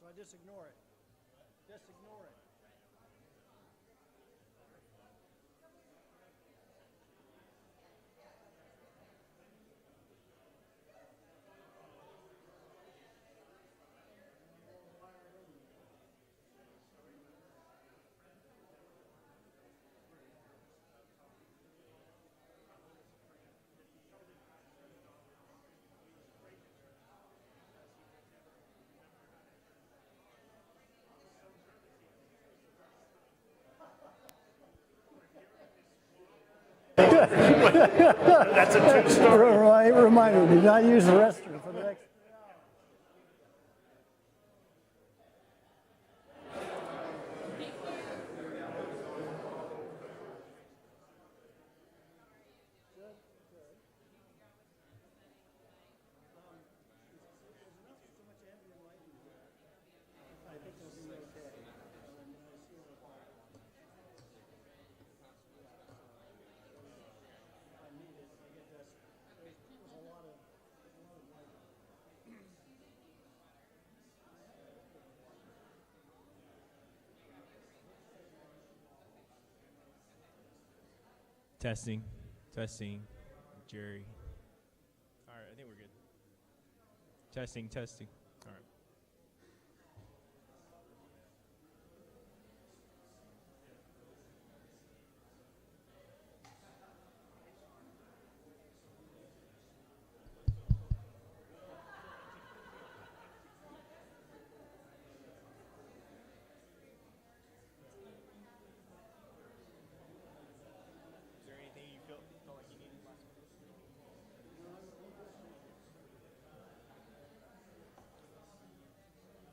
I just ignore it? Just ignore it. That's a true story. Right, reminder, do not use the restroom for the next. Testing, testing, Jerry. All right, I think we're good. Testing, testing. All right. Is there anything you felt like you needed last week?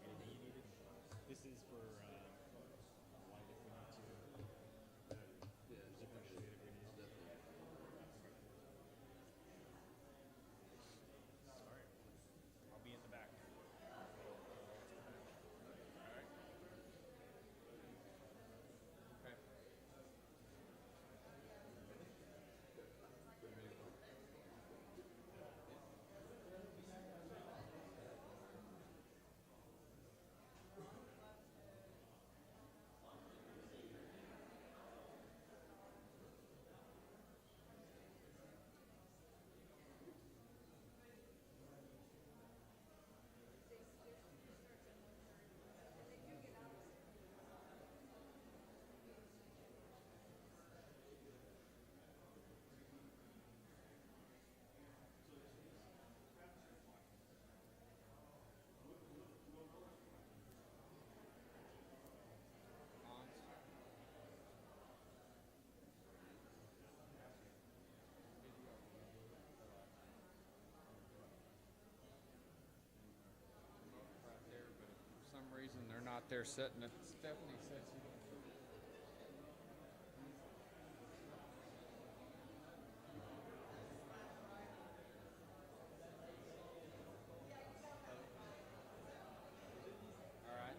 Anything you needed? This is for like if we need to. Sorry, I'll be in the back. All right. Okay. Reason they're not there setting it. Stephanie says all right.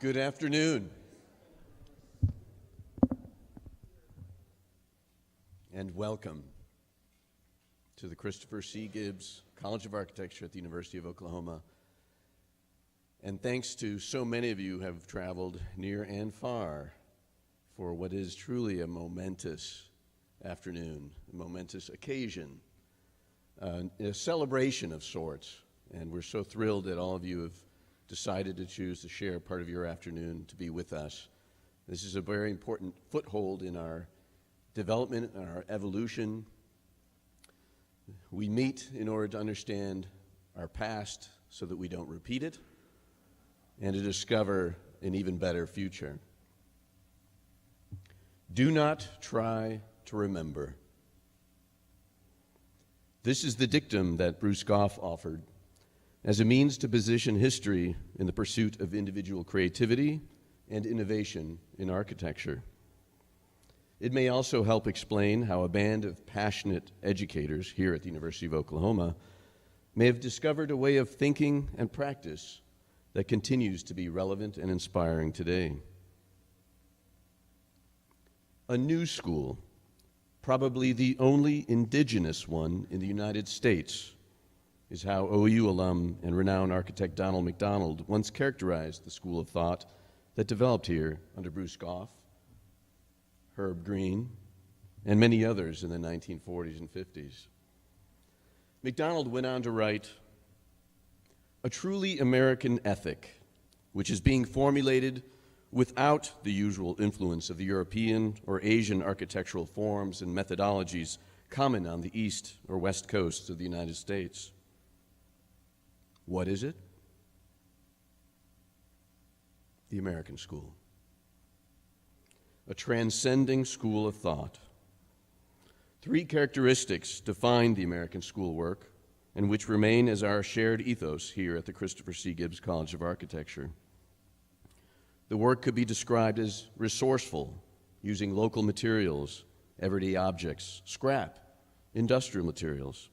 Good afternoon. And welcome to the Christopher C. Gibbs College of Architecture at the University of Oklahoma. And thanks to so many of you who have traveled near and far for what is truly a momentous afternoon, a momentous occasion, a celebration of sorts. And we're so thrilled that all of you have decided to choose to share part of your afternoon to be with us. This is a very important foothold in our development and our evolution. We meet in order to understand our past so that we don't repeat it and to discover an even better future. Do not try to remember. This is the dictum that Buskuhl offered as a means to position history in the pursuit of individual creativity and innovation in architecture. It may also help explain how a band of passionate educators here at the University of Oklahoma may have discovered a way of thinking and practice that continues to be relevant and inspiring today. A new school, probably the only indigenous one in the United States, is how OU alum and renowned architect Donald McDonald once characterized the school of thought that developed here under Buskuhl, Herb Greene, and many others in the 1940s and 50s. McDonald went on to write, "A truly American ethic, which is being formulated without the usual influence of the European or Asian architectural forms and methodologies common on the east or west coasts of the United States." What is it? The American school. A transcending school of thought. Three characteristics define the American school work and which remain as our shared ethos here at the Christopher C. Gibbs College of Architecture. The work could be described as resourceful, using local materials, everyday objects, scrap, industrial materials.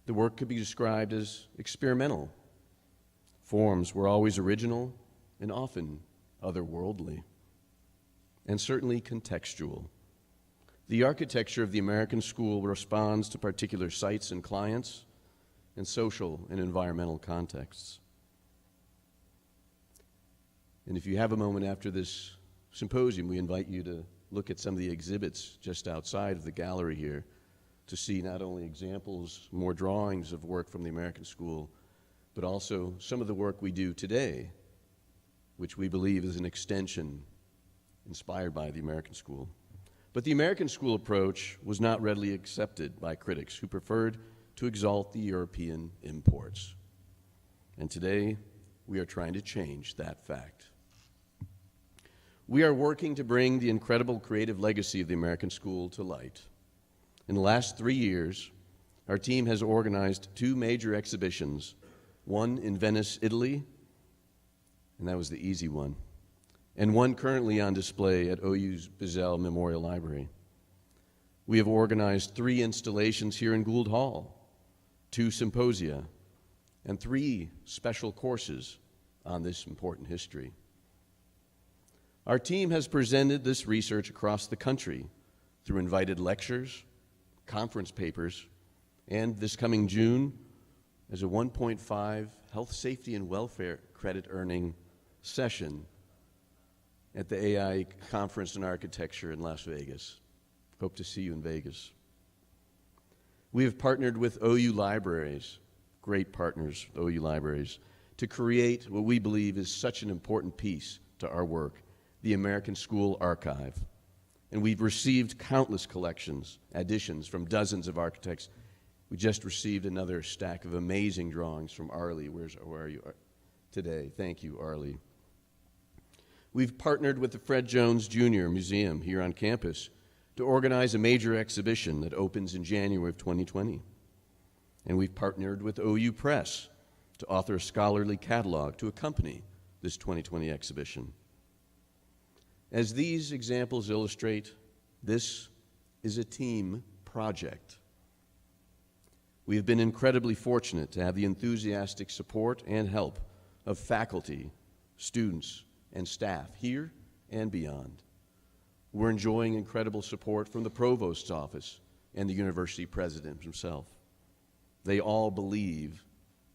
The work could be described as experimental. Forms were always original and often otherworldly, and certainly contextual. The architecture of the American school responds to particular sites and clients and social and environmental contexts. And if you have a moment after this symposium, we invite you to look at some of the exhibits just outside of the gallery here to see not only examples, more drawings of work from the American school, but also some of the work we do today, which we believe is an extension inspired by the American school. But the American school approach was not readily accepted by critics who preferred to exalt the European imports. And today, we are trying to change that fact. We are working to bring the incredible creative legacy of the American school to light. In the last 3 years, our team has organized 2 major exhibitions, one in Venice, Italy, and that was the easy one, and one currently on display at OU's Bizel Memorial Library. We have organized 3 installations here in Gould Hall, 2 symposia, and 3 special courses on this important history. Our team has presented this research across the country through invited lectures, conference papers, and this coming June as a 1.5 health, safety, and welfare credit earning session at the AI Conference in Architecture in Las Vegas. Hope to see you in Vegas. We have partnered with OU Libraries, great partners, OU Libraries, to create what we believe is such an important piece to our work, the American School Archive. And we've received countless collections, additions from dozens of architects. We just received another stack of amazing drawings from Arlie. Where are you today? Thank you, Arlie. We've partnered with the Fred Jones Jr. Museum here on campus to organize a major exhibition that opens in January of 2020. And we've partnered with OU Press to author a scholarly catalog to accompany this 2020 exhibition. As these examples illustrate, this is a team project. We have been incredibly fortunate to have the enthusiastic support and help of faculty students, and staff here and beyond. We're enjoying incredible support from the provost's office and the university president himself. They all believe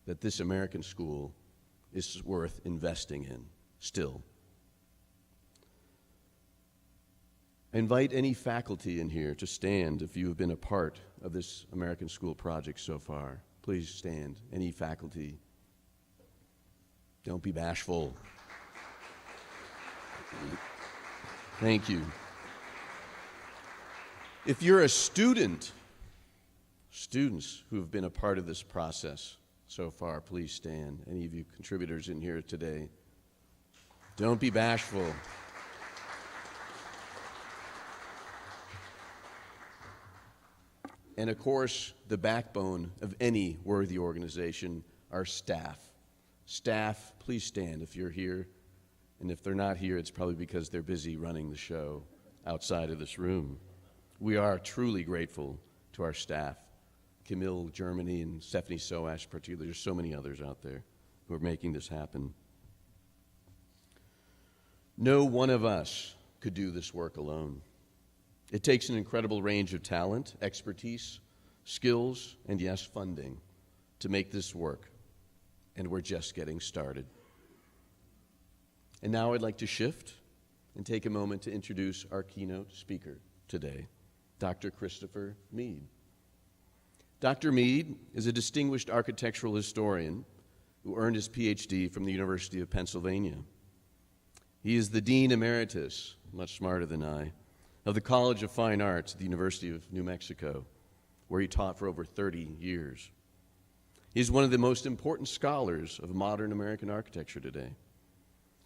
that this American school is worth investing in still. I invite any faculty in here to stand if you have been a part of this American School project so far. Please stand, any faculty. Don't be bashful. Thank you. If you're a student, students who have been a part of this process so far, please stand. Any of you contributors in here today, don't be bashful. And of course, the backbone of any worthy organization are staff. Staff, please stand if you're here. And if they're not here, it's probably because they're busy running the show outside of this room. We are truly grateful to our staff, Camille Germany and Stephanie Soash particularly. There's so many others out there who are making this happen. No one of us could do this work alone. It takes an incredible range of talent, expertise, skills, and yes, funding to make this work. And we're just getting started. And now I'd like to shift and take a moment to introduce our keynote speaker today, Dr. Christopher Mead. Dr. Mead is a distinguished architectural historian who earned his PhD from the University of Pennsylvania. He is the Dean Emeritus, much smarter than I, of the College of Fine Arts at the University of New Mexico, where he taught for over 30 years. He is one of the most important scholars of modern American architecture today.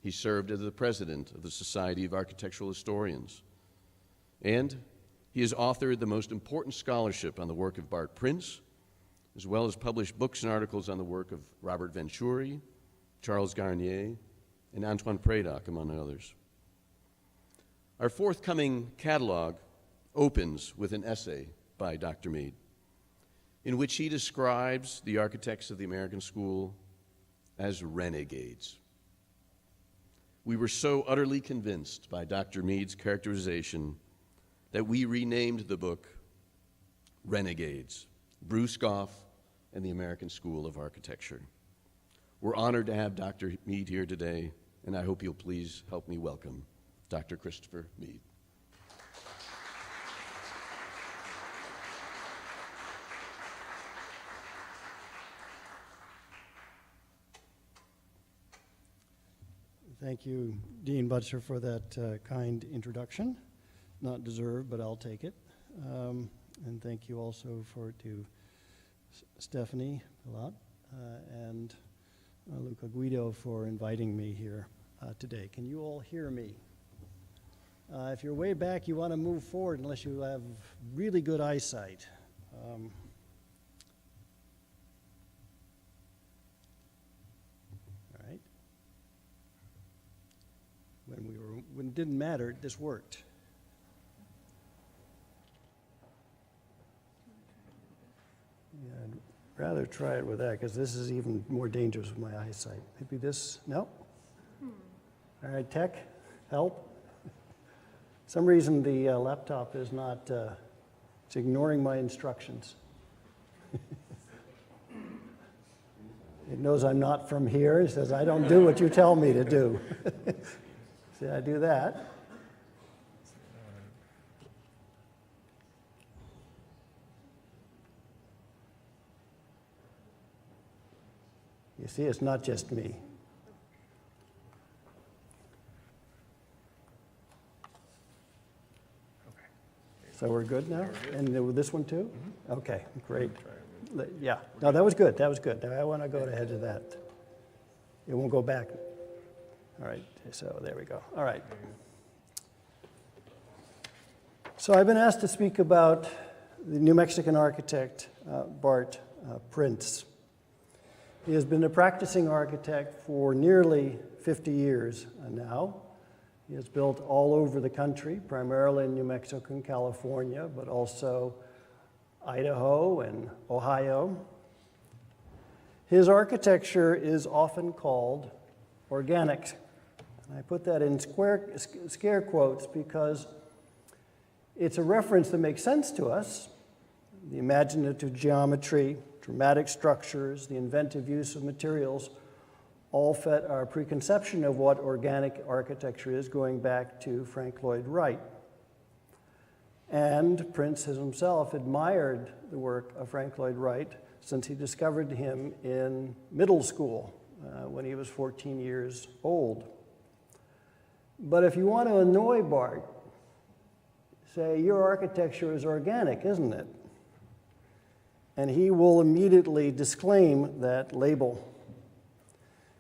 He served as the president of the Society of Architectural Historians, and he has authored the most important scholarship on the work of Bart, as well as published books and articles on the work of Robert Venturi, Charles Garnier, and Antoine Prédoc, among others. Our forthcoming catalog opens with an essay by Dr. Mead, in which he describes the architects of the American School as renegades. We were so utterly convinced by Dr. Mead's characterization that we renamed the book Renegades, Buskuhl and the American School of Architecture. We're honored to have Dr. Mead here today, and I hope you'll please help me welcome Dr. Christopher Mead. Thank you, Dean Butcher, for that kind introduction. Not deserved, but I'll take it. And thank you also to Stephanie Pilat and Luca Guido for inviting me here today. Can you all hear me? If you're way back, you want to move forward unless you have really good eyesight. All right. When it didn't matter, this worked. Yeah, I'd rather try it with that because this is even more dangerous with my eyesight. Maybe this, no? All right, tech, help. Some reason the laptop is not, it's ignoring my instructions. It knows I'm not from here. It says, I don't do what you tell me to do. See, I do that. You see, it's not just me. So we're good now? And this one too? Mm-hmm. Okay, great. Yeah, no, that was good, that was good. I want to go ahead to that. It won't go back. All right, so there we go. All right. So I've been asked to speak about the New Mexican architect, Bart Prince. He has been a practicing architect for nearly 50 years now. He has built all over the country, primarily in New Mexico and California, but also Idaho and Ohio. His architecture is often called organic And I put that in scare quotes because it's a reference that makes sense to us. The imaginative geometry, dramatic structures, the inventive use of materials all fit our preconception of what organic architecture is, going back to Frank Lloyd Wright. And Prince has himself admired the work of Frank Lloyd Wright since he discovered him in middle school when he was 14 years old. But if you want to annoy Bart, say, your architecture is organic, isn't it? And he will immediately disclaim that label,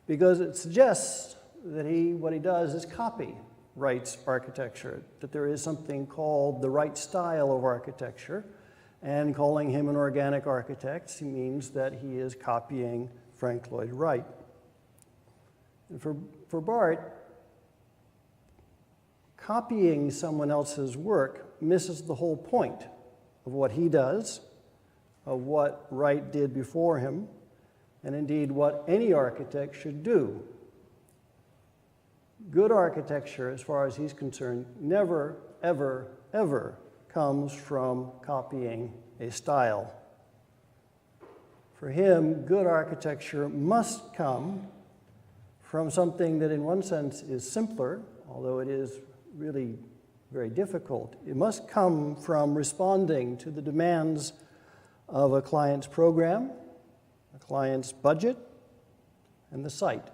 because it suggests that what he does is copy Wright's architecture, that there is something called the Wright style of architecture, and calling him an organic architect means that he is copying Frank Lloyd Wright. And for Bart, copying someone else's work misses the whole point of what he does, of what Wright did before him, and indeed what any architect should do. Good architecture, as far as he's concerned, never, ever, ever comes from copying a style. For him, good architecture must come from something that in one sense is simpler, although it is really very difficult. It must come from responding to the demands of a client's program, a client's budget, and the site,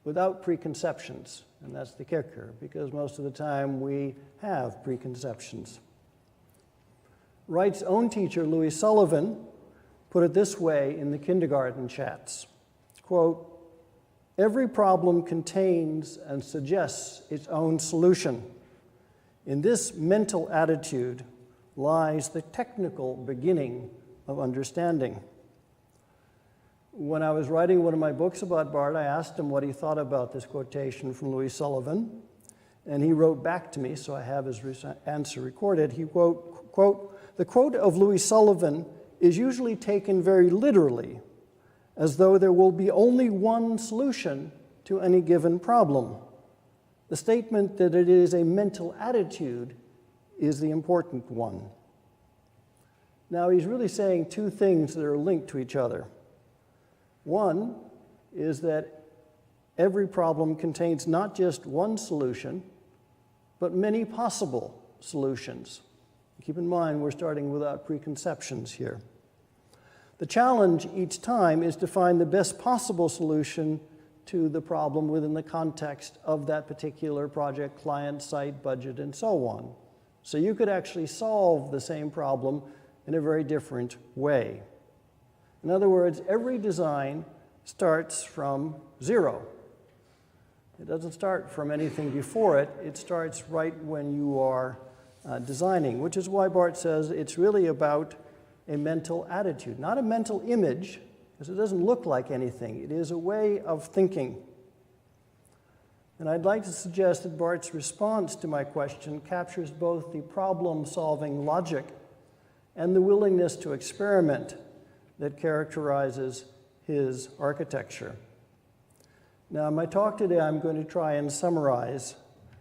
without preconceptions. And that's the kicker, because most of the time we have preconceptions. Wright's own teacher, Louis Sullivan, put it this way in the kindergarten chats, quote, "Every problem contains and suggests its own solution. In this mental attitude lies the technical beginning of understanding." When I was writing one of my books about Bart, I asked him what he thought about this quotation from Louis Sullivan, and he wrote back to me, so I have his answer recorded. He quote, "The quote of Louis Sullivan is usually taken very literally, as though there will be only one solution to any given problem. The statement that it is a mental attitude is the important one." Now, he's really saying two things that are linked to each other. One is that every problem contains not just one solution, but many possible solutions. Keep in mind, we're starting without preconceptions here. The challenge each time is to find the best possible solution to the problem within the context of that particular project, client, site, budget, and so on. So you could actually solve the same problem in a very different way. In other words, every design starts from zero. It doesn't start from anything before it. It starts right when you are designing, which is why Bart says it's really about a mental attitude, not a mental image, because it doesn't look like anything. It is a way of thinking. And I'd like to suggest that Bart's response to my question captures both the problem-solving logic and the willingness to experiment that characterizes his architecture. Now, in my talk today, I'm going to try and summarize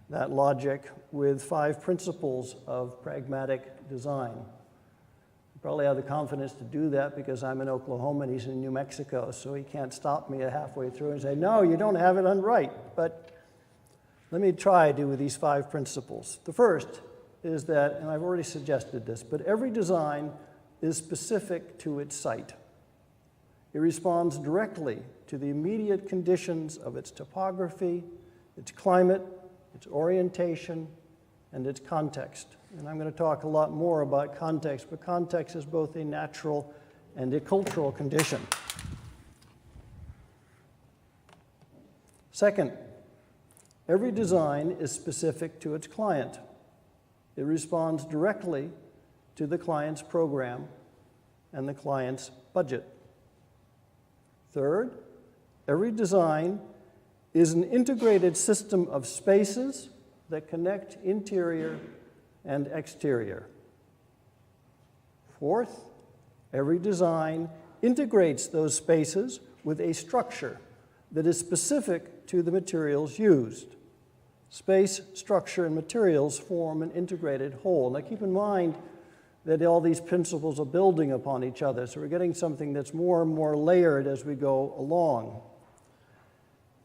that logic with 5 principles of pragmatic design. I probably have the confidence to do that because I'm in Oklahoma and he's in New Mexico, so he can't stop me halfway through and say, "No, you don't have it on right." But let me try to with these 5 principles. The first is that, and I've already suggested this, but every design is specific to its site. It responds directly to the immediate conditions of its topography, its climate, its orientation, and its context. And I'm going to talk a lot more about context, but context is both a natural and a cultural condition. Second, every design is specific to its client. It responds directly to the client's program and the client's budget. Third, every design is an integrated system of spaces that connect interior and exterior. Fourth, every design integrates those spaces with a structure that is specific to the materials used. Space, structure, and materials form an integrated whole. Now keep in mind that all these principles are building upon each other, so we're getting something that's more and more layered as we go along.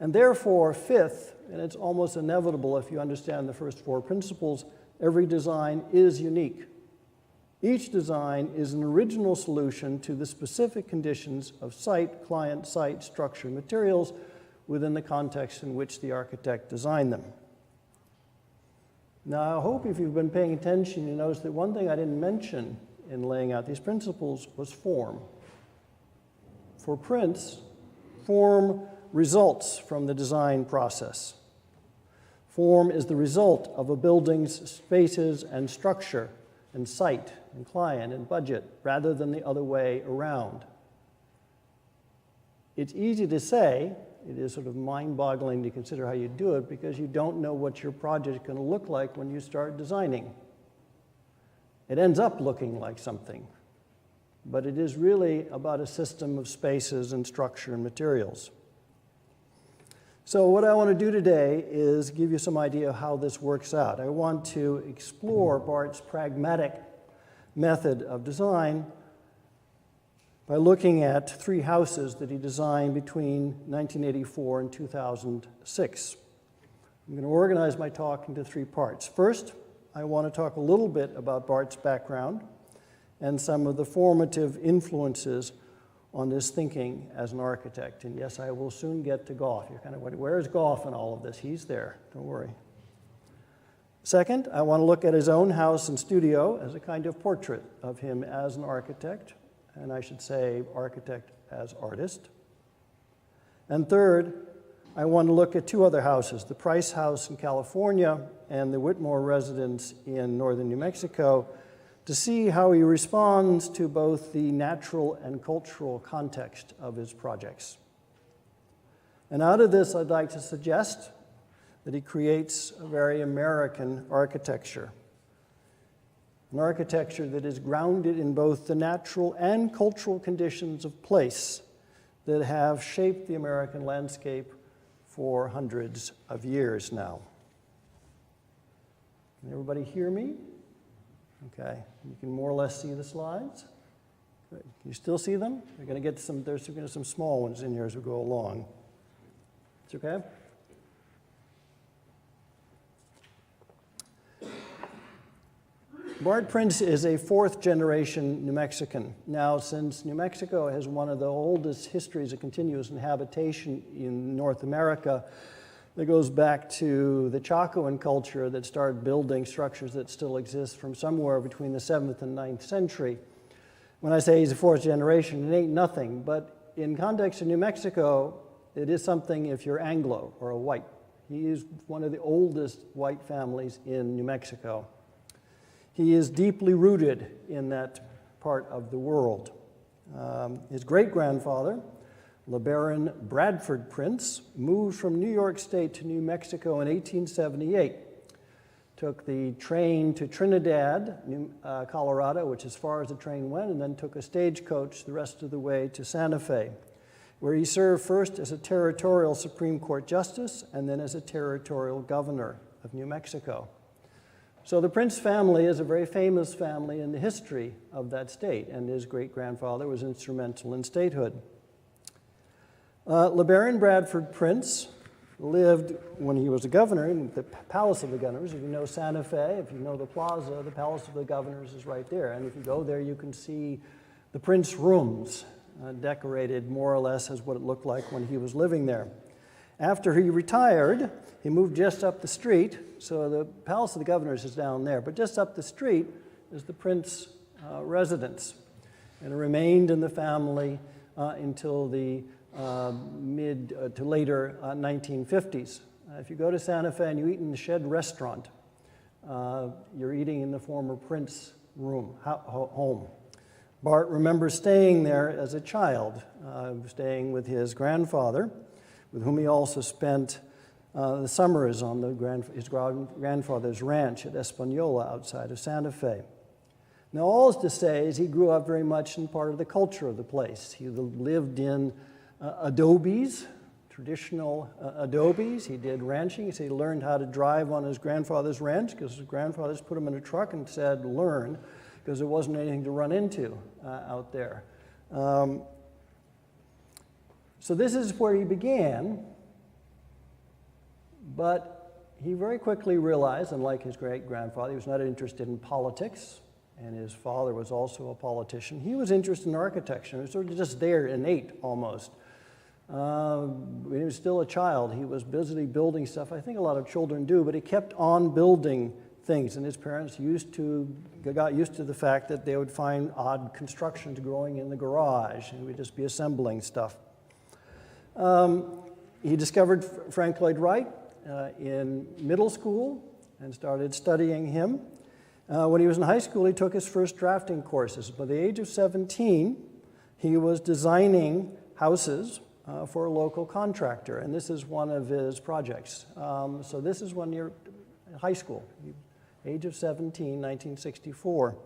And therefore, fifth, and it's almost inevitable if you understand the first four principles, every design is unique. Each design is an original solution to the specific conditions of site, client, site, structure, and materials within the context in which the architect designed them. Now, I hope if you've been paying attention, you notice that one thing I didn't mention in laying out these principles was form. For Prince, form results from the design process. Form is the result of a building's spaces and structure and site and client and budget rather than the other way around. It's easy to say, it is sort of mind-boggling to consider how you do it because you don't know what your project is going to look like when you start designing. It ends up looking like something, but it is really about a system of spaces and structure and materials. So what I want to do today is give you some idea of how this works out. I want to explore Bart's pragmatic method of design by looking at three houses that he designed between 1984 and 2006. I'm going to organize my talk into three parts. First, I want to talk a little bit about Bart's background and some of the formative influences on his thinking as an architect. And yes, I will soon get to Gough. You're kind of wondering, where's Gough in all of this? He's there, don't worry. Second, I want to look at his own house and studio as a kind of portrait of him as an architect, and I should say architect as artist. And third, I want to look at two other houses, the Price House in California and the Whitmore residence in northern New Mexico, to see how he responds to both the natural and cultural context of his projects. And out of this, I'd like to suggest that he creates a very American architecture, an architecture that is grounded in both the natural and cultural conditions of place that have shaped the American landscape for hundreds of years now. Can everybody hear me? Okay, you can more or less see the slides. Good. Can you still see them? We're going to get some, there's going to be some small ones in here as we go along. It's okay? Bart Prince is a fourth-generation New Mexican. Now, since New Mexico has one of the oldest histories of continuous inhabitation in North America, that goes back to the Chacoan culture that started building structures that still exist from somewhere between the 7th and 9th century. When I say he's a fourth generation, it ain't nothing, but in context of New Mexico, it is something if you're Anglo or a white. He is one of the oldest white families in New Mexico. He is deeply rooted in that part of the world. His great-grandfather, LeBaron Bradford Prince, moved from New York State to New Mexico in 1878. Took the train to Trinidad, Colorado, which is as far as the train went, and then took a stagecoach the rest of the way to Santa Fe, where he served first as a territorial Supreme Court justice and then as a territorial governor of New Mexico. So the Prince family is a very famous family in the history of that state, and his great-grandfather was instrumental in statehood. LeBaron Bradford Prince lived, when he was a governor, in the Palace of the Governors. If you know Santa Fe, if you know the plaza, the Palace of the Governors is right there. And if you go there, you can see the Prince rooms, decorated more or less as what it looked like when he was living there. After he retired, he moved just up the street. So the Palace of the Governors is down there, but just up the street is the Prince residence. And it remained in the family until the mid to later 1950s. If you go to Santa Fe and you eat in the Shed restaurant, you're eating in the former Prince room, home. Bart remembers staying there as a child, staying with his grandfather, with whom he also spent the summers on his grandfather's ranch at Espanola outside of Santa Fe. Now, all is to say is he grew up very much in part of the culture of the place. He lived in adobes, traditional adobes. He did ranching. He said he learned how to drive on his grandfather's ranch because his grandfathers put him in a truck and said, learn, because there wasn't anything to run into out there. So this is where he began, but he very quickly realized, unlike his great-grandfather, he was not interested in politics, and his father was also a politician. He was interested in architecture. It was sort of just there, innate almost. When he was still a child, he was busily building stuff. I think a lot of children do, but he kept on building things, and his parents got used to the fact that they would find odd constructions growing in the garage, and he would just be assembling stuff. He discovered Frank Lloyd Wright in middle school and started studying him. When he was in high school, he took his first drafting courses. By the age of 17, he was designing houses for a local contractor, and this is one of his projects. So this is when you're in high school, age of 17, 1964.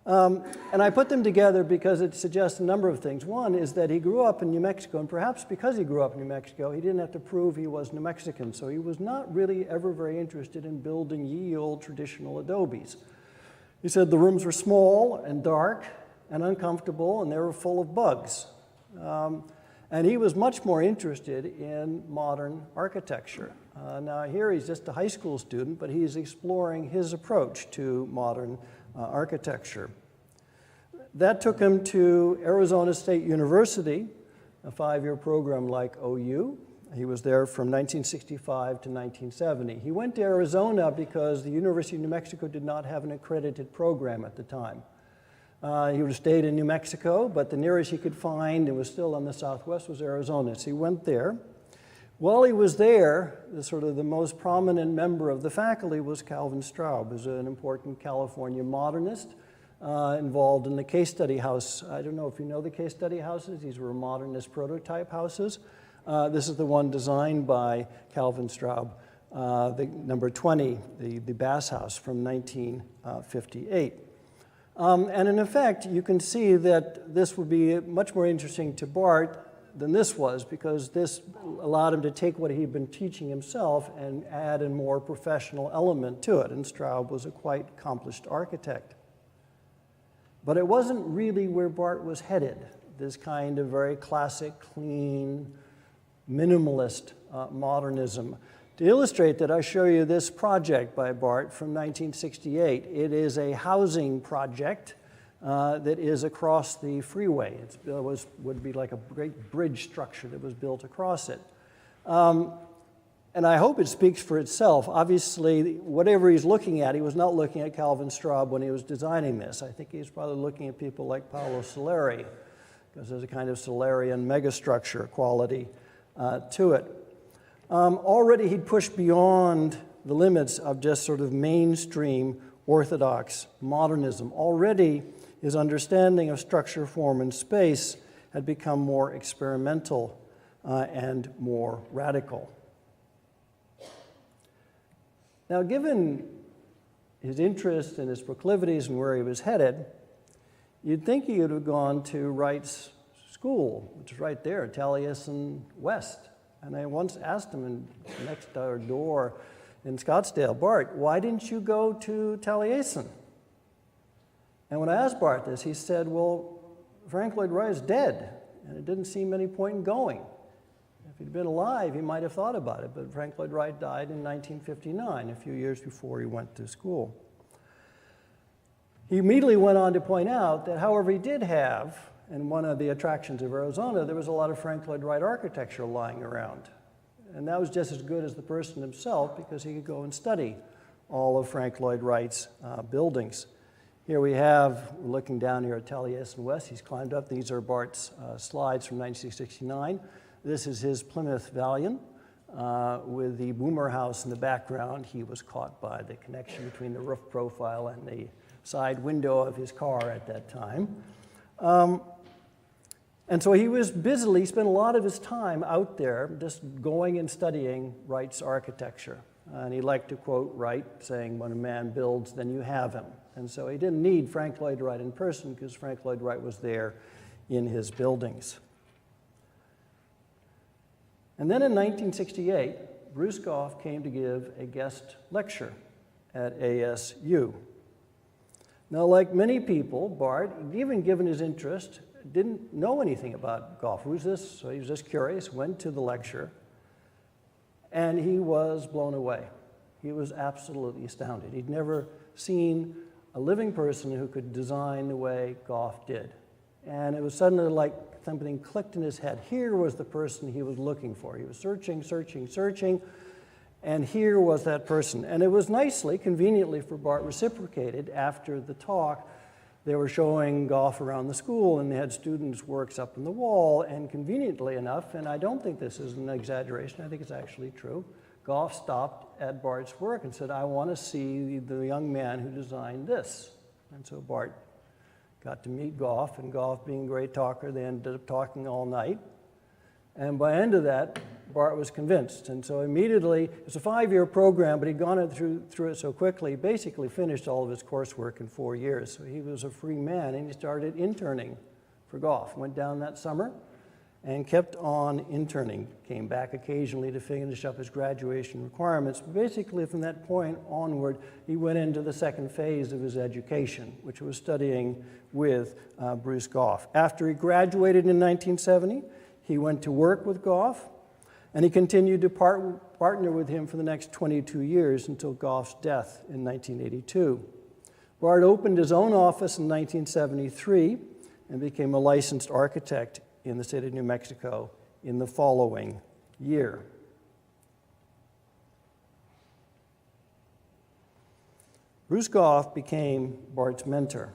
And I put them together because it suggests a number of things. One is that he grew up in New Mexico, and perhaps because he grew up in New Mexico, he didn't have to prove he was New Mexican, so he was not really ever very interested in building ye old traditional adobes. He said the rooms were small and dark and uncomfortable, and they were full of bugs. And he was much more interested in modern architecture. Now here he's just a high school student, but he's exploring his approach to modern architecture. That took him to Arizona State University, a 5-year program like OU. He was there from 1965 to 1970. He went to Arizona because the University of New Mexico did not have an accredited program at the time. He would have stayed in New Mexico, but the nearest he could find, and was still in the Southwest, was Arizona. So he went there. While he was there, the most prominent member of the faculty was Calvin Straub, who's an important California modernist involved in the case study house. I don't know if you know the case study houses. These were modernist prototype houses. This is the one designed by Calvin Straub, the number 20, the Bass House from 1958. And in effect, you can see that this would be much more interesting to Bart than this was, because this allowed him to take what he'd been teaching himself and add a more professional element to it. And Straub was a quite accomplished architect. But it wasn't really where Bart was headed, this kind of very classic, clean, minimalist modernism. To illustrate that, I show you this project by Bart from 1968. It is a housing project that is across the freeway. It would be like a great bridge structure that was built across it. And I hope it speaks for itself. Obviously, whatever he's looking at, he was not looking at Calvin Straub when he was designing this. I think he was probably looking at people like Paolo Soleri, because there's a kind of Solerian megastructure quality to it. Already he'd pushed beyond the limits of just sort of mainstream orthodox modernism. Already his understanding of structure, form, and space had become more experimental and more radical. Now, given his interest and his proclivities and where he was headed, you'd think he would have gone to Wright's school, which is right there, Taliesin West. And I once asked him next door in Scottsdale, Bart, why didn't you go to Taliesin? And when I asked Bart this, he said, well, Frank Lloyd Wright is dead, and it didn't seem any point in going. If he'd been alive, he might have thought about it, but Frank Lloyd Wright died in 1959, a few years before he went to school. He immediately went on to point out that, however, he did have, in one of the attractions of Arizona, there was a lot of Frank Lloyd Wright architecture lying around. And that was just as good as the person himself, because he could go and study all of Frank Lloyd Wright's buildings. Here we have, looking down here at Taliesin West, he's climbed up. These are Bart's slides from 1969. This is his Plymouth Valiant with the Boomer House in the background. He was caught by the connection between the roof profile and the side window of his car at that time. And so he was busily, spent a lot of his time out there just going and studying Wright's architecture. And he liked to quote Wright, saying, when a man builds, then you have him. And so he didn't need Frank Lloyd Wright in person, because Frank Lloyd Wright was there in his buildings. And then in 1968, Bruce Goff came to give a guest lecture at ASU. Now, like many people, Bart, even given his interest, didn't know anything about Goff. Who's this? So he was just curious, went to the lecture, and he was blown away. He was absolutely astounded. He'd never seen a living person who could design the way Goff did. And it was suddenly like something clicked in his head. Here was the person he was looking for. He was searching, searching, searching, and here was that person. And it was nicely, conveniently for Bart, reciprocated. After the talk, they were showing Goff around the school, and they had students' works up on the wall, and conveniently enough, and I don't think this is an exaggeration, I think it's actually true, Goff stopped at Bart's work and said, I want to see the young man who designed this. And so Bart got to meet Goff, and Goff, being a great talker, they ended up talking all night. And by the end of that, Bart was convinced. And so immediately, it's a 5-year program, but he'd gone through it so quickly, he basically finished all of his coursework in 4 years. So he was a free man, and he started interning for Goff. Went down that summer and kept on interning. Came back occasionally to finish up his graduation requirements. But basically, from that point onward, he went into the second phase of his education, which was studying with Bruce Goff. After he graduated in 1970, he went to work with Goff, and he continued to partner with him for the next 22 years until Goff's death in 1982. Bart opened his own office in 1973 and became a licensed architect in the state of New Mexico in the following year. Bruce Goff became Bart's mentor.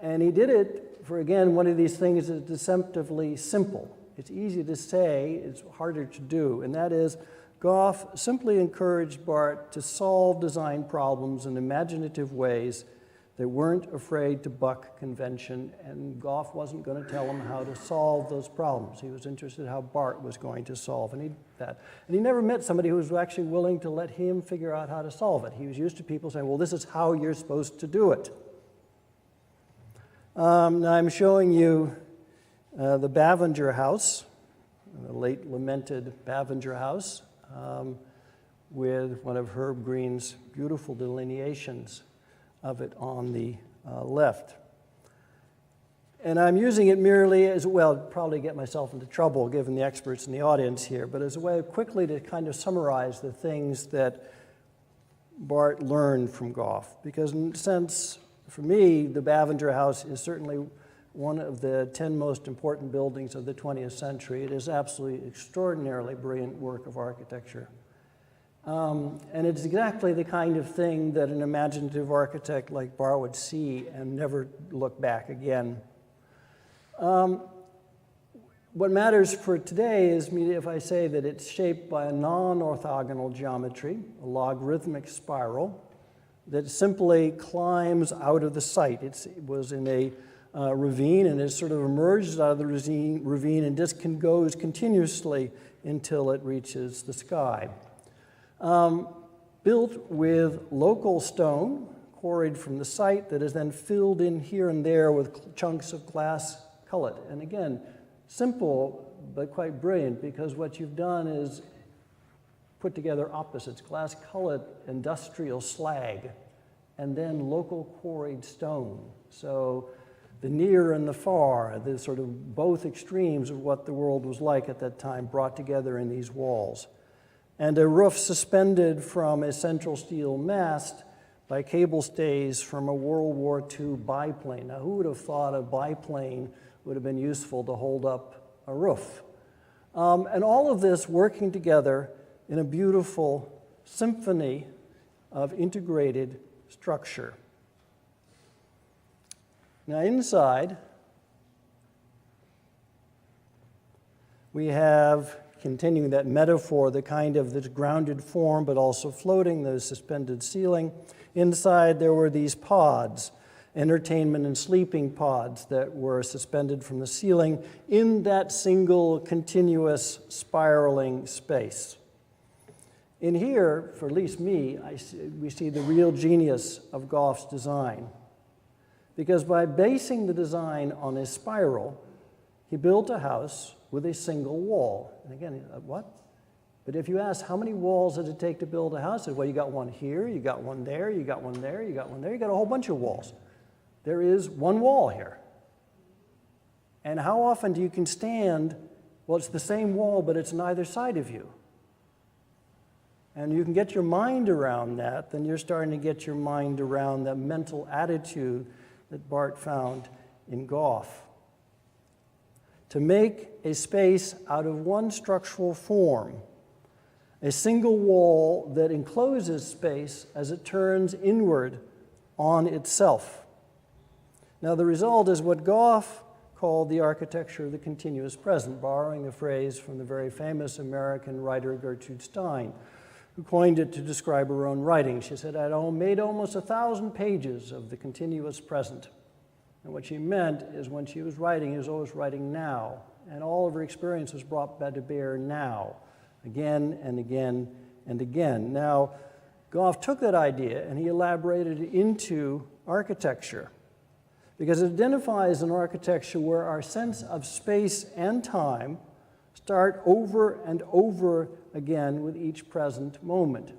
And he did it for, again, one of these things that's deceptively simple. It's easy to say, it's harder to do, and that is Goff simply encouraged Bart to solve design problems in imaginative ways that weren't afraid to buck convention, and Goff wasn't going to tell him how to solve those problems. He was interested in how Bart was going to solve that. And he never met somebody who was actually willing to let him figure out how to solve it. He was used to people saying, well, this is how you're supposed to do it. Now I'm showing you the Bavinger House, the late lamented Bavinger House, with one of Herb Greene's beautiful delineations of it on the left. And I'm using it merely as, well, probably get myself into trouble given the experts in the audience here, but as a way quickly to kind of summarize the things that Bart learned from Goff. Because in a sense, for me, the Bavinger House is certainly one of the 10 most important buildings of the 20th century. It is absolutely extraordinarily brilliant work of architecture. And it's exactly the kind of thing that an imaginative architect like Bart would see and never look back again. What matters for today is if I say that it's shaped by a non-orthogonal geometry, a logarithmic spiral, that simply climbs out of the site. It was in a ravine, and it sort of emerges out of the ravine and just goes continuously until it reaches the sky. Built with local stone, quarried from the site, that is then filled in here and there with chunks of glass cullet. And again, simple, but quite brilliant, because what you've done is put together opposites: glass cullet, industrial slag, and then local quarried stone. So the near and the far, the sort of both extremes of what the world was like at that time, brought together in these walls. And a roof suspended from a central steel mast by cable stays from a World War II biplane. Now, who would have thought a biplane would have been useful to hold up a roof? And all of this working together in a beautiful symphony of integrated structure. Now inside, we have, continuing that metaphor, the kind of this grounded form but also floating, the suspended ceiling. Inside there were these pods, entertainment and sleeping pods, that were suspended from the ceiling in that single continuous spiraling space. In here, for at least me, we see the real genius of Goff's design. Because by basing the design on a spiral, he built a house with a single wall. And again, what? But if you ask how many walls does it take to build a house, well, you got one here, you got one there, you got one there, you got one there, you got a whole bunch of walls. There is one wall here. And how often do you can stand, well, it's the same wall, but it's on either side of you. And you can get your mind around that, then you're starting to get your mind around that mental attitude that Bart found in Gough. To make a space out of one structural form, a single wall that encloses space as it turns inward on itself. Now the result is what Gough called the architecture of the continuous present, borrowing a phrase from the very famous American writer Gertrude Stein, who coined it to describe her own writing. She said, "I'd made almost 1,000 pages of the continuous present." And what she meant is when she was writing, she was always writing now. And all of her experience was brought to bear now, again and again and again. Now, Gough took that idea and he elaborated it into architecture, because it identifies an architecture where our sense of space and time start over and over again with each present moment.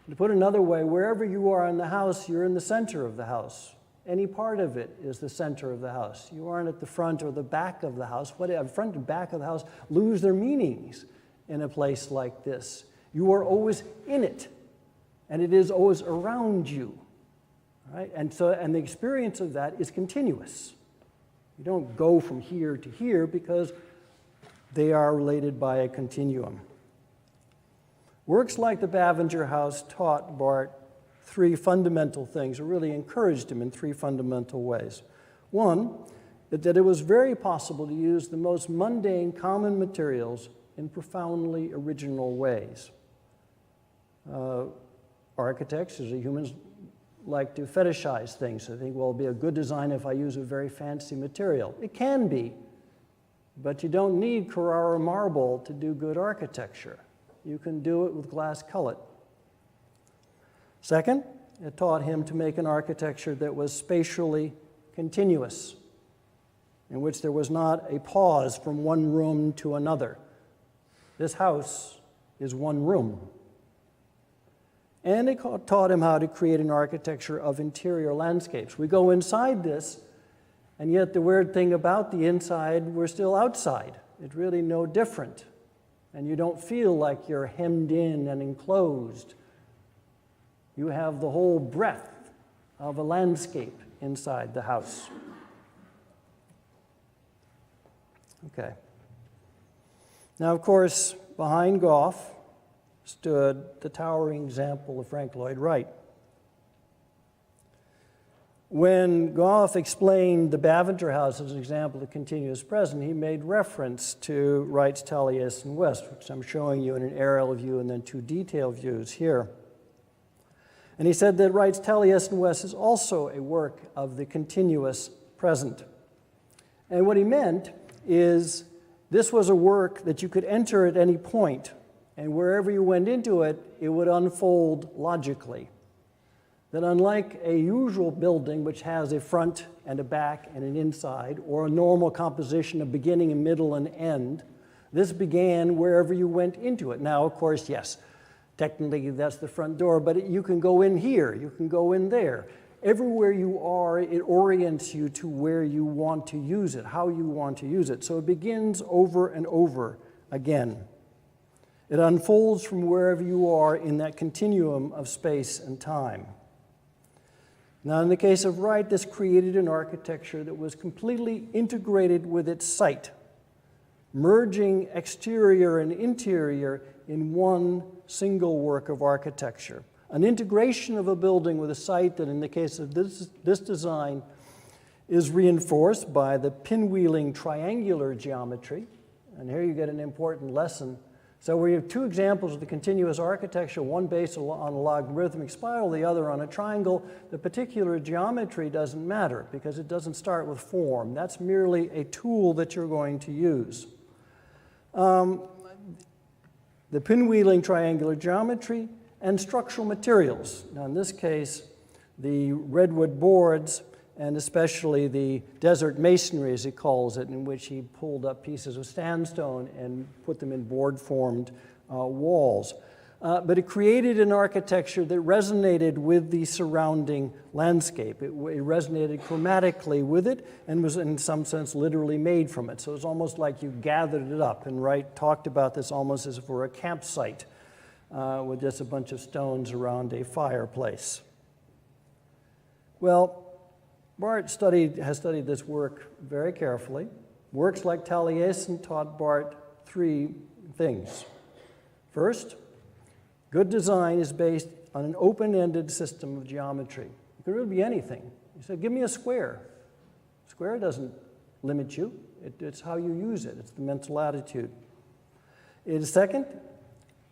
To put it another way, wherever you are in the house, you're in the center of the house. Any part of it is the center of the house. You aren't at the front or the back of the house. Front and back of the house lose their meanings in a place like this. You are always in it, and it is always around you. Right? And the experience of that is continuous. You don't go from here to here because they are related by a continuum. Works like the Bavinger House taught Bart three fundamental things, or really encouraged him in three fundamental ways. One, that it was very possible to use the most mundane, common materials in profoundly original ways. Architects, as humans, like to fetishize things. They think, well, it'll be a good design if I use a very fancy material. It can be, but you don't need Carrara marble to do good architecture. You can do it with glass cullet. Second, it taught him to make an architecture that was spatially continuous, in which there was not a pause from one room to another. This house is one room. And it taught him how to create an architecture of interior landscapes. We go inside this, and yet the weird thing about the inside, we're still outside. It's really no different. And you don't feel like you're hemmed in and enclosed. You have the whole breadth of a landscape inside the house. Okay. Now, of course, behind Gough stood the towering example of Frank Lloyd Wright. When Gough explained the Bavinger House as an example of continuous present, he made reference to Wright's Taliesin West, which I'm showing you in an aerial view and then two detailed views here. And he said that Wright's Taliesin West is also a work of the continuous present. And what he meant is this was a work that you could enter at any point, and wherever you went into it, it would unfold logically. That unlike a usual building which has a front and a back and an inside, or a normal composition of beginning and middle and end, this began wherever you went into it. Now, of course, yes, technically that's the front door, but you can go in here, you can go in there. Everywhere you are, it orients you to where you want to use it, how you want to use it. So it begins over and over again. It unfolds from wherever you are in that continuum of space and time. Now, in the case of Wright, this created an architecture that was completely integrated with its site, merging exterior and interior in one single work of architecture. An integration of a building with a site that, in the case of this design, is reinforced by the pinwheeling triangular geometry. And here you get an important lesson. So we have two examples of the continuous architecture, one based on a logarithmic spiral, the other on a triangle. The particular geometry doesn't matter because it doesn't start with form. That's merely a tool that you're going to use. The pinwheeling triangular geometry and structural materials. Now in this case, the redwood boards and especially the desert masonry, as he calls it, in which he pulled up pieces of sandstone and put them in board-formed walls. But it created an architecture that resonated with the surrounding landscape. It resonated chromatically with it and was, in some sense, literally made from it. So it's almost like you gathered it up. And Wright talked about this almost as if it were a campsite with just a bunch of stones around a fireplace. Well, Bart has studied this work very carefully. Works like Taliesin taught Bart three things. First, good design is based on an open-ended system of geometry. It could really be anything. You said, give me a square. Square doesn't limit you. It's how you use it. It's the mental attitude. Second,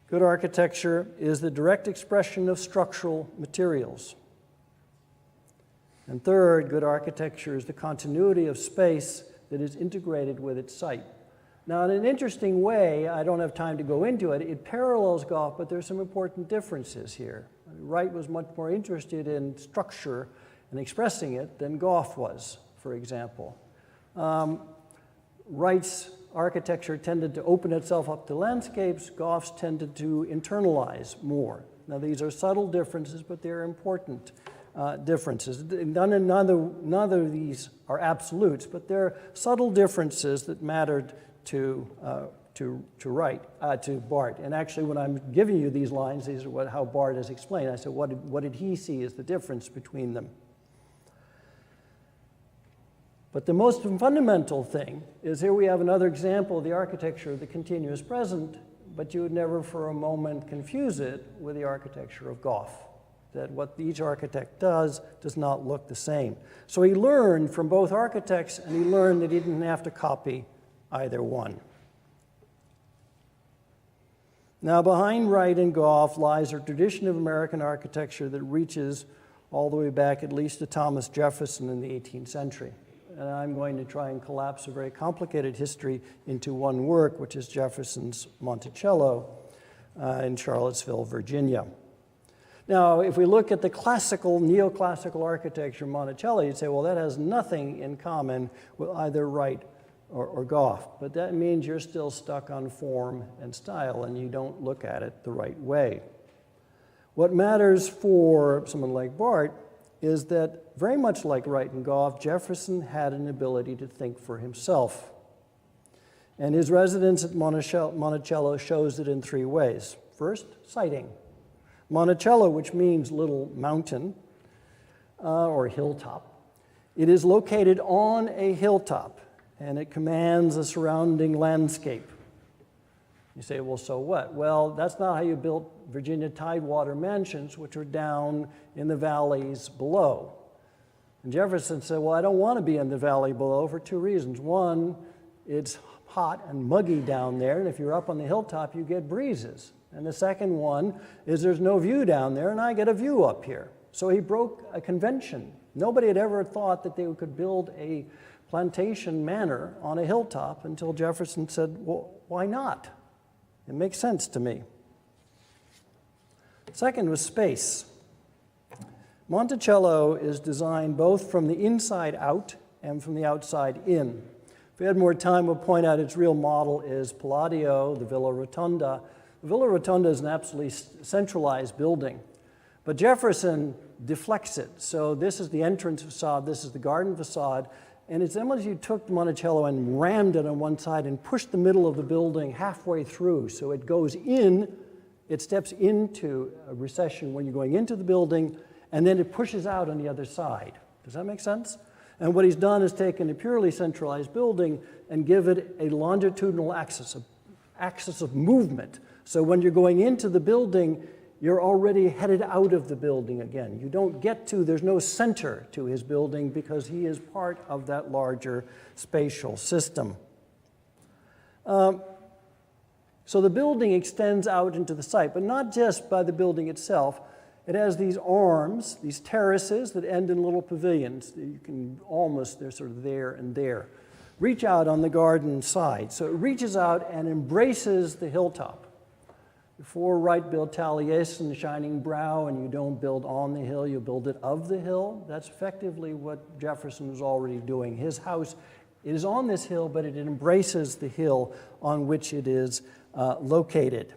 good architecture is the direct expression of structural materials. And third, good architecture is the continuity of space that is integrated with its site. Now, in an interesting way, I don't have time to go into it, it parallels Gough, but there's some important differences here. Wright was much more interested in structure and expressing it than Gough was, for example. Wright's architecture tended to open itself up to landscapes. Gough's tended to internalize more. Now, these are subtle differences, but they're important differences. None of these are absolutes, but they're subtle differences that mattered to Bart. And actually, when I'm giving you these lines, these are how Bart has explained. I said, what did he see as the difference between them? But the most fundamental thing is here we have another example of the architecture of the continuous present, but you would never for a moment confuse it with the architecture of Gough, that what each architect does not look the same. So he learned from both architects, and he learned that he didn't have to copy either one. Now, behind Wright and Gough lies a tradition of American architecture that reaches all the way back at least to Thomas Jefferson in the 18th century. And I'm going to try and collapse a very complicated history into one work, which is Jefferson's Monticello in Charlottesville, Virginia. Now, if we look at the classical, neoclassical architecture of Monticello, you'd say, well, that has nothing in common with either Wright or Gough, but that means you're still stuck on form and style, and you don't look at it the right way. What matters for someone like Bart is that, very much like Wright and Gough, Jefferson had an ability to think for himself. And his residence at Monticello shows it in three ways. First, siting. Monticello, which means little mountain or hilltop, it is located on a hilltop, and it commands a surrounding landscape. You say, well, so what? Well, that's not how you built Virginia Tidewater mansions, which are down in the valleys below. And Jefferson said, well, I don't want to be in the valley below for two reasons. One, it's hot and muggy down there, and if you're up on the hilltop, you get breezes. And the second one is there's no view down there, and I get a view up here. So he broke a convention. Nobody had ever thought that they could build a plantation manor on a hilltop until Jefferson said, well, why not? It makes sense to me. Second was space. Monticello is designed both from the inside out and from the outside in. If we had more time, we'll point out its real model is Palladio, the Villa Rotonda. The Villa Rotonda is an absolutely centralized building, but Jefferson deflects it. So this is the entrance facade, this is the garden facade, and it's almost you took Monticello and rammed it on one side and pushed the middle of the building halfway through. So it goes in, it steps into a recession when you're going into the building, and then it pushes out on the other side. Does that make sense? And what he's done is taken a purely centralized building and give it a longitudinal axis of movement. So when you're going into the building, you're already headed out of the building again. You don't get to, there's no center to his building because he is part of that larger spatial system. So the building extends out into the site, but not just by the building itself. It has these arms, these terraces that end in little pavilions. You can almost, they're sort of there and there. Reach out on the garden side. So it reaches out and embraces the hilltop. Before Wright built Taliesin, Shining Brow, and you don't build on the hill, you build it of the hill. That's effectively what Jefferson was already doing. His house is on this hill, but it embraces the hill on which it is located.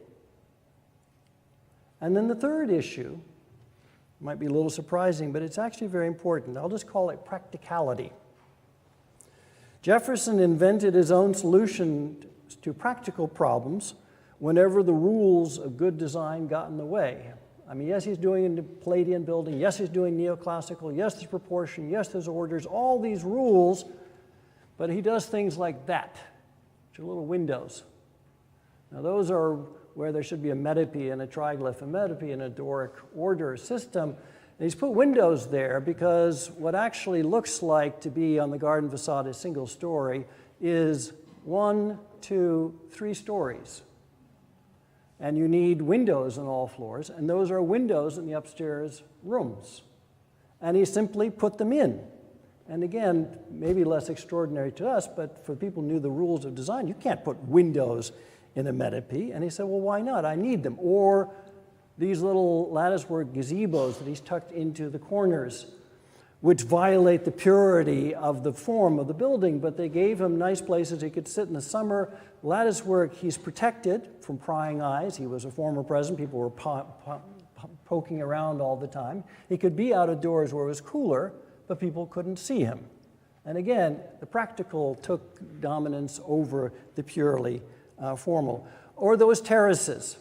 And then the third issue might be a little surprising, but it's actually very important. I'll just call it practicality. Jefferson invented his own solution to practical problems whenever the rules of good design got in the way. I mean, yes, he's doing the Palladian building, yes, he's doing neoclassical, yes, there's proportion, yes, there's orders, all these rules, but he does things like that, which are little windows. Now, those are where there should be a metope and a triglyph, a metope and a Doric order system. And he's put windows there because what actually looks like to be on the garden facade a single story is 1, 2, 3 stories. And you need windows on all floors, and those are windows in the upstairs rooms. And he simply put them in. And again, maybe less extraordinary to us, but for people who knew the rules of design, you can't put windows in a metope. And he said, well, why not? I need them. Or these little latticework gazebos that he's tucked into the corners, which violate the purity of the form of the building, but they gave him nice places he could sit in the summer. Latticework, he's protected from prying eyes. He was a former president. People were poking around all the time. He could be out of doors where it was cooler, but people couldn't see him. And again, the practical took dominance over the purely formal. Or those terraces,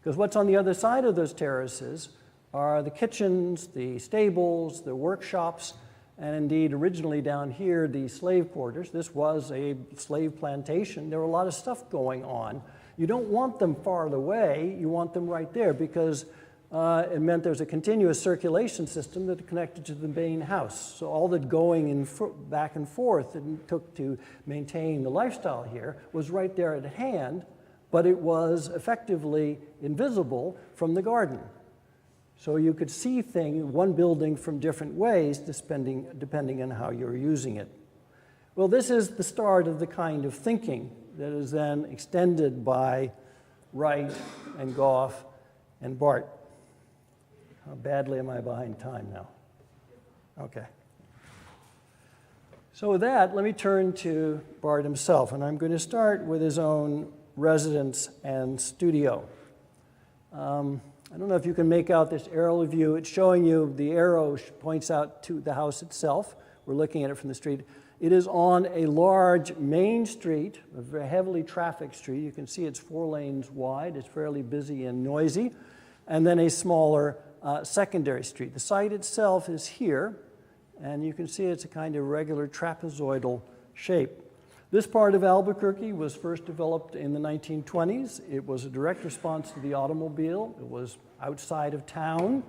because what's on the other side of those terraces are the kitchens, the stables, the workshops, and indeed originally down here the slave quarters. This was a slave plantation. There were a lot of stuff going on. You don't want them far away, you want them right there because it meant there's a continuous circulation system that connected to the main house. So all that going in back and forth that it took to maintain the lifestyle here was right there at hand, but it was effectively invisible from the garden. So you could see one building from different ways depending on how you're using it. Well, this is the start of the kind of thinking that is then extended by Wright and Goff and Bart. How badly am I behind time now? Okay. So with that, let me turn to Bart himself, and I'm going to start with his own residence and studio. I don't know if you can make out this aerial view. It's showing you the arrow points out to the house itself. We're looking at it from the street. It is on a large main street, a very heavily trafficked street. You can see it's 4 lanes wide. It's fairly busy and noisy. And then a smaller secondary street. The site itself is here, and you can see it's a kind of regular trapezoidal shape. This part of Albuquerque was first developed in the 1920s. It was a direct response to the automobile. It was outside of town,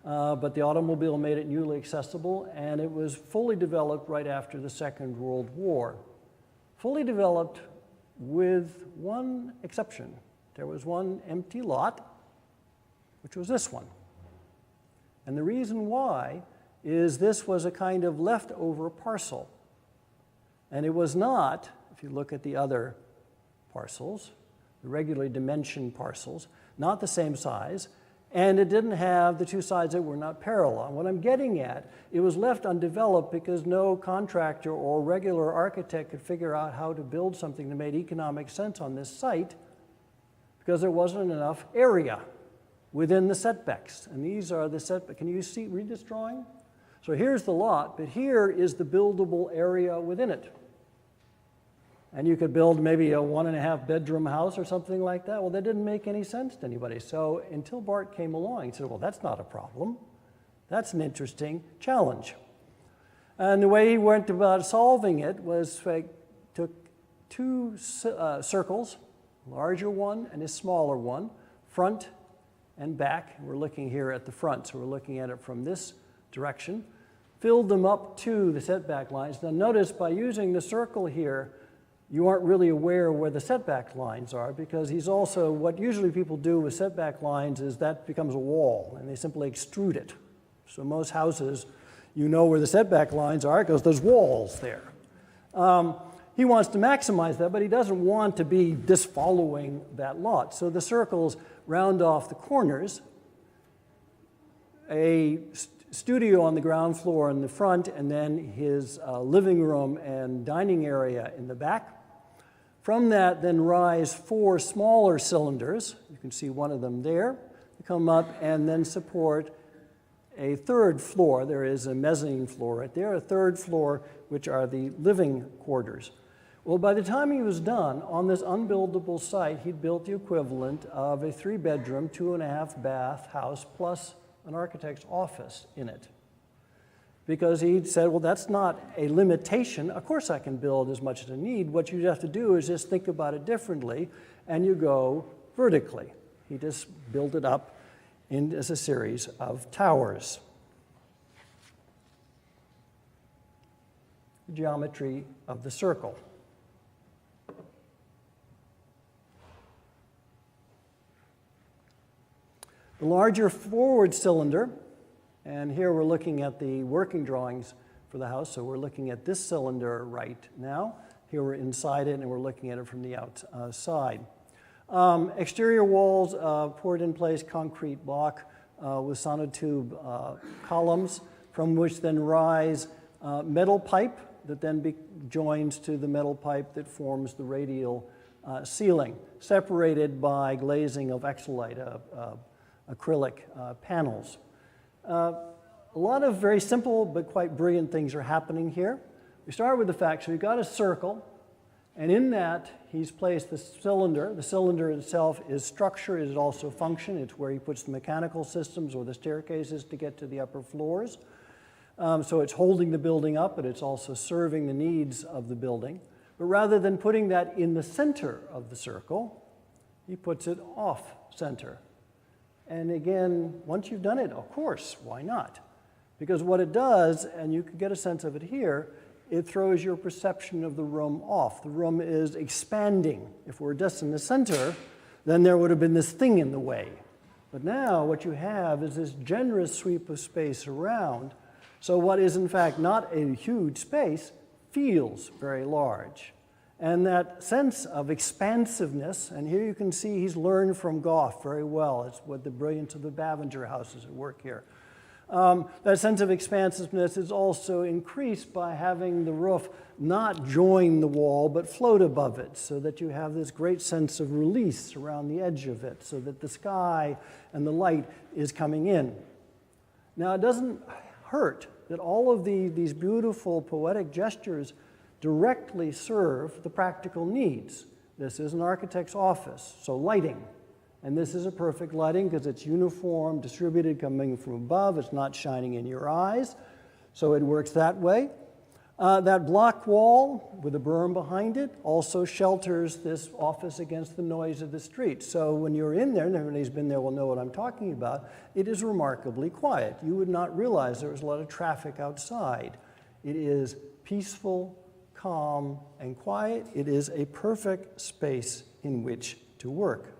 but the automobile made it newly accessible, and it was fully developed right after the Second World War. Fully developed with one exception. There was one empty lot, which was this one. And the reason why is this was a kind of leftover parcel. And it was not, if you look at the other parcels, the regularly dimensioned parcels, not the same size, and it didn't have the 2 sides that were not parallel. And what I'm getting at, it was left undeveloped because no contractor or regular architect could figure out how to build something that made economic sense on this site because there wasn't enough area within the setbacks. And these are the setbacks. Can you read this drawing? So here's the lot, but here is the buildable area within it. And you could build maybe a 1.5 bedroom house or something like that. Well, that didn't make any sense to anybody. So until Bart came along, he said, well, that's not a problem. That's an interesting challenge. And the way he went about solving it was took 2 circles, a larger one and a smaller one, front and back. We're looking here at the front, so we're looking at it from this direction. Filled them up to the setback lines. Now notice by using the circle here, you aren't really aware where the setback lines are because he's also, what usually people do with setback lines is that becomes a wall and they simply extrude it. So most houses, you know where the setback lines are because there's walls there. He wants to maximize that, but he doesn't want to be just following that lot. So the circles round off the corners, a studio on the ground floor in the front, and then his living room and dining area in the back. From that then rise 4 smaller cylinders. You can see one of them there. They come up and then support a 3rd floor. There is a mezzanine floor right there, a 3rd floor, which are the living quarters. Well, by the time he was done, on this unbuildable site, he'd built the equivalent of a 3-bedroom, 2.5-bath house plus an architect's office in it. Because he said, well, that's not a limitation. Of course I can build as much as I need. What you have to do is just think about it differently, and you go vertically. He just built it up as a series of towers. The geometry of the circle. The larger forward cylinder, and here we're looking at the working drawings for the house, so we're looking at this cylinder right now. Here we're inside it, and we're looking at it from the outside. Exterior walls, poured in place concrete block with sonotube columns, from which then rise metal pipe that then joins to the metal pipe that forms the radial ceiling, separated by glazing of Exolite, acrylic panels. A lot of very simple but quite brilliant things are happening here. We start with the fact, so we've got a circle, and in that he's placed the cylinder. The cylinder itself is structure, it is also function. It's where he puts the mechanical systems or the staircases to get to the upper floors. So it's holding the building up, but it's also serving the needs of the building. But rather than putting that in the center of the circle, he puts it off center. And again, once you've done it, of course, why not? Because what it does, and you can get a sense of it here, it throws your perception of the room off. The room is expanding. If we're just in the center, then there would have been this thing in the way. But now what you have is this generous sweep of space around. So what is in fact not a huge space feels very large. And that sense of expansiveness, and here you can see he's learned from Gough very well. It's what the brilliance of the Bavinger house is at work here. That sense of expansiveness is also increased by having the roof not join the wall, but float above it, so that you have this great sense of release around the edge of it, so that the sky and the light is coming in. Now, it doesn't hurt that all of these beautiful poetic gestures directly serve the practical needs. This is an architect's office, so lighting. And this is a perfect lighting because it's uniform, distributed, coming from above. It's not shining in your eyes, so it works that way. That block wall with a berm behind it also shelters this office against the noise of the street. So when you're in there, and everybody's been there will know what I'm talking about, it is remarkably quiet. You would not realize there was a lot of traffic outside. It is peaceful, calm, and quiet. It is a perfect space in which to work.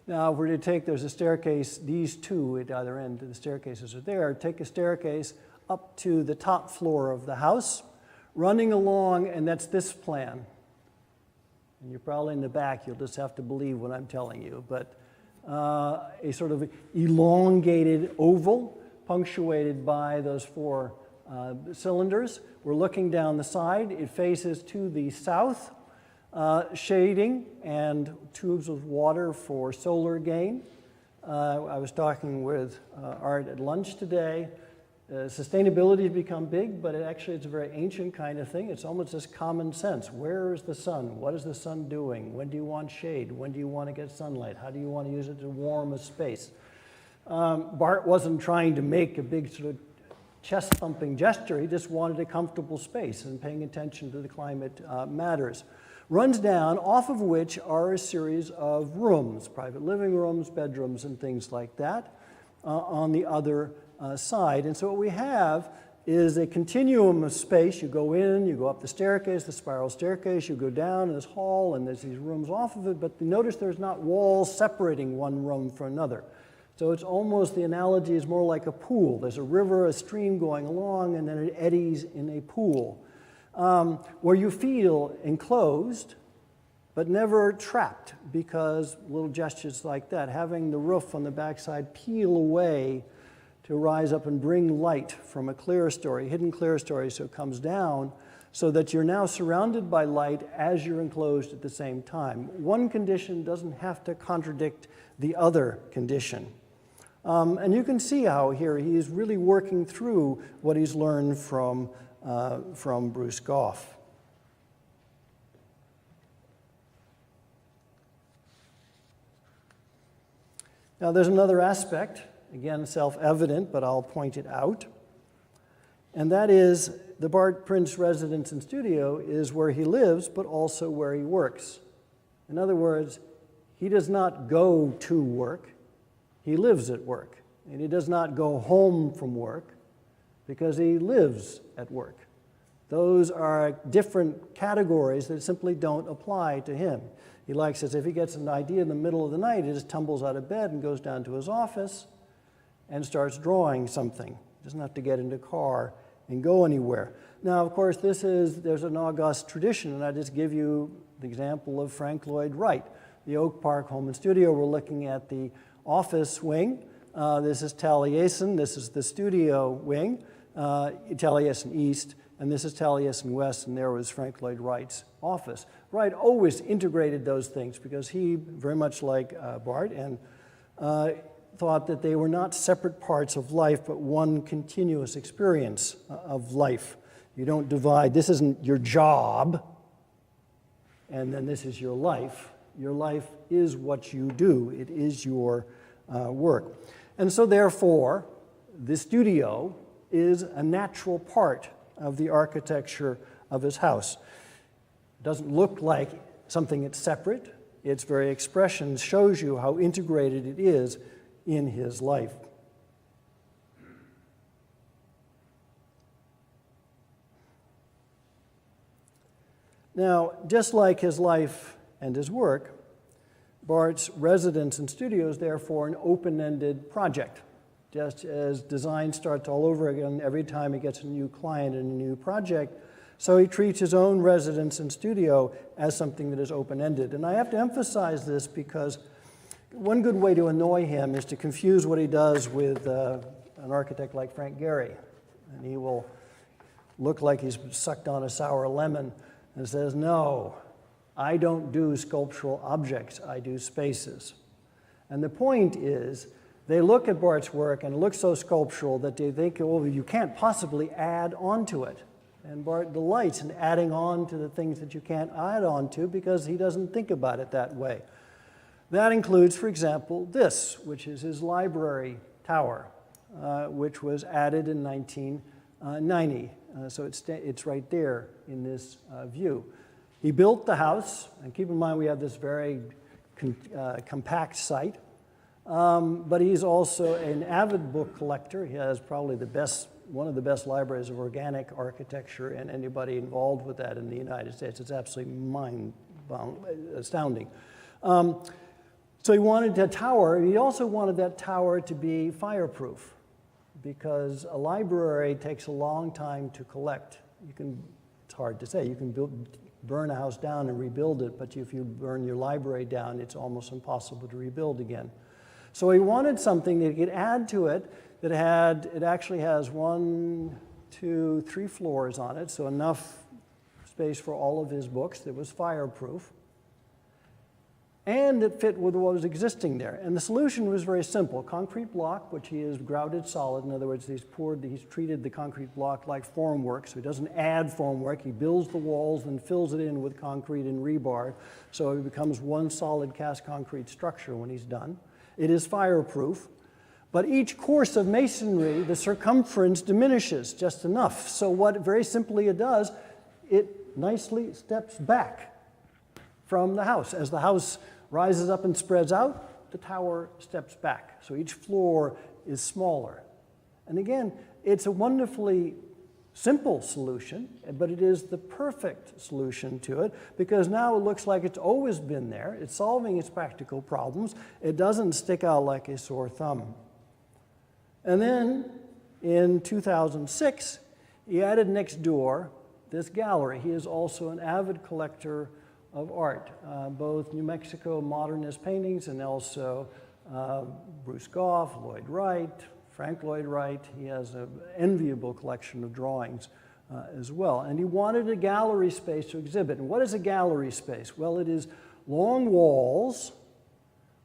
Now, if we're to take, there's a staircase, these two at either end of the staircases are there, take a staircase up to the top floor of the house, running along, and that's this plan. And you're probably in the back, you'll just have to believe what I'm telling you, but a sort of elongated oval, punctuated by those 4 cylinders. We're looking down the side. It faces to the south, shading and tubes of water for solar gain. I was talking with Art at lunch today. Sustainability has become big, but it's a very ancient kind of thing. It's almost just common sense. Where is the sun? What is the sun doing? When do you want shade? When do you want to get sunlight? How do you want to use it to warm a space? Bart wasn't trying to make a big sort of chest-thumping gesture. He just wanted a comfortable space, and paying attention to the climate matters. Runs down, off of which are a series of rooms, private living rooms, bedrooms, and things like that on the other side. And so what we have is a continuum of space. You go in, you go up the staircase, the spiral staircase, you go down in this hall, and there's these rooms off of it, but notice there's not walls separating one room from another. So it's almost, the analogy is more like a pool. There's a river, a stream going along, and then it eddies in a pool, where you feel enclosed, but never trapped, because little gestures like that, having the roof on the backside peel away to rise up and bring light from a clerestory, hidden clerestory, so it comes down, so that you're now surrounded by light as you're enclosed at the same time. One condition doesn't have to contradict the other condition. And you can see how here he's really working through what he's learned from Bruce Goff. Now there's another aspect, again self-evident, but I'll point it out. And that is the Bart Prince residence and studio is where he lives, but also where he works. In other words, he does not go to work, he lives at work. And he does not go home from work because he lives at work. Those are different categories that simply don't apply to him. He likes it if he gets an idea in the middle of the night, he just tumbles out of bed and goes down to his office and starts drawing something. He doesn't have to get into a car and go anywhere. Now, of course, there's an august tradition, and I just give you the example of Frank Lloyd Wright. The Oak Park Home and Studio, we're looking at the office wing. This is Taliesin, this is the studio wing, Taliesin East, and this is Taliesin West, and there was Frank Lloyd Wright's office. Wright always integrated those things because he, very much like Bart, and thought that they were not separate parts of life, but one continuous experience of life. You don't divide, this isn't your job, and then this is your life. Your life is what you do. It is your work. And so therefore, the studio is a natural part of the architecture of his house. It doesn't look like something that's separate. Its very expression shows you how integrated it is in his life. Now, just like his life and his work, Bart's residence and studio is therefore an open-ended project. Just as design starts all over again every time he gets a new client and a new project, so he treats his own residence and studio as something that is open-ended. And I have to emphasize this because one good way to annoy him is to confuse what he does with an architect like Frank Gehry. And he will look like he's sucked on a sour lemon and says, no, I don't do sculptural objects, I do spaces. And the point is, they look at Bart's work and it looks so sculptural that they think, oh, you can't possibly add on to it. And Bart delights in adding on to the things that you can't add on to because he doesn't think about it that way. That includes, for example, this, which is his library tower, which was added in 1990. So it's right there in this view. He built the house, and keep in mind we have this very compact site, but he's also an avid book collector. He has probably one of the best libraries of organic architecture, and anybody involved with that in the United States. It's absolutely astounding. So he wanted a tower. He also wanted that tower to be fireproof because a library takes a long time to collect. It's hard to say. You can burn a house down and rebuild it, but if you burn your library down, it's almost impossible to rebuild again. So he wanted something that he could add to it it actually has 1, 2, 3 floors on it, so enough space for all of his books that was fireproof. And it fit with what was existing there. And the solution was very simple. Concrete block, which he has grouted solid. In other words, he's treated the concrete block like formwork, so he doesn't add formwork. He builds the walls and fills it in with concrete and rebar, so it becomes one solid cast concrete structure when he's done. It is fireproof. But each course of masonry, the circumference diminishes just enough. So what very simply it does, it nicely steps back from the house. As the house rises up and spreads out, the tower steps back. So each floor is smaller. And again, it's a wonderfully simple solution, but it is the perfect solution to it, because now it looks like it's always been there. It's solving its practical problems. It doesn't stick out like a sore thumb. And then in 2006, he added next door this gallery. He is also an avid collector of art, both New Mexico modernist paintings and also Bruce Goff, Lloyd Wright, Frank Lloyd Wright. He has an enviable collection of drawings as well. And he wanted a gallery space to exhibit. And what is a gallery space? Well, it is long walls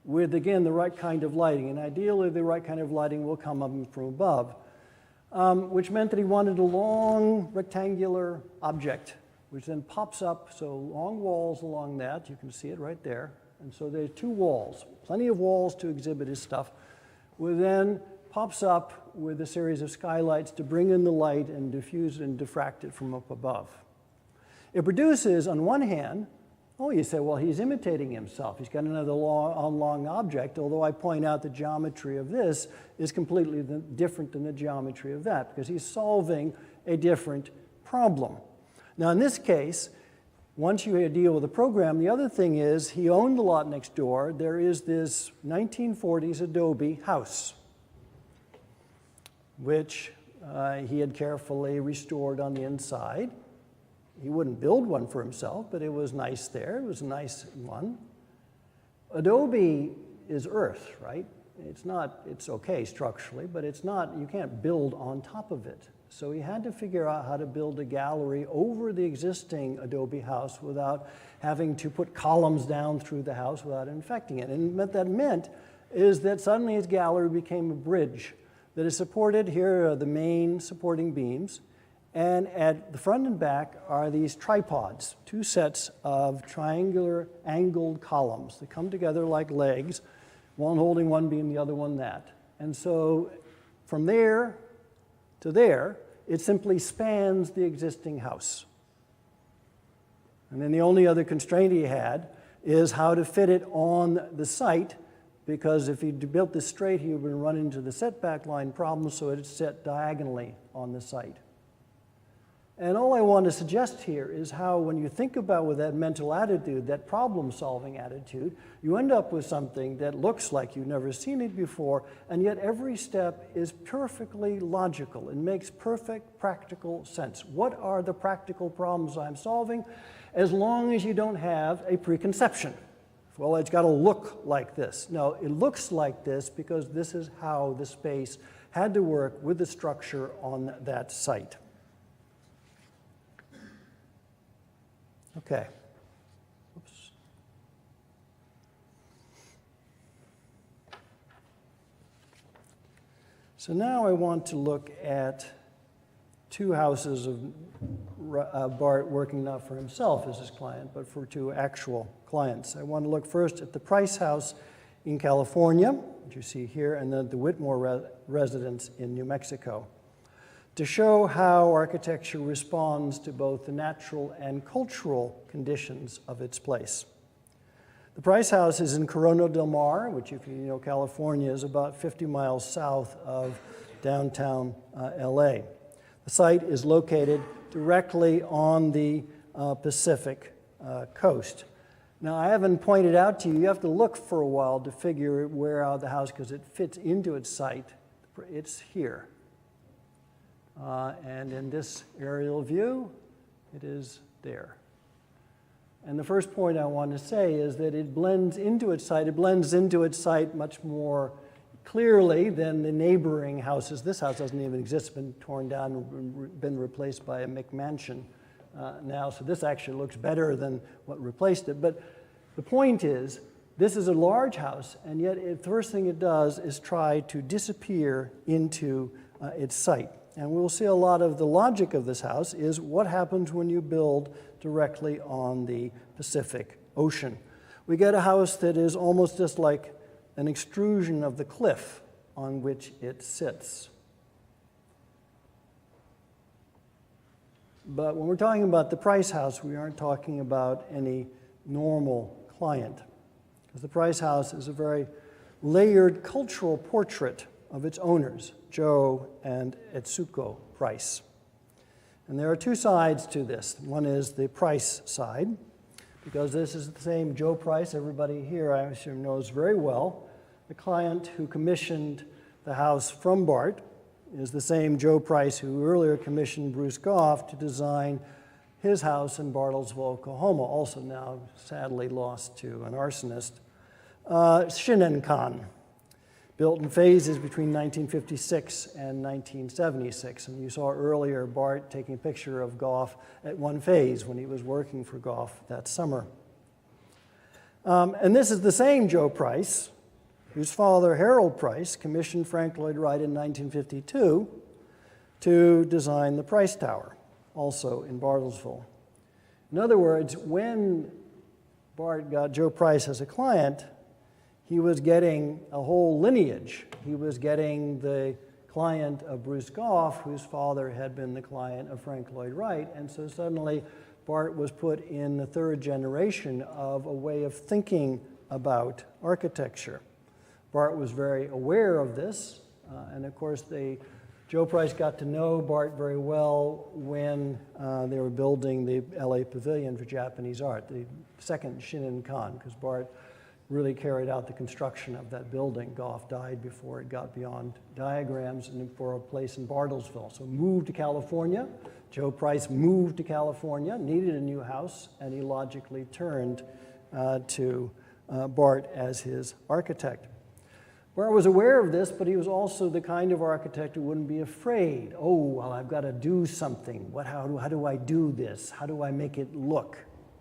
with, again, the right kind of lighting. And ideally, the right kind of lighting will come up from above, which meant that he wanted a long rectangular object, which then pops up. So long walls along that. You can see it right there. And so there's two walls, plenty of walls to exhibit his stuff, which then pops up with a series of skylights to bring in the light and diffuse and diffract it from up above. It produces, on one hand, oh, you say, well, he's imitating himself. He's got another long object, although I point out the geometry of this is completely different than the geometry of that, because he's solving a different problem. Now, in this case, once you deal with the program, the other thing is he owned the lot next door. There is this 1940s adobe house, which he had carefully restored on the inside. He wouldn't build one for himself, but it was nice there. It was a nice one. Adobe is earth, right? It's okay structurally, but it's not, you can't build on top of it. So he had to figure out how to build a gallery over the existing adobe house without having to put columns down through the house without infecting it. And what that meant is that suddenly his gallery became a bridge that is supported. Here are the main supporting beams. And at the front and back are these tripods, two sets of triangular angled columns that come together like legs, one holding one beam, the other one that. And so from there to there, it simply spans the existing house. And then the only other constraint he had is how to fit it on the site, because if he built this straight, he would run into the setback line problem, so it's set diagonally on the site. And all I want to suggest here is how, when you think about with that mental attitude, that problem-solving attitude, you end up with something that looks like you've never seen it before, and yet every step is perfectly logical. It makes perfect practical sense. What are the practical problems I'm solving? As long as you don't have a preconception. Well, it's got to look like this. No, it looks like this because this is how the space had to work with the structure on that site. Okay. Oops. So now I want to look at two houses of Bart working not for himself as his client, but for two actual clients. I want to look first at the Price House in California, which you see here, and then the Whitmore residence in New Mexico, to show how architecture responds to both the natural and cultural conditions of its place. The Price House is in Corona del Mar, which, if you know California, is about 50 miles south of downtown LA. The site is located directly on the Pacific coast. Now, I haven't pointed out to you, you have to look for a while to figure where out the house, because it fits into its site. It's here. And in this aerial view, it is there. And the first point I want to say is that it blends into its site. It blends into its site much more clearly than the neighboring houses. This house doesn't even exist. It's been torn down and been replaced by a McMansion now. So this actually looks better than what replaced it. But the point is, this is a large house, and yet the first thing it does is try to disappear into its site. And we'll see a lot of the logic of this house is what happens when you build directly on the Pacific Ocean. We get a house that is almost just like an extrusion of the cliff on which it sits. But when we're talking about the Price House, we aren't talking about any normal client, because the Price House is a very layered cultural portrait of its owners, Joe and Etsuko Price. And there are two sides to this. One is the price side, because this is the same Joe Price everybody here, I assume, knows very well. The client who commissioned the house from Bart is the same Joe Price who earlier commissioned Bruce Goff to design his house in Bartlesville, Oklahoma, also now sadly lost to an arsonist. Shinnenkon, built in phases between 1956 and 1976. And you saw earlier Bart taking a picture of Goff at one phase when he was working for Goff that summer. And this is the same Joe Price, whose father, Harold Price, commissioned Frank Lloyd Wright in 1952 to design the Price Tower, also in Bartlesville. In other words, when Bart got Joe Price as a client, he was getting a whole lineage. He was getting the client of Bruce Goff, whose father had been the client of Frank Lloyd Wright, and so suddenly Bart was put in the third generation of a way of thinking about architecture. Bart was very aware of this, and of course Joe Price got to know Bart very well when they were building the LA Pavilion for Japanese Art, the second Shinnenkon, because Bart really carried out the construction of that building. Goff died before it got beyond diagrams and for a place in Bartlesville. So moved to California. Joe Price moved to California, needed a new house, and he logically turned to Bart as his architect. Bart was aware of this, but he was also the kind of architect who wouldn't be afraid. Oh, well, I've got to do something. How do I do this? How do I make it look?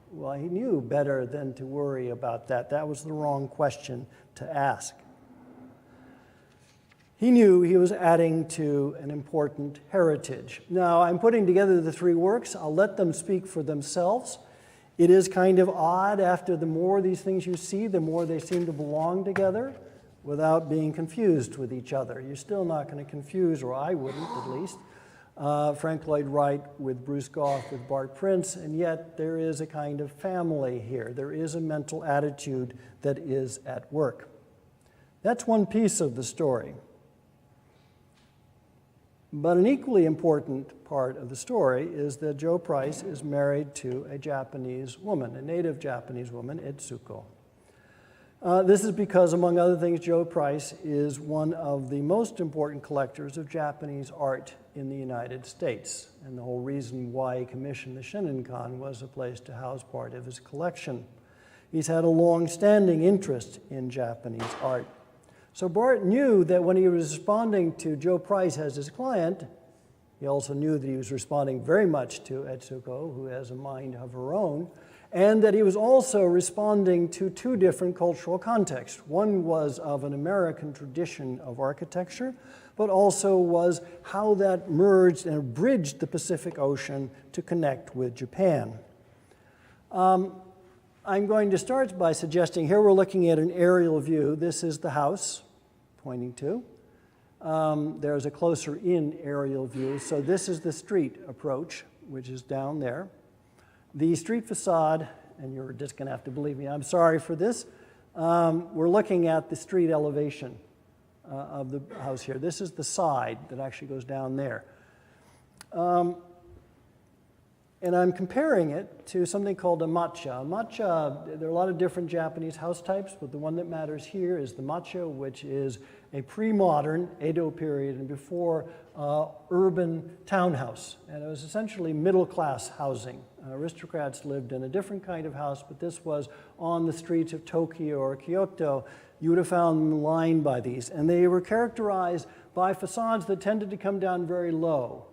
Well, he knew better than to worry about that. That was the wrong question to ask. He knew he was adding to an important heritage. Now, I'm putting together the three works. I'll let them speak for themselves. It is kind of odd after the more these things you see, the more they seem to belong together without being confused with each other. You're still not going to confuse, or I wouldn't at least, Frank Lloyd Wright with Bruce Goff with Bart Prince, and yet there is a kind of family here. There is a mental attitude that is at work. That's one piece of the story. But an equally important part of the story is that Joe Price is married to a Japanese woman, a native Japanese woman, Etsuko. This is because, among other things, Joe Price is one of the most important collectors of Japanese art in the United States. And the whole reason why he commissioned the Shinnenkon was a place to house part of his collection. He's had a long-standing interest in Japanese art. So Bart knew that when he was responding to Joe Price as his client, he also knew that he was responding very much to Etsuko, who has a mind of her own, and that he was also responding to two different cultural contexts. One was of an American tradition of architecture, but also was how that merged and bridged the Pacific Ocean to connect with Japan. I'm going to start by suggesting here we're looking at an aerial view. This is the house, pointing to. There's a closer in aerial view. So this is the street approach, which is down there. The street facade, and you're just going to have to believe me, I'm sorry for this. We're looking at the street elevation of the house here. This is the side that actually goes down there. And I'm comparing it to something called a macha. Macha, there are a lot of different Japanese house types, but the one that matters here is the macha, which is a pre-modern Edo period and before urban townhouse. And it was essentially middle-class housing. Aristocrats lived in a different kind of house, but this was on the streets of Tokyo or Kyoto. You would have found them lined by these. And they were characterized by facades that tended to come down very low.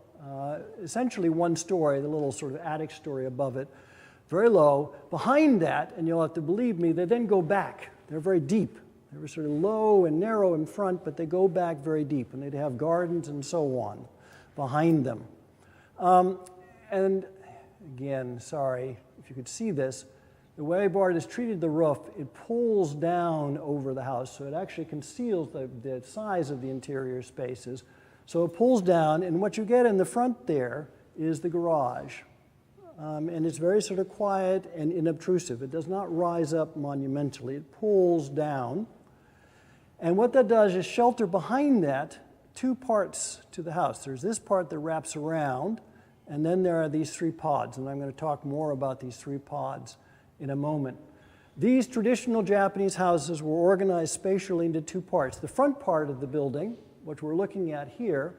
Essentially one story, the little sort of attic story above it, very low. Behind that, and you'll have to believe me, they then go back. They're very deep. They were sort of low and narrow in front, but they go back very deep, and they'd have gardens and so on behind them. And again, sorry if you could see this, the way Bart has treated the roof, it pulls down over the house, so it actually conceals the size of the interior spaces. So it pulls down, and what you get in the front there is the garage. And it's very sort of quiet and inobtrusive. It does not rise up monumentally. It pulls down. And what that does is shelter behind that two parts to the house. There's this part that wraps around, And then there are these 3 pods, and I'm going to talk more about these 3 pods in a moment. These traditional Japanese houses were organized spatially into 2 parts. The front part of the building, which we're looking at here,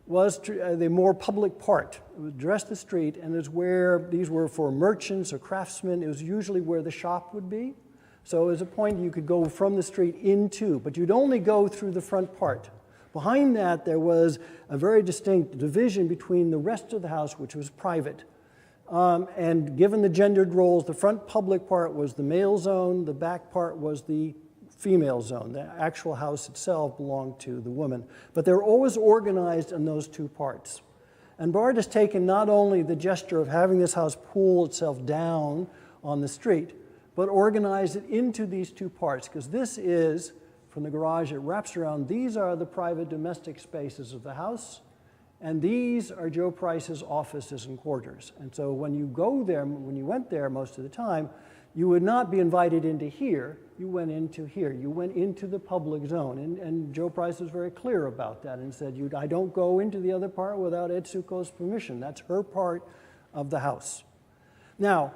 was the more public part. It would address the street, and is where these were for merchants or craftsmen. It was usually where the shop would be. So as a point, you could go from the street into, but you'd only go through the front part. Behind that, there was a very distinct division between the rest of the house, which was private. And given the gendered roles, the front public part was the male zone, the back part was the female zone. The actual house itself belonged to the woman. But they were always organized in those 2 parts. And Bart has taken not only the gesture of having this house pull itself down on the street, but organized it into these 2 parts, because this is, from the garage, it wraps around. These are the private domestic spaces of the house, and these are Joe Price's offices and quarters. And so when you go there, when you went there most of the time, you would not be invited into here. You went into here. You went into the public zone. And Joe Price was very clear about that and said, I don't go into the other part without Etsuko's permission. That's her part of the house. Now,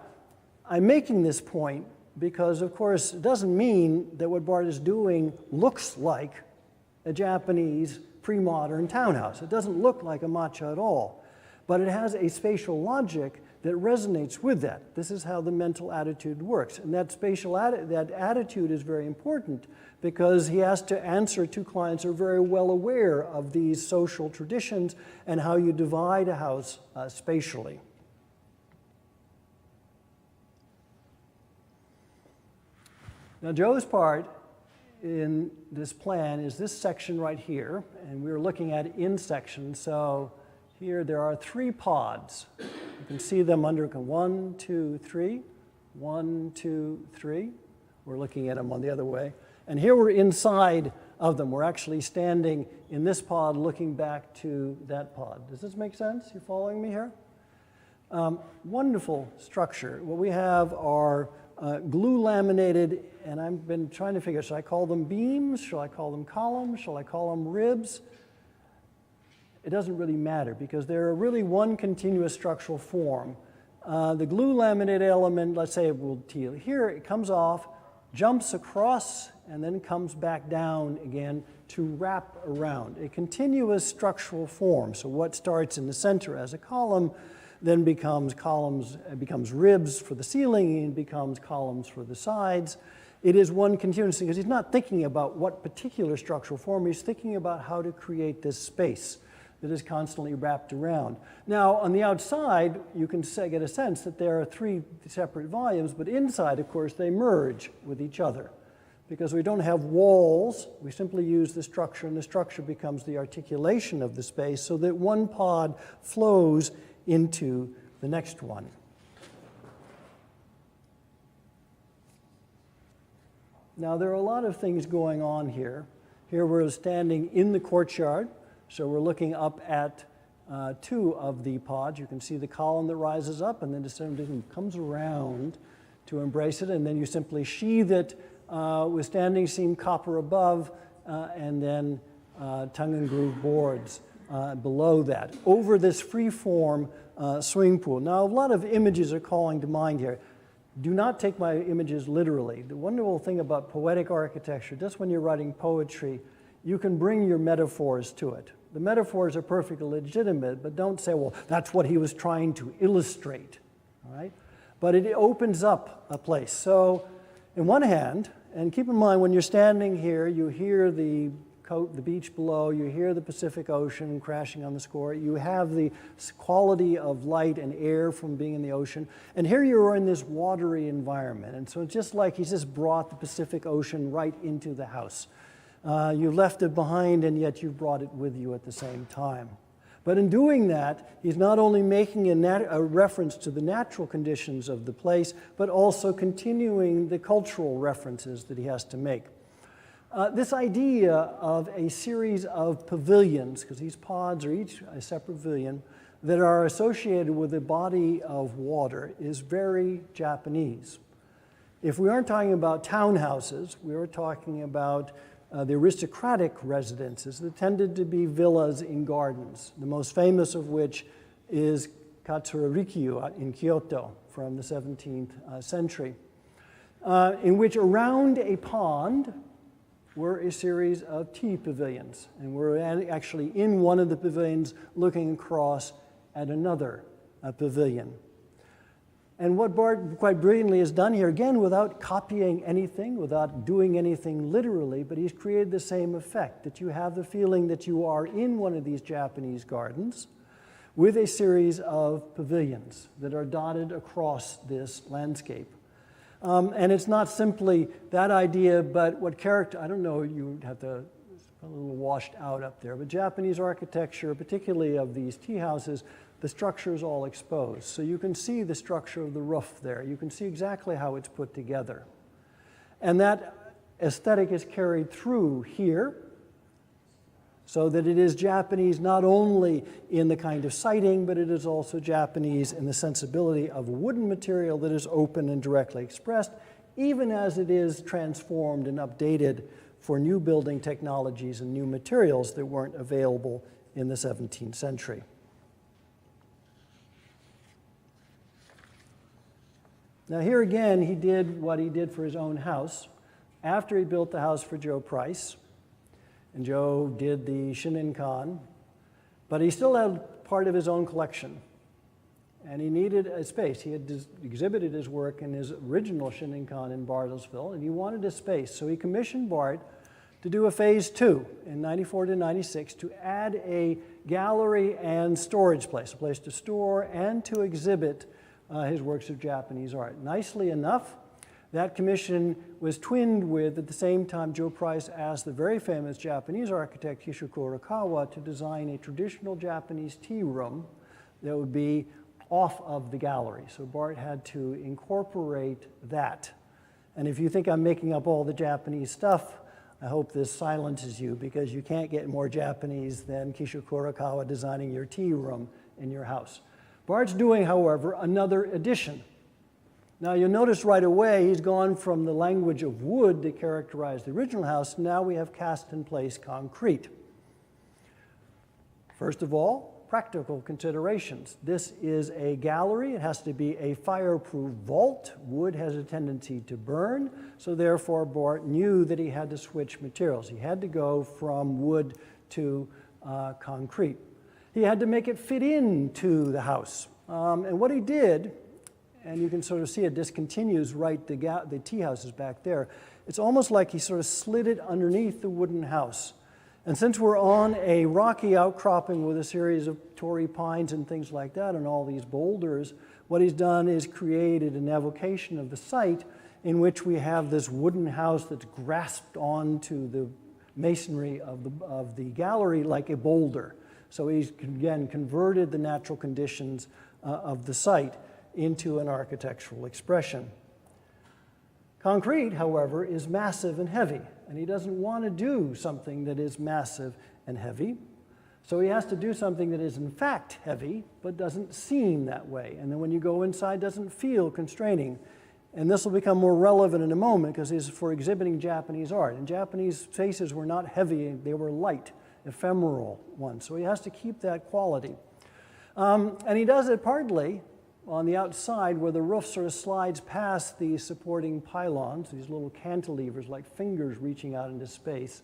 I'm making this point because, of course, it doesn't mean that what Bart is doing looks like a Japanese pre-modern townhouse. It doesn't look like a matcha at all. But it has a spatial logic that resonates with that. This is how the mental attitude works. And that that attitude is very important because he has to answer to clients who are very well aware of these social traditions and how you divide a house spatially. Now, Joe's part in this plan is this section right here, and we're looking at in sections. So here there are 3 pods. You can see them under 1, 2, 3, 1, 2, 3. We're looking at them on the other way. And here we're inside of them. We're actually standing in this pod looking back to that pod. Does this make sense? You following me here? Wonderful structure. What we have are glue laminated, and I've been trying to figure, should I call them beams? Shall I call them columns? Shall I call them ribs? It doesn't really matter because they're really one continuous structural form. The glue laminated element, let's say here, it comes off, jumps across, and then comes back down again to wrap around. A continuous structural form. So what starts in the center as a column then becomes columns, becomes ribs for the ceiling, and becomes columns for the sides. It is one continuous thing because he's not thinking about what particular structural form, he's thinking about how to create this space that is constantly wrapped around. Now, on the outside, you can get a sense that there are 3 separate volumes, but inside, of course, they merge with each other. Because we don't have walls, we simply use the structure, and the structure becomes the articulation of the space so that one pod flows into the next one. Now, there are a lot of things going on here. Here we're standing in the courtyard, so we're looking up at 2 of the pods. You can see the column that rises up, and then it comes around to embrace it, and then you simply sheathe it with standing seam copper above, and then tongue and groove boards below that, over this free-form swimming pool. Now, a lot of images are calling to mind here. Do not take my images literally. The wonderful thing about poetic architecture, just when you're writing poetry, you can bring your metaphors to it. The metaphors are perfectly legitimate, but don't say, well, that's what he was trying to illustrate, all right? But it opens up a place. So, in one hand, and keep in mind, when you're standing here, you hear the beach below, you hear the Pacific Ocean crashing on the score, you have the quality of light and air from being in the ocean, and here you are in this watery environment. And so it's just like he's just brought the Pacific Ocean right into the house. You left it behind, and yet you brought it with you at the same time. But in doing that, he's not only making a reference to the natural conditions of the place, but also continuing the cultural references that he has to make. This idea of a series of pavilions, because these pods are each a separate pavilion, that are associated with a body of water is very Japanese. If we aren't talking about townhouses, we were talking about the aristocratic residences that tended to be villas in gardens, the most famous of which is Katsurarikyu in Kyoto from the 17th century, in which around a pond were a series of tea pavilions. And we're actually in one of the pavilions looking across at another pavilion. And what Bart quite brilliantly has done here, again, without copying anything, without doing anything literally, but he's created the same effect, that you have the feeling that you are in one of these Japanese gardens with a series of pavilions that are dotted across this landscape. And it's not simply that idea, but what character, I don't know, you would have to, it's a little washed out up there, but Japanese architecture, particularly of these tea houses, the structure is all exposed. So you can see the structure of the roof there. You can see exactly how it's put together. And that aesthetic is carried through here, so that it is Japanese not only in the kind of siding, but it is also Japanese in the sensibility of a wooden material that is open and directly expressed, even as it is transformed and updated for new building technologies and new materials that weren't available in the 17th century. Now here again, he did what he did for his own house. After he built the house for Joe Price, and Joe did the Shinnin-kan, but he still had part of his own collection. And he needed a space. He had exhibited his work in his original Shinnin-kan in Bartlesville, and he wanted a space. So he commissioned Bart to do a phase 2 in 94 to 96 to add a gallery and storage place, a place to store and to exhibit his works of Japanese art. Nicely enough, that commission was twinned with, at the same time, Joe Price asked the very famous Japanese architect Kisho Kurokawa to design a traditional Japanese tea room that would be off of the gallery. So Bart had to incorporate that. And if you think I'm making up all the Japanese stuff, I hope this silences you, because you can't get more Japanese than Kisho Kurokawa designing your tea room in your house. Bart's doing, however, another addition. Now you'll notice right away he's gone from the language of wood that characterized the original house. Now we have cast-in-place concrete. First of all, practical considerations. This is a gallery. It has to be a fireproof vault. Wood has a tendency to burn, so therefore Bart knew that he had to switch materials. He had to go from wood to concrete. He had to make it fit into the house. And what he did, and you can sort of see it discontinues right, the tea house is back there. It's almost like he sort of slid it underneath the wooden house. And since we're on a rocky outcropping with a series of Torii pines and things like that and all these boulders, what he's done is created an evocation of the site in which we have this wooden house that's grasped onto the masonry of the gallery like a boulder. So he's, again, converted the natural conditions of the site into an architectural expression. Concrete, however, is massive and heavy, and he doesn't want to do something that is massive and heavy. So he has to do something that is in fact heavy, but doesn't seem that way. And then when you go inside, doesn't feel constraining. And this will become more relevant in a moment, because it's for exhibiting Japanese art. And Japanese faces were not heavy, they were light, ephemeral ones. So he has to keep that quality. And he does it partly on the outside where the roof sort of slides past the supporting pylons, these little cantilevers like fingers reaching out into space.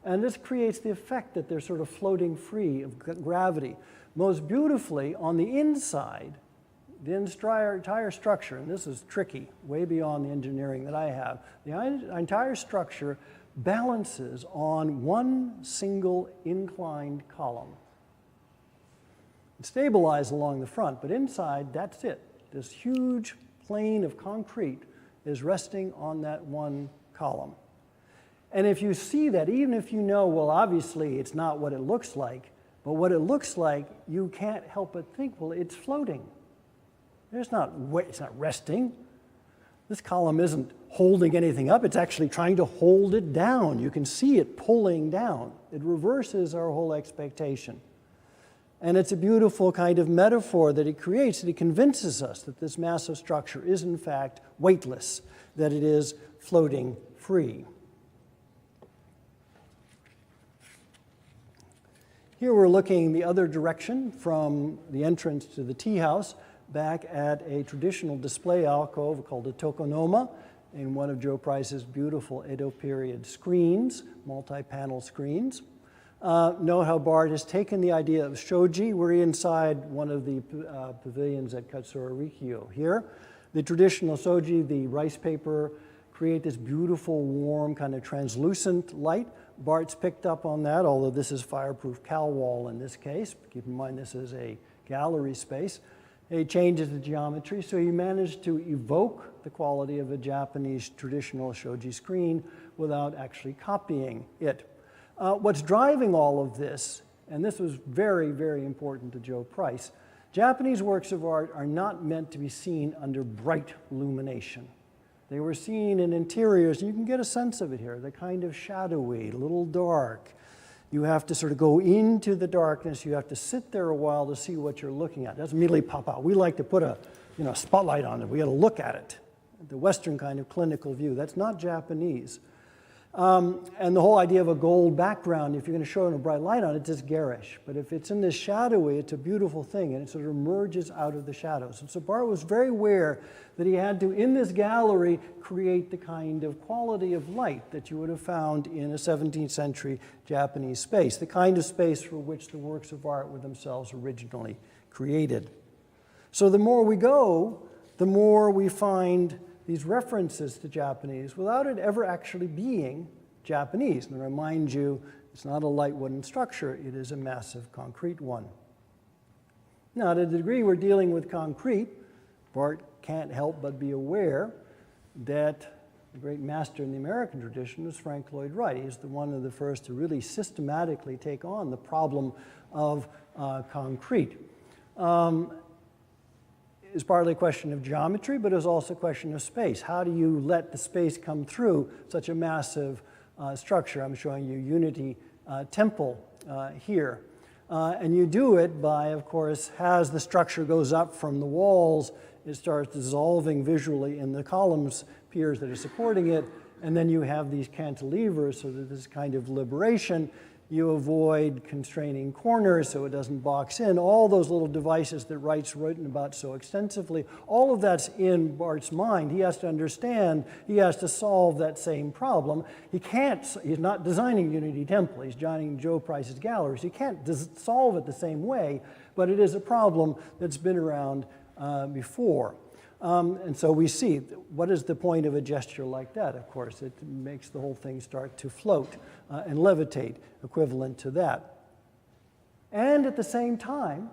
And this creates the effect that they're sort of floating free of gravity. Most beautifully, on the inside, the entire structure, and this is tricky, way beyond the engineering that I have, the entire structure balances on one single inclined column. It's stabilized along the front, but inside, that's it. This huge plane of concrete is resting on that one column. And if you see that, even if you know, well, obviously it's not what it looks like, but what it looks like, you can't help but think, well, it's floating. It's not resting. This column isn't holding anything up. It's actually trying to hold it down. You can see it pulling down. It reverses our whole expectation. And it's a beautiful kind of metaphor that it creates, that it convinces us that this massive structure is in fact weightless, that it is floating free. Here we're looking the other direction from the entrance to the tea house, back at a traditional display alcove called a tokonoma, in one of Joe Price's beautiful Edo period screens, multi-panel screens. Note how Bart has taken the idea of shoji. We're inside one of the pavilions at Katsura Rikyo here. The traditional shoji, the rice paper, create this beautiful, warm, kind of translucent light. Bart's picked up on that, although this is fireproof cowl wall in this case. Keep in mind this is a gallery space. He changes the geometry, so he managed to evoke the quality of a Japanese traditional shoji screen without actually copying it. What's driving all of this, and this was very, very important to Joe Price, Japanese works of art are not meant to be seen under bright illumination. They were seen in interiors, and you can get a sense of it here. They're kind of shadowy, a little dark. You have to sort of go into the darkness. You have to sit there a while to see what you're looking at. It doesn't immediately pop out. We like to put a spotlight on it. We got to look at it. The Western kind of clinical view. That's not Japanese. And the whole idea of a gold background, if you're going to show it a bright light on it, it's just garish. But if it's in this shadowy, it's a beautiful thing, and it sort of emerges out of the shadows. And so Bart was very aware that he had to, in this gallery, create the kind of quality of light that you would have found in a 17th century Japanese space, the kind of space for which the works of art were themselves originally created. So the more we go, the more we find these references to Japanese without it ever actually being Japanese. And I remind you, it's not a light wooden structure, it is a massive concrete one. Now, to the degree we're dealing with concrete, Bart can't help but be aware that the great master in the American tradition was Frank Lloyd Wright. He's one of the first to really systematically take on the problem of concrete. Is partly a question of geometry, but it's also a question of space. How do you let the space come through such a massive structure? I'm showing you Unity Temple here. And you do it by, of course, as the structure goes up from the walls, it starts dissolving visually in the columns, piers that are supporting it, and then you have these cantilevers, so that this kind of liberation. You avoid constraining corners so it doesn't box in. All those little devices that Wright's written about so extensively, all of that's in Bart's mind. He has to understand, he has to solve that same problem. He's not designing Unity Temple, he's designing Joe Price's galleries. He can't solve it the same way, but it is a problem that's been around before. And so we see, what is the point of a gesture like that? Of course, it makes the whole thing start to float and levitate, equivalent to that. And at the same time,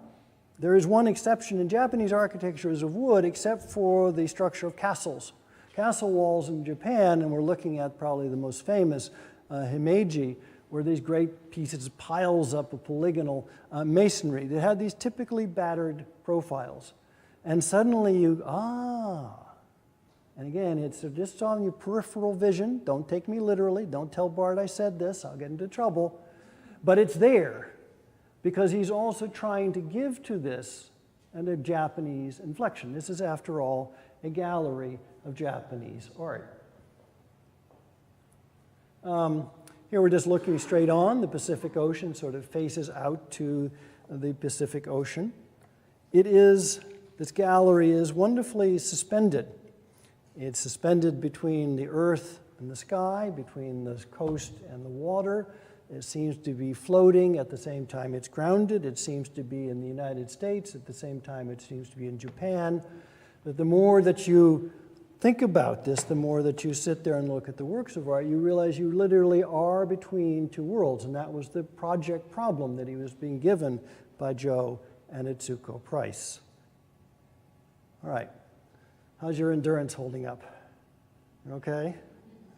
there is one exception. In Japanese architecture is of wood, except for the structure of castles. Castle walls in Japan, and we're looking at probably the most famous, Himeji, were these great pieces, piles up of polygonal masonry that had these typically battered profiles. And suddenly and again, it's just on your peripheral vision. Don't take me literally. Don't tell Bart I said this. I'll get into trouble. But it's there because he's also trying to give to this a Japanese inflection. This is, after all, a gallery of Japanese art. Here we're just looking straight on. The Pacific Ocean sort of faces out to the Pacific Ocean. This gallery is wonderfully suspended. It's suspended between the earth and the sky, between the coast and the water. It seems to be floating at the same time it's grounded. It seems to be in the United States at the same time it seems to be in Japan. But the more that you think about this, the more that you sit there and look at the works of art, you realize you literally are between two worlds, and that was the project problem that he was being given by Joe and Itsuko Price. All right, how's your endurance holding up? Okay?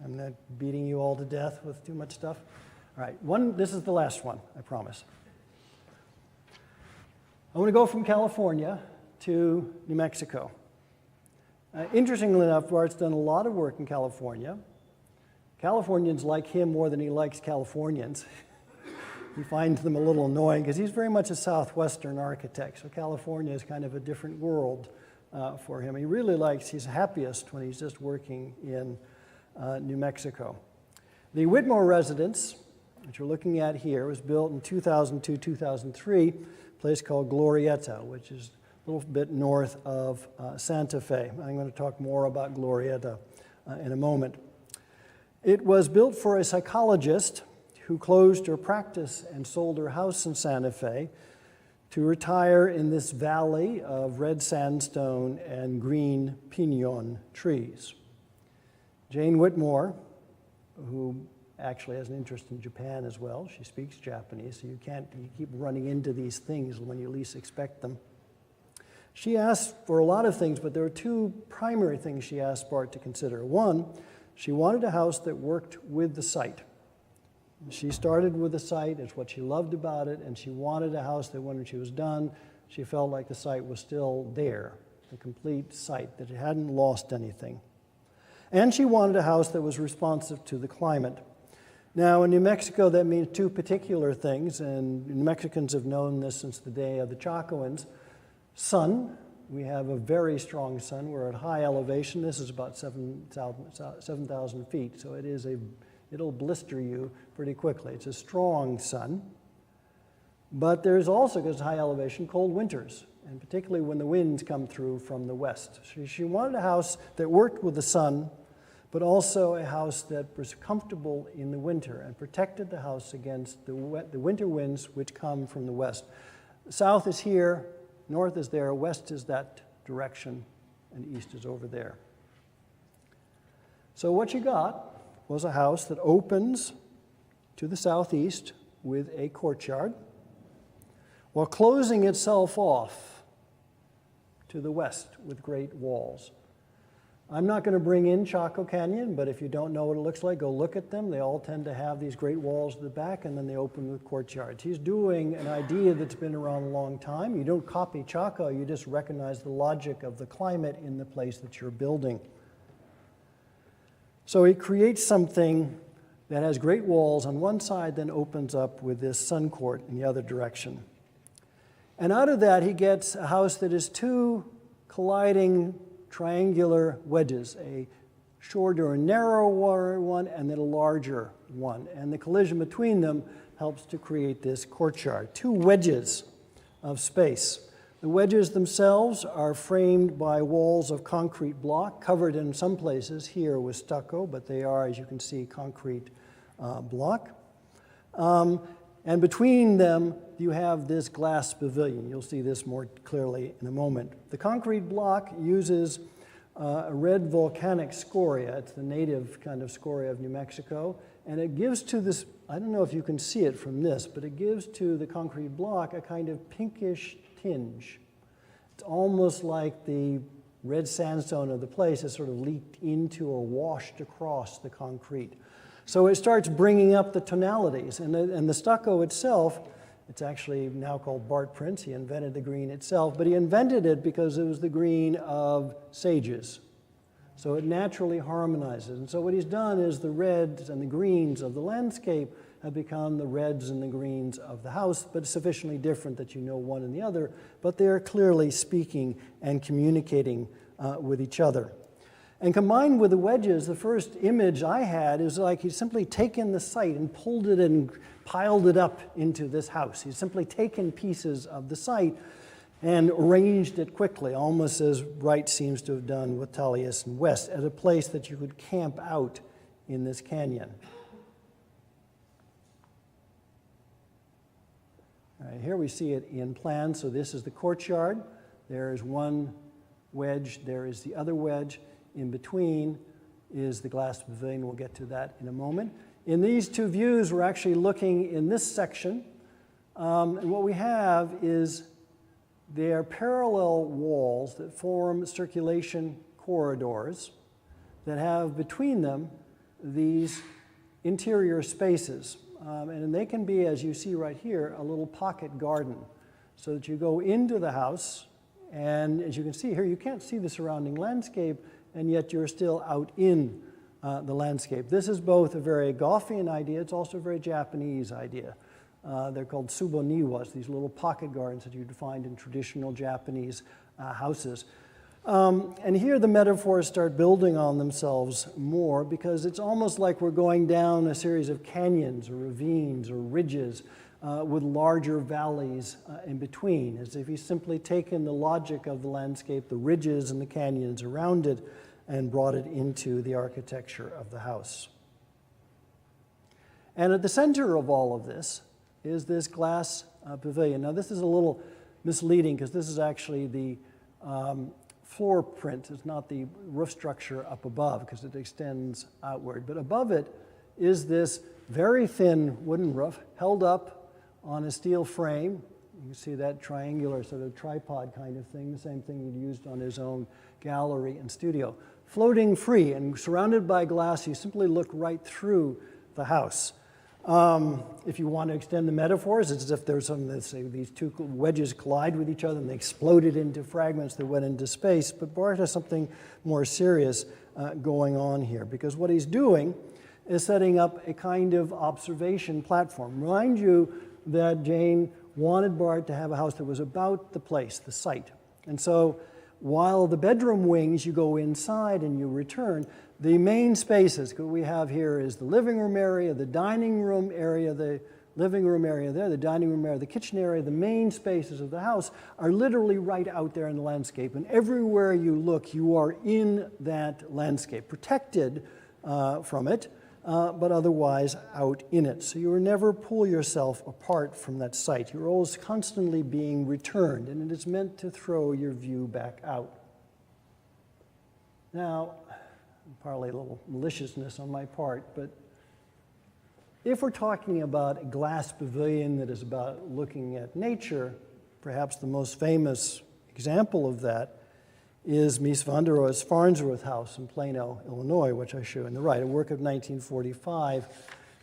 I'm not beating you all to death with too much stuff. All right, this is the last one, I promise. I want to go from California to New Mexico. Interestingly enough, Bart's done a lot of work in California. Californians like him more than he likes Californians. He finds them a little annoying because he's very much a Southwestern architect, so California is kind of a different world for him. He's happiest when he's just working in New Mexico. The Whitmore residence which you're looking at here, was built in 2002-2003, a place called Glorieta, which is a little bit north of Santa Fe. I'm going to talk more about Glorieta in a moment. It was built for a psychologist who closed her practice and sold her house in Santa Fe to retire in this valley of red sandstone and green pinon trees. Jane Whitmore, who actually has an interest in Japan as well, she speaks Japanese, so you keep running into these things when you least expect them. She asked for a lot of things, but there were two primary things she asked Bart to consider. One, she wanted a house that worked with the site. She started with the site, it's what she loved about it, and she wanted a house that when she was done, she felt like the site was still there, the complete site, that it hadn't lost anything. And she wanted a house that was responsive to the climate. Now, in New Mexico, that means two particular things, and New Mexicans have known this since the day of the Chacoans. Sun, we have a very strong sun. We're at high elevation. This is about 7,000 feet, so it'll blister you pretty quickly. It's a strong sun. But there's also, because it's high elevation, cold winters, and particularly when the winds come through from the west. She wanted a house that worked with the sun, but also a house that was comfortable in the winter and protected the house against the winter winds which come from the west. South is here, north is there, west is that direction, and east is over there. So what you got was a house that opens to the southeast with a courtyard, while closing itself off to the west with great walls. I'm not going to bring in Chaco Canyon, but if you don't know what it looks like, go look at them. They all tend to have these great walls at the back, and then they open with courtyards. He's doing an idea that's been around a long time. You don't copy Chaco, you just recognize the logic of the climate in the place that you're building. So he creates something that has great walls on one side, then opens up with this sun court in the other direction. And out of that, he gets a house that is two colliding triangular wedges, a shorter and narrower one, and then a larger one. And the collision between them helps to create this courtyard. Two wedges of space. The wedges themselves are framed by walls of concrete block, covered in some places here with stucco, but they are, as you can see, concrete block. And between them, you have this glass pavilion. You'll see this more clearly in a moment. The concrete block uses a red volcanic scoria. It's the native kind of scoria of New Mexico. And it gives to this, I don't know if you can see it from this, but it gives to the concrete block a kind of pinkish tinge. It's almost like the red sandstone of the place has sort of leaked into or washed across the concrete. So it starts bringing up the tonalities. And the stucco itself, it's actually now called Bart Prince. He invented the green itself, but he invented it because it was the green of sages. So it naturally harmonizes. And so what he's done is the reds and the greens of the landscape have become the reds and the greens of the house, but sufficiently different that you know one and the other, but they're clearly speaking and communicating with each other. And combined with the wedges, the first image I had is like he's simply taken the site and pulled it and piled it up into this house. He's simply taken pieces of the site and arranged it quickly, almost as Wright seems to have done with Taliesin West, as a place that you could camp out in this canyon. All right, here we see it in plan. So this is the courtyard. There is one wedge. There is the other wedge. In between is the glass pavilion. We'll get to that in a moment. In these two views, we're actually looking in this section. And what we have is they are parallel walls that form circulation corridors that have between them these interior spaces. And they can be, as you see right here, a little pocket garden. So that you go into the house, and as you can see here, you can't see the surrounding landscape, and yet you're still out in the landscape. This is both a very Gothian idea, it's also a very Japanese idea. They're called suboniwas, these little pocket gardens that you'd find in traditional Japanese houses. And here the metaphors start building on themselves more because it's almost like we're going down a series of canyons or ravines or ridges with larger valleys in between, as if he's simply taken the logic of the landscape, the ridges and the canyons around it, and brought it into the architecture of the house. And at the center of all of this is this glass pavilion. Now this is a little misleading because this is actually the floor print. It's not the roof structure up above because it extends outward. But above it is this very thin wooden roof held up on a steel frame. You can see that triangular sort of tripod kind of thing, the same thing he'd used on his own gallery and studio. Floating free and surrounded by glass, you simply look right through the house. If you want to extend the metaphors, it's as if there's some, let's say, these two wedges collide with each other and they exploded into fragments that went into space. But Bart has something more serious going on here, because what he's doing is setting up a kind of observation platform. Remind you that Jane wanted Bart to have a house that was about the place, the site. And so while the bedroom wings, you go inside and you return, the main spaces we have here is the living room area, the dining room area, the living room area there, the dining room area, the kitchen area. The main spaces of the house are literally right out there in the landscape. And everywhere you look, you are in that landscape, protected from it, but otherwise out in it. So you will never pull yourself apart from that site. You're always constantly being returned, and it is meant to throw your view back out. Now, partly a little maliciousness on my part, but if we're talking about a glass pavilion that is about looking at nature, perhaps the most famous example of that is Mies van der Rohe's Farnsworth House in Plano, Illinois, which I show on the right, a work of 1945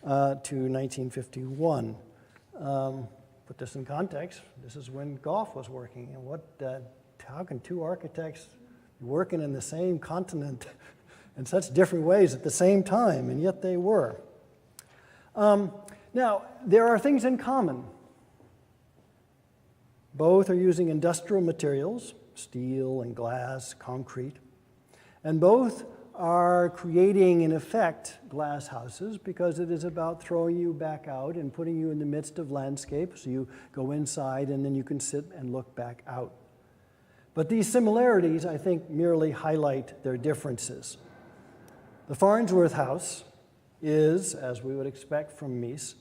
to 1951. Put this in context, this is when Gough was working, and how can two architects be working in the same continent in such different ways at the same time, and yet they were. Now, there are things in common. Both are using industrial materials, steel and glass, concrete, and both are creating, in effect, glass houses because it is about throwing you back out and putting you in the midst of landscape, so you go inside and then you can sit and look back out. But these similarities, I think, merely highlight their differences. The Farnsworth House is, as we would expect from Mies,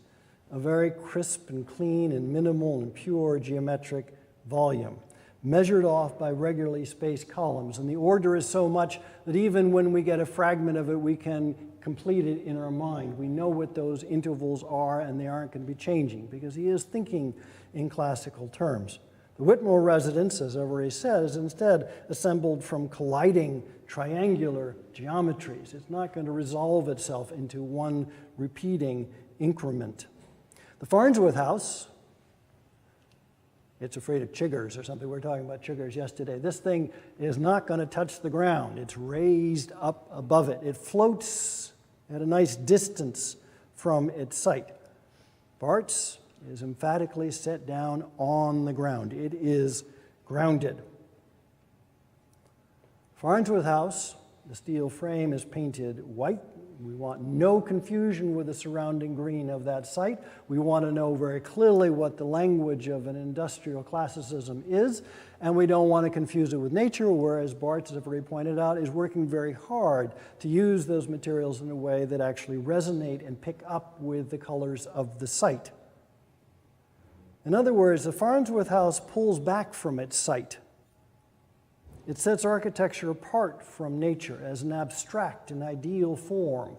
a very crisp and clean and minimal and pure geometric volume, measured off by regularly spaced columns. And the order is so much that even when we get a fragment of it, we can complete it in our mind. We know what those intervals are, and they aren't going to be changing, because he is thinking in classical terms. The Whitmore residence, as I've already said, is instead assembled from colliding triangular geometries. It's not going to resolve itself into one repeating increment. The Farnsworth House, it's afraid of chiggers or something. We were talking about chiggers yesterday. This thing is not going to touch the ground. It's raised up above it. It floats at a nice distance from its site. Bart's is emphatically set down on the ground. It is grounded. Farnsworth House, the steel frame is painted white. We want no confusion with the surrounding green of that site. We want to know very clearly what the language of an industrial classicism is, and we don't want to confuse it with nature, whereas Bart, as I've already pointed out, is working very hard to use those materials in a way that actually resonate and pick up with the colors of the site. In other words, the Farnsworth House pulls back from its site. It sets architecture apart from nature as an abstract and ideal form.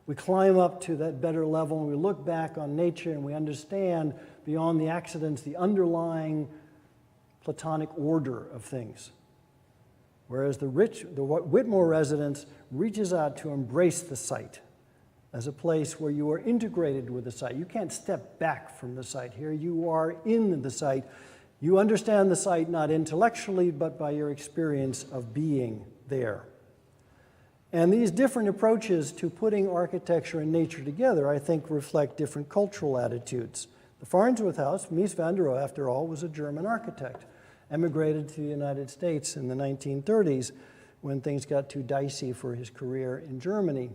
We climb up to that better level and we look back on nature and we understand beyond the accidents the underlying Platonic order of things. Whereas the Whitmore residence reaches out to embrace the site as a place where you are integrated with the site. You can't step back from the site here. You are in the site. You understand the site not intellectually, but by your experience of being there. And these different approaches to putting architecture and nature together, I think, reflect different cultural attitudes. The Farnsworth House, Mies van der Rohe, after all, was a German architect. emigrated to the United States in the 1930s when things got too dicey for his career in Germany.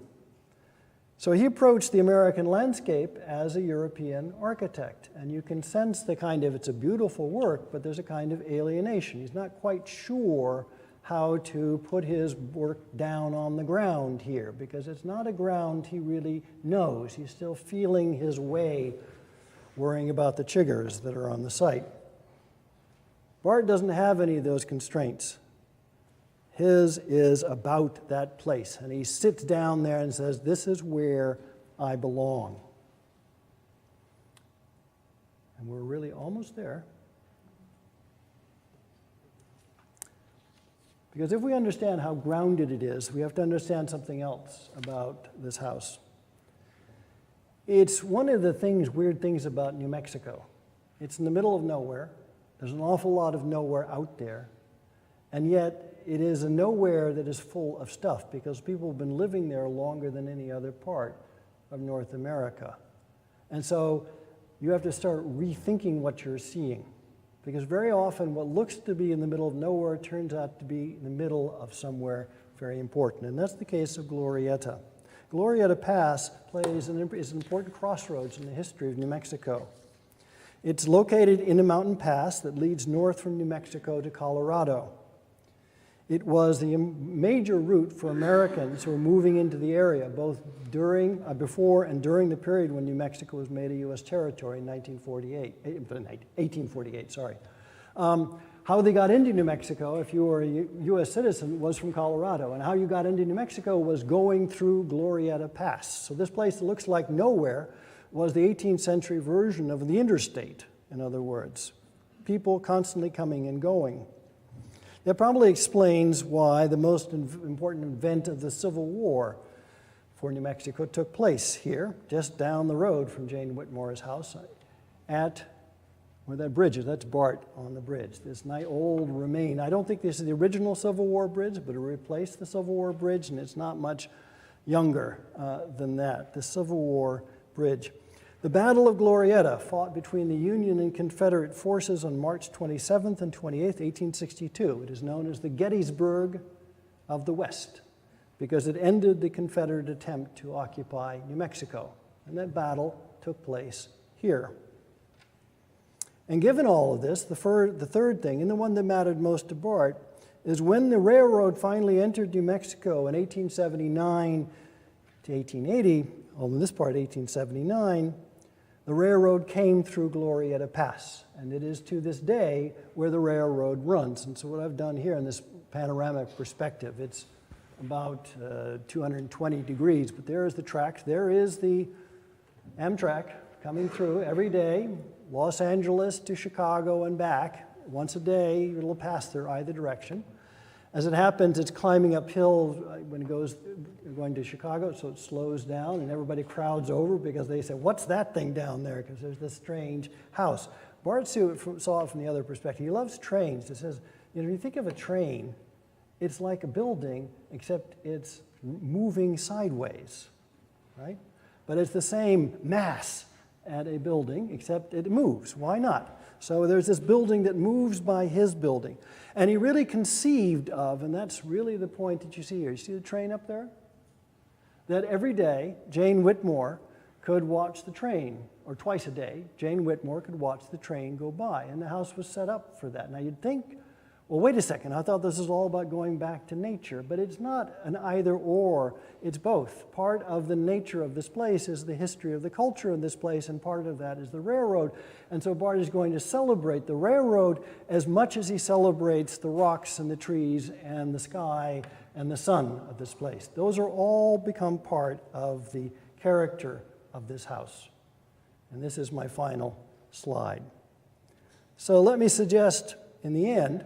So he approached the American landscape as a European architect, and you can sense the kind of, it's a beautiful work, but there's a kind of alienation. He's not quite sure how to put his work down on the ground here, because it's not a ground he really knows. He's still feeling his way, worrying about the chiggers that are on the site. Bart doesn't have any of those constraints. His is about that place, and he sits down there and says, this is where I belong. And we're really almost there. Because if we understand how grounded it is, we have to understand something else about this house. It's one of the weird things about New Mexico. It's in the middle of nowhere. There's an awful lot of nowhere out there. And yet, it is a nowhere that is full of stuff, because people have been living there longer than any other part of North America. And so you have to start rethinking what you're seeing. Because very often what looks to be in the middle of nowhere turns out to be in the middle of somewhere very important. And that's the case of Glorieta. Glorieta Pass is an important crossroads in the history of New Mexico. It's located in a mountain pass that leads north from New Mexico to Colorado. It was the major route for Americans who were moving into the area, both before and during the period when New Mexico was made a U.S. territory in 1848. Sorry. How they got into New Mexico, if you were a U.S. citizen, was from Colorado. And how you got into New Mexico was going through Glorieta Pass. So this place that looks like nowhere was the 18th century version of the interstate, in other words. People constantly coming and going. That probably explains why the most important event of the Civil War for New Mexico took place here, just down the road from Jane Whitmore's house at where that bridge is. That's Bart on the bridge. This nice old remain. I don't think this is the original Civil War bridge, but it replaced the Civil War bridge, and it's not much younger than that, the Civil War bridge. The Battle of Glorieta, fought between the Union and Confederate forces on March 27th and 28th, 1862. It is known as the Gettysburg of the West, because it ended the Confederate attempt to occupy New Mexico. And that battle took place here. And given all of this, the third thing, and the one that mattered most to Bart, is when the railroad finally entered New Mexico in 1879 to 1880, well, in this part, 1879, the railroad came through Glorieta Pass, and it is to this day where the railroad runs. And so what I've done here in this panoramic perspective, it's about 220 degrees, but there is the tracks. There is the Amtrak coming through every day, Los Angeles to Chicago and back. Once a day, it'll pass there either direction. As it happens, it's climbing uphill when it goes going to Chicago, so it slows down, and everybody crowds over because they say, what's that thing down there? Because there's this strange house. Bart saw it from the other perspective. He loves trains. It says, if you think of a train, it's like a building, except it's moving sideways, right? But it's the same mass at a building, except it moves. Why not? So there's this building that moves by his building. And he really conceived of, and that's really the point that you see here. You see the train up there? That every day, Jane Whitmore could watch the train, or twice a day, Jane Whitmore could watch the train go by. And the house was set up for that. Now you'd think, well, wait a second, I thought this was all about going back to nature, but it's not an either or, it's both. Part of the nature of this place is the history of the culture of this place, and part of that is the railroad. And so Bart is going to celebrate the railroad as much as he celebrates the rocks and the trees and the sky and the sun of this place. Those are all become part of the character of this house. And this is my final slide. So let me suggest in the end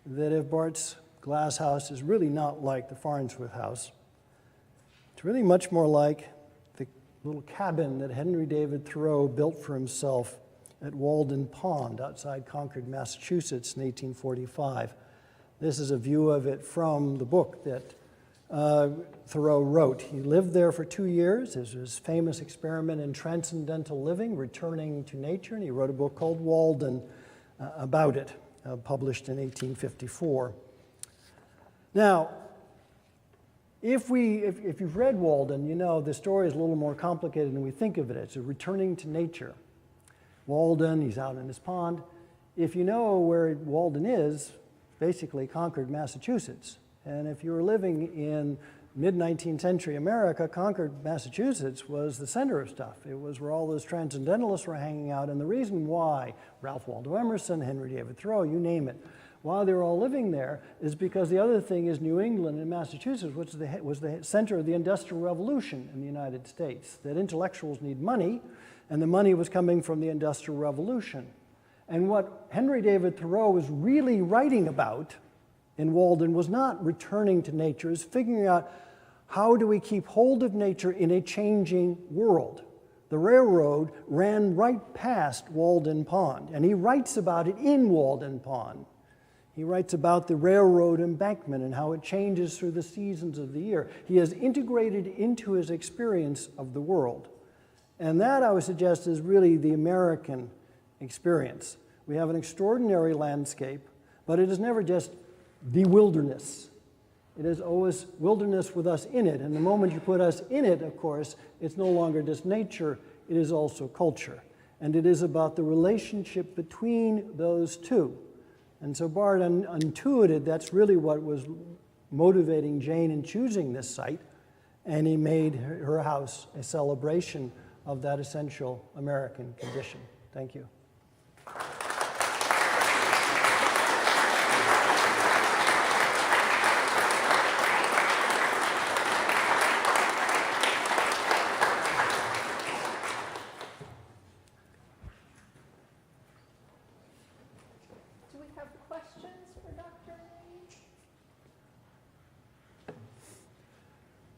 that if Bart's glass house is really not like the Farnsworth house, it's really much more like the little cabin that Henry David Thoreau built for himself at Walden Pond outside Concord, Massachusetts in 1845. This is a view of it from the book that Thoreau wrote. He lived there for 2 years. It was his famous experiment in transcendental living, returning to nature, and he wrote a book called Walden about it. published in 1854. Now, if you've read Walden, you know the story is a little more complicated than we think of it. It's a returning to nature. Walden, he's out in his pond. If you know where Walden is, basically Concord, Massachusetts. And if you were living in mid-19th century America, Concord, Massachusetts was the center of stuff. It was where all those transcendentalists were hanging out. And the reason why, Ralph Waldo Emerson, Henry David Thoreau, you name it, why they were all living there is because the other thing is New England and Massachusetts was the center of the Industrial Revolution in the United States, that intellectuals need money, and the money was coming from the Industrial Revolution. And what Henry David Thoreau was really writing about in Walden was not returning to nature, it was figuring out how do we keep hold of nature in a changing world. The railroad ran right past Walden Pond, and he writes about it in Walden Pond. He writes about the railroad embankment and how it changes through the seasons of the year. He has integrated into his experience of the world. And that, I would suggest, is really the American experience. We have an extraordinary landscape, but it is never just the wilderness. It is always wilderness with us in it. And the moment you put us in it, of course, it's no longer just nature, it is also culture. And it is about the relationship between those two. And so Bart intuited that's really what was motivating Jane in choosing this site, and he made her house a celebration of that essential American condition. Thank you.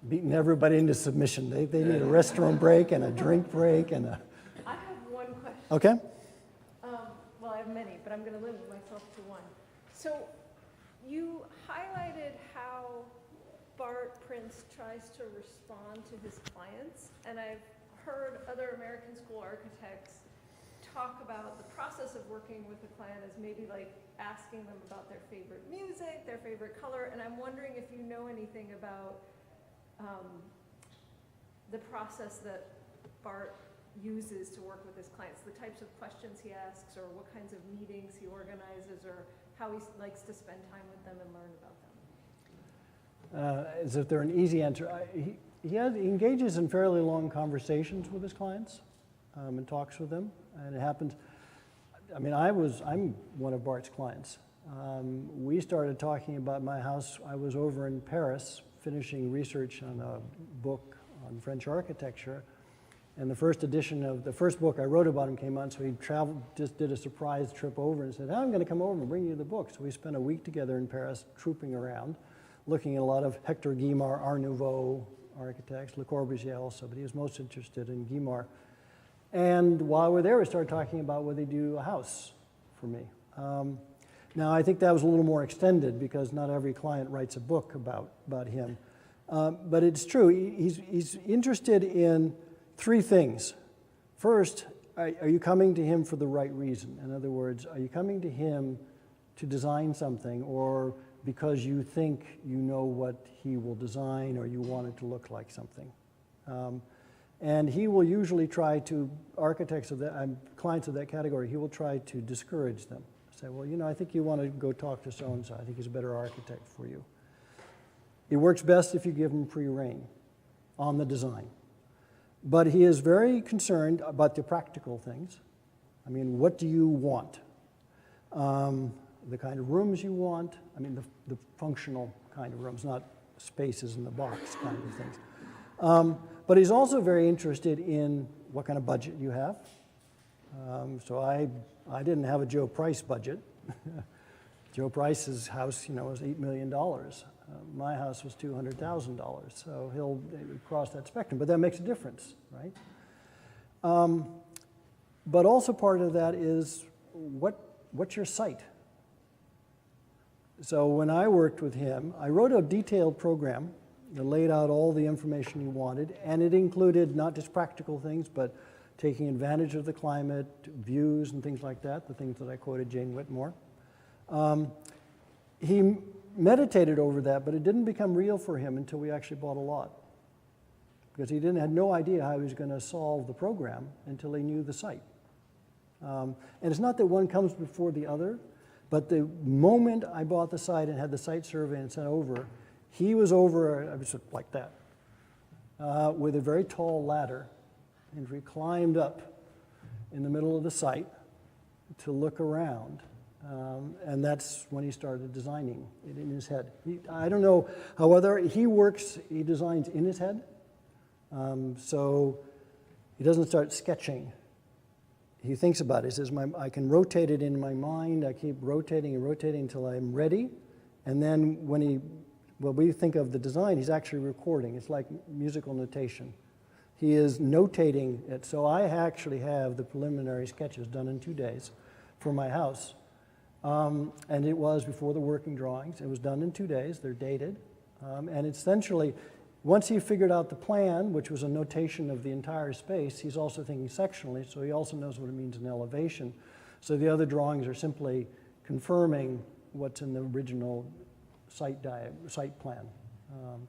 Beating everybody into submission. They need a restroom break and a drink break and a... I have one question. Okay. Well, I have many, but I'm going to limit myself to one. So you highlighted how Bart Prince tries to respond to his clients, and I've heard other American school architects talk about the process of working with a client as maybe like asking them about their favorite music, their favorite color, and I'm wondering if you know anything about the process that Bart uses to work with his clients, the types of questions he asks, or what kinds of meetings he organizes, or how he likes to spend time with them and learn about them. As if they're an easy answer. He engages in fairly long conversations with his clients and talks with them, and it happens. I mean, I'm one of Bart's clients. We started talking about my house. I was over in Paris finishing research on a book on French architecture, and the first edition of the first book I wrote about him came out, so he traveled, just did a surprise trip over and said, I'm going to come over and bring you the book. So we spent a week together in Paris trooping around, looking at a lot of Hector Guimard, Art Nouveau architects, Le Corbusier also, but he was most interested in Guimard. And while we're there, we started talking about whether he'd do a house for me. Now, I think that was a little more extended because not every client writes a book about him. But it's true, he's interested in three things. First, are you coming to him for the right reason? In other words, are you coming to him to design something, or because you think you know what he will design, or you want it to look like something? And he will usually try to, architects of that, clients of that category, he will try to discourage them. Say, well, you know, I think you want to go talk to so-and-so. I think he's a better architect for you. It works best if you give him free rein on the design. But he is very concerned about the practical things. I mean, what do you want? The kind of rooms you want. I mean, the functional kind of rooms, not spaces in the box kind of things. But he's also very interested in what kind of budget you have. So I didn't have a Joe Price budget. Joe Price's house, you know, was $8 million. My house was $200,000. So he'll cross that spectrum, but that makes a difference, right? But also part of that is what's your site? So when I worked with him, I wrote a detailed program that laid out all the information he wanted, and it included not just practical things, but taking advantage of the climate, views and things like that, the things that I quoted Jane Whitmore. He meditated over that, but it didn't become real for him until we actually bought a lot. Because he had no idea how he was going to solve the program until he knew the site. And it's not that one comes before the other, but the moment I bought the site and had the site survey and sent over, he was over, I was like that, with a very tall ladder, and we climbed up in the middle of the site to look around. And that's when he started designing it in his head. I don't know how he designs in his head. So he doesn't start sketching. He thinks about it. He says, I can rotate it in my mind. I keep rotating and rotating until I'm ready. And then when we think of the design, he's actually recording. It's like musical notation. He is notating it. So I actually have the preliminary sketches done in 2 days for my house. And it was before the working drawings. It was done in 2 days. They're dated. And essentially, once he figured out the plan, which was a notation of the entire space, he's also thinking sectionally, so he also knows what it means in elevation. So the other drawings are simply confirming what's in the original site plan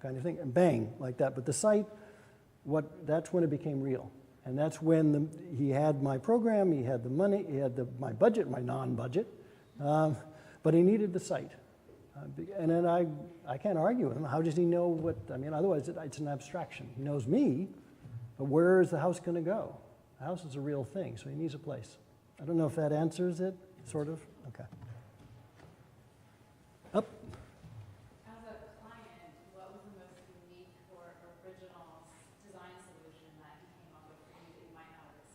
kind of thing, and bang, like that. But the site, that's when it became real. And that's when he had my program, he had the money, he had my budget, my non-budget, but he needed the site. And then I can't argue with him. How does he know otherwise it's an abstraction. He knows me, but where is the house going to go? The house is a real thing, so he needs a place. I don't know if that answers it, sort of. Okay. Up. As a client, what was the most unique or original design solution that he came up with for you that you might not have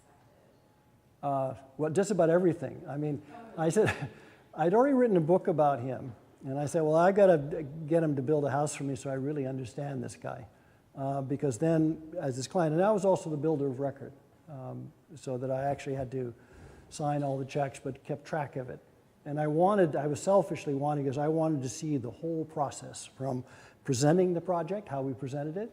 expected? Well, just about everything. I mean, I said, I'd already written a book about him. And I said, well, I got to get him to build a house for me so I really understand this guy. Because then, as his client, and I was also the builder of record, so that I actually had to sign all the checks, but kept track of it. And I was selfishly wanting, because I wanted to see the whole process from presenting the project, how we presented it.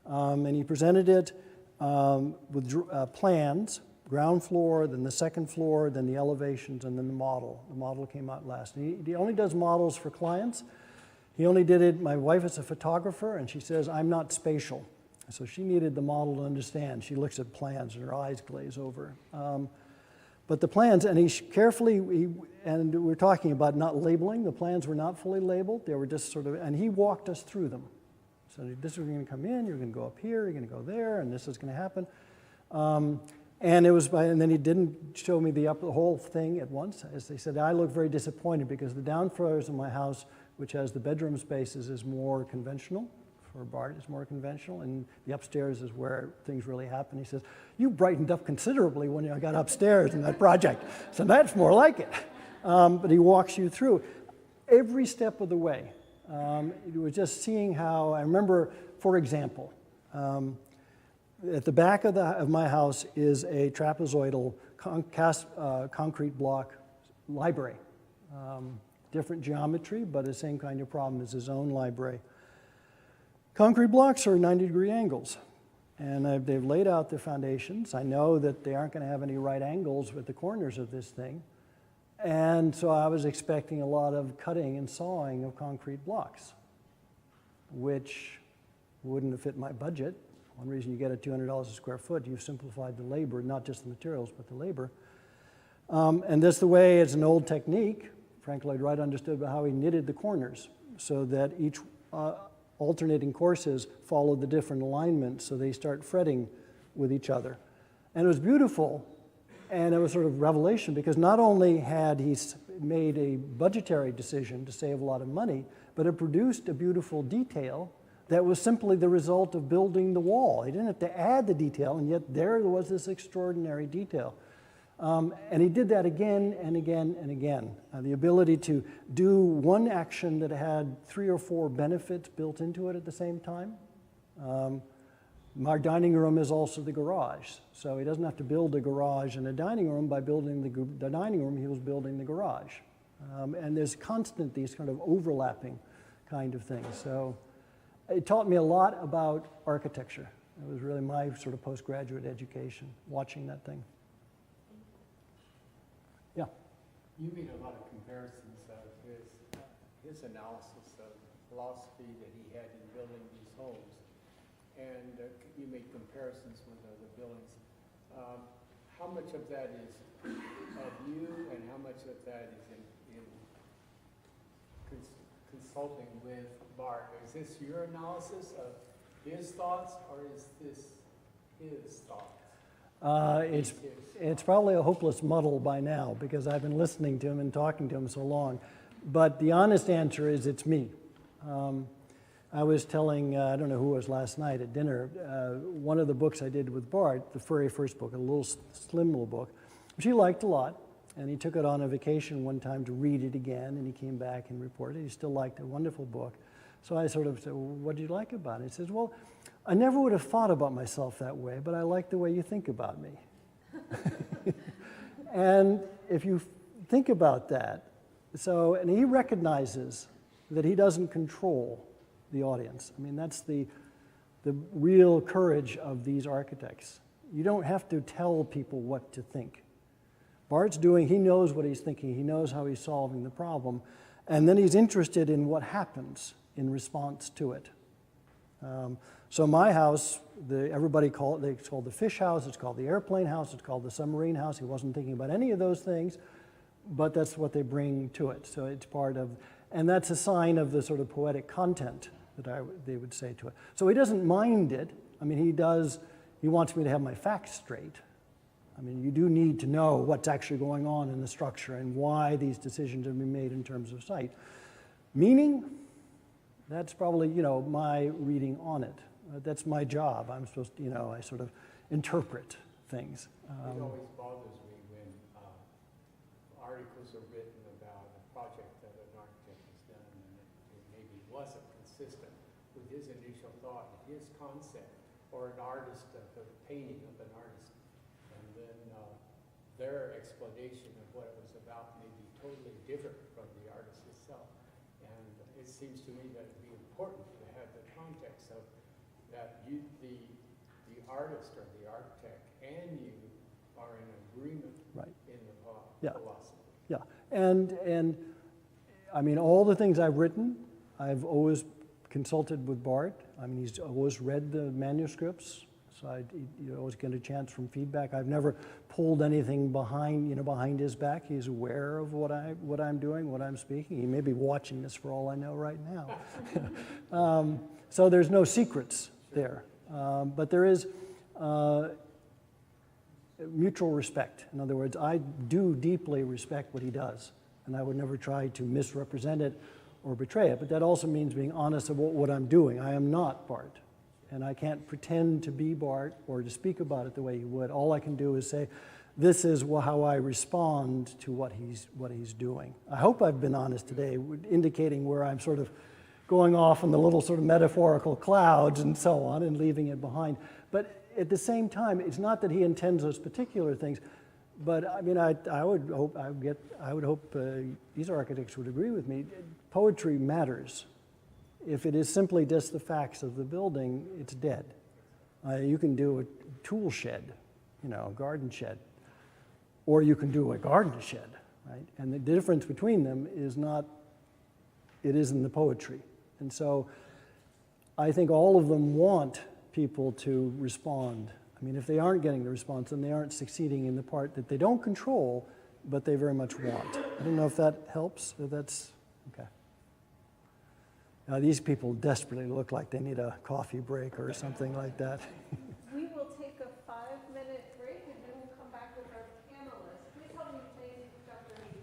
And he presented it with plans, ground floor, then the second floor, then the elevations, and then the model. The model came out last. He only does models for clients. He only did it, my wife is a photographer, and she says, I'm not spatial. So she needed the model to understand. She looks at plans and her eyes glaze over. But the plans, and and we're talking about not labeling. The plans were not fully labeled. They were just sort of, and he walked us through them. So this is going to come in, you're going to go up here, you're going to go there, and this is going to happen. And then he didn't show me the whole thing at once. As they said, I look very disappointed because the downstairs of my house, which has the bedroom spaces, is more conventional. For Bart, it's more conventional, and the upstairs is where things really happen. He says, you brightened up considerably when I got upstairs in that project. So that's more like it. But he walks you through every step of the way. It was just seeing how, I remember, for example, at the back of my house is a trapezoidal concrete block library. Different geometry, but the same kind of problem as his own library. Concrete blocks are 90-degree angles, and they've laid out the foundations. I know that they aren't going to have any right angles with the corners of this thing, and so I was expecting a lot of cutting and sawing of concrete blocks, which wouldn't have fit my budget. One reason you get at $200 a square foot, you've simplified the labor, not just the materials, but the labor. And that's the way, it's an old technique. Frank Lloyd Wright understood how he knitted the corners so that each alternating courses follow the different alignments, so they start fretting with each other. And it was beautiful, and it was sort of revelation, because not only had he made a budgetary decision to save a lot of money, but it produced a beautiful detail that was simply the result of building the wall. He didn't have to add the detail, and yet there was this extraordinary detail. And he did that again and again and again. The ability to do one action that had 3 or 4 benefits built into it at the same time. Our dining room is also the garage. So he doesn't have to build a garage and a dining room. By building the dining room, he was building the garage. And there's constant these kind of overlapping kind of things. So it taught me a lot about architecture. It was really my sort of postgraduate education, watching that thing. Yeah. You made a lot of comparisons of his analysis of philosophy that he had in building these homes. And you made comparisons with other buildings. How much of that is of you, and how much of that is in consulting with Bart? Is this your analysis of his thoughts, or is this his thoughts? It's probably a hopeless muddle by now, because I've been listening to him and talking to him so long. But the honest answer is it's me. I was telling, I don't know who it was last night at dinner, one of the books I did with Bart, the very first book, a little slim little book, which he liked a lot. And he took it on a vacation one time to read it again, and he came back and reported he still liked it, a wonderful book. So I sort of said, well, what do you like about it? He says, well, I never would have thought about myself that way, but I like the way you think about me. And if you think about that, and he recognizes that he doesn't control the audience. I mean, that's the real courage of these architects. You don't have to tell people what to think. Bart's he knows what he's thinking, he knows how he's solving the problem, and then he's interested in what happens in response to it. So my house, everybody it's called the fish house, it's called the airplane house, it's called the submarine house. He wasn't thinking about any of those things, but that's what they bring to it. So it's part of, and that's a sign of the sort of poetic content that they would say to it. So he doesn't mind it. I mean, he wants me to have my facts straight. I mean, you do need to know what's actually going on in the structure and why these decisions have been made in terms of site. Meaning, that's probably, my reading on it. That's my job. I'm supposed to, I sort of interpret things. It always bothers me when articles are written about a project that an architect has done, and it maybe wasn't consistent with his initial thought, his concept, or an artist, a painting of an artist. And then their explanation of what it was about may be totally different from the artist itself. And it seems to me that it'd be important to have the context of that the artist or the architect and you are in agreement in the philosophy. Yeah, and I mean, all the things I've written, I've always consulted with Bart. I mean, he's always read the manuscripts. So you always get a chance from feedback. I've never pulled anything behind his back. He's aware of what I'm doing, what I'm speaking. He may be watching this for all I know right now. So there's no secrets there. But there is mutual respect. In other words, I do deeply respect what he does, and I would never try to misrepresent it or betray it. But that also means being honest about what I'm doing. I am not Bart. And I can't pretend to be Bart or to speak about it the way he would. All I can do is say, this is how I respond to what he's doing. I hope I've been honest today, indicating where I'm sort of going off in the little sort of metaphorical clouds and so on and leaving it behind. But at the same time, it's not that he intends those particular things, but I mean, I would hope these architects would agree with me. Poetry matters. If it is simply just the facts of the building, it's dead. You can do a tool shed, a garden shed, or you can do a garden shed, right? And the difference between them is it isn't the poetry. And so I think all of them want people to respond. I mean, if they aren't getting the response, then they aren't succeeding in the part that they don't control, but they very much want. I don't know if that helps, or that's, okay. Now, these people desperately look like they need a coffee break or something like that. We will take a 5-minute break, and then we'll come back with our panelists. Please help me thank Dr. Mead.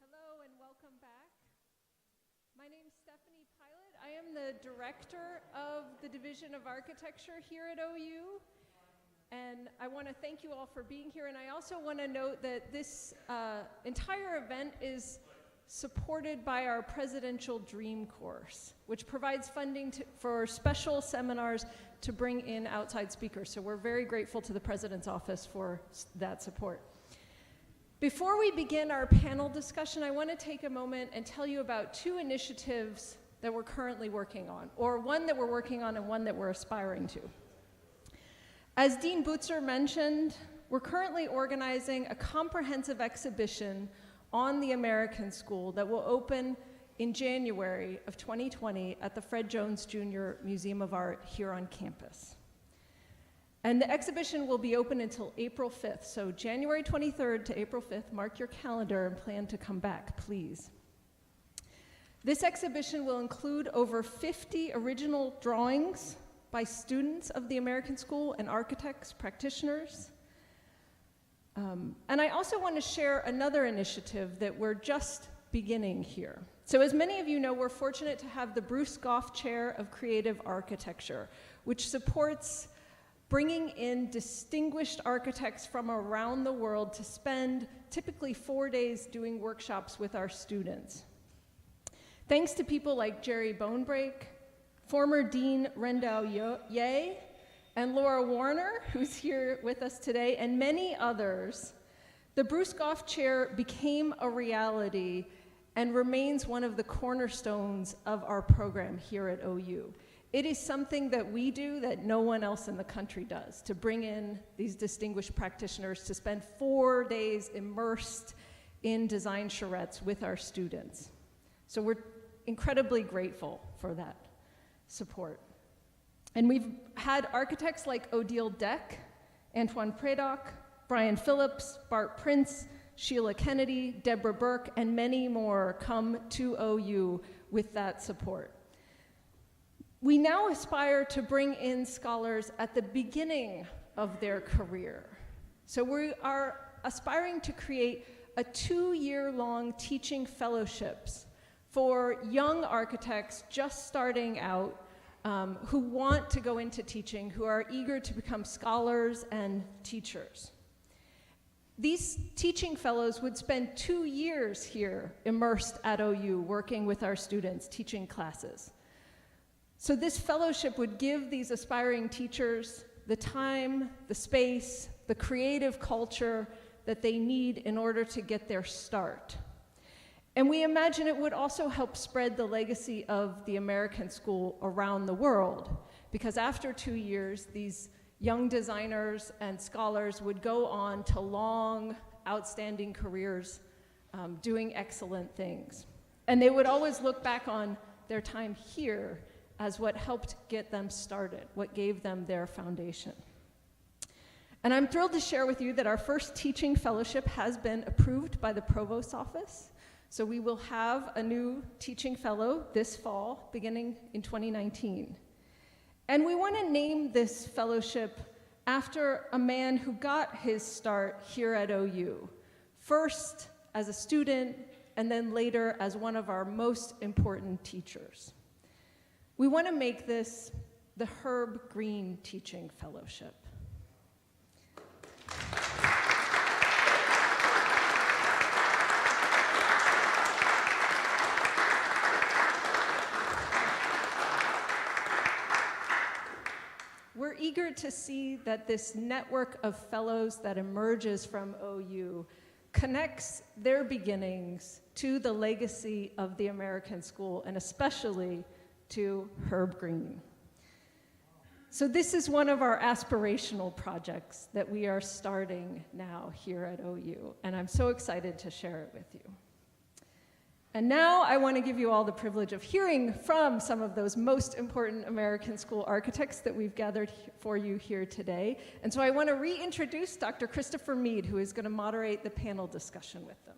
Hello and welcome back. My name's Stephanie Pilot. I am the director of the Division of Architecture here at OU. And I want to thank you all for being here. And I also want to note that this entire event is supported by our Presidential Dream Course, which provides funding for special seminars to bring in outside speakers. So we're very grateful to the President's Office for that support. Before we begin our panel discussion, I want to take a moment and tell you about two initiatives that we're currently working on, or one that we're working on and one that we're aspiring to. As Dean Butzer mentioned, we're currently organizing a comprehensive exhibition on the American School that will open in January of 2020 at the Fred Jones Jr. Museum of Art here on campus. And the exhibition will be open until April 5th, so January 23rd to April 5th, mark your calendar and plan to come back, please. This exhibition will include over 50 original drawings by students of the American School and architects, practitioners. And I also want to share another initiative that we're just beginning here. So as many of you know, we're fortunate to have the Bruce Goff Chair of Creative Architecture, which supports bringing in distinguished architects from around the world to spend typically 4 days doing workshops with our students. Thanks to people like Jerry Bonebrake, former Dean Rendell Ye, and Laura Warner, who's here with us today, and many others, the Bruce Goff Chair became a reality and remains one of the cornerstones of our program here at OU. It is something that we do that no one else in the country does, to bring in these distinguished practitioners to spend 4 days immersed in design charrettes with our students. So we're incredibly grateful for that support. And we've had architects like Odile Deck, Antoine Prédoc, Brian Phillips, Bart Prince, Sheila Kennedy, Deborah Burke, and many more come to OU with that support. We now aspire to bring in scholars at the beginning of their career. So we are aspiring to create a 2-year-long teaching fellowships for young architects just starting out, who want to go into teaching, who are eager to become scholars and teachers. These teaching fellows would spend 2 years here immersed at OU, working with our students, teaching classes. So this fellowship would give these aspiring teachers the time, the space, the creative culture that they need in order to get their start. And we imagine it would also help spread the legacy of the American School around the world, because after 2 years, these young designers and scholars would go on to long, outstanding careers, doing excellent things. And they would always look back on their time here as what helped get them started, what gave them their foundation. And I'm thrilled to share with you that our first teaching fellowship has been approved by the Provost's office. So we will have a new teaching fellow this fall, beginning in 2019. And we want to name this fellowship after a man who got his start here at OU, first as a student, and then later as one of our most important teachers. We want to make this the Herb Greene Teaching Fellowship. We're eager to see that this network of fellows that emerges from OU connects their beginnings to the legacy of the American School, and especially to Herb Greene. So this is one of our aspirational projects that we are starting now here at OU, and I'm so excited to share it with you. And now I want to give you all the privilege of hearing from some of those most important American School architects that we've gathered for you here today. And so I want to reintroduce Dr. Christopher Mead, who is going to moderate the panel discussion with them.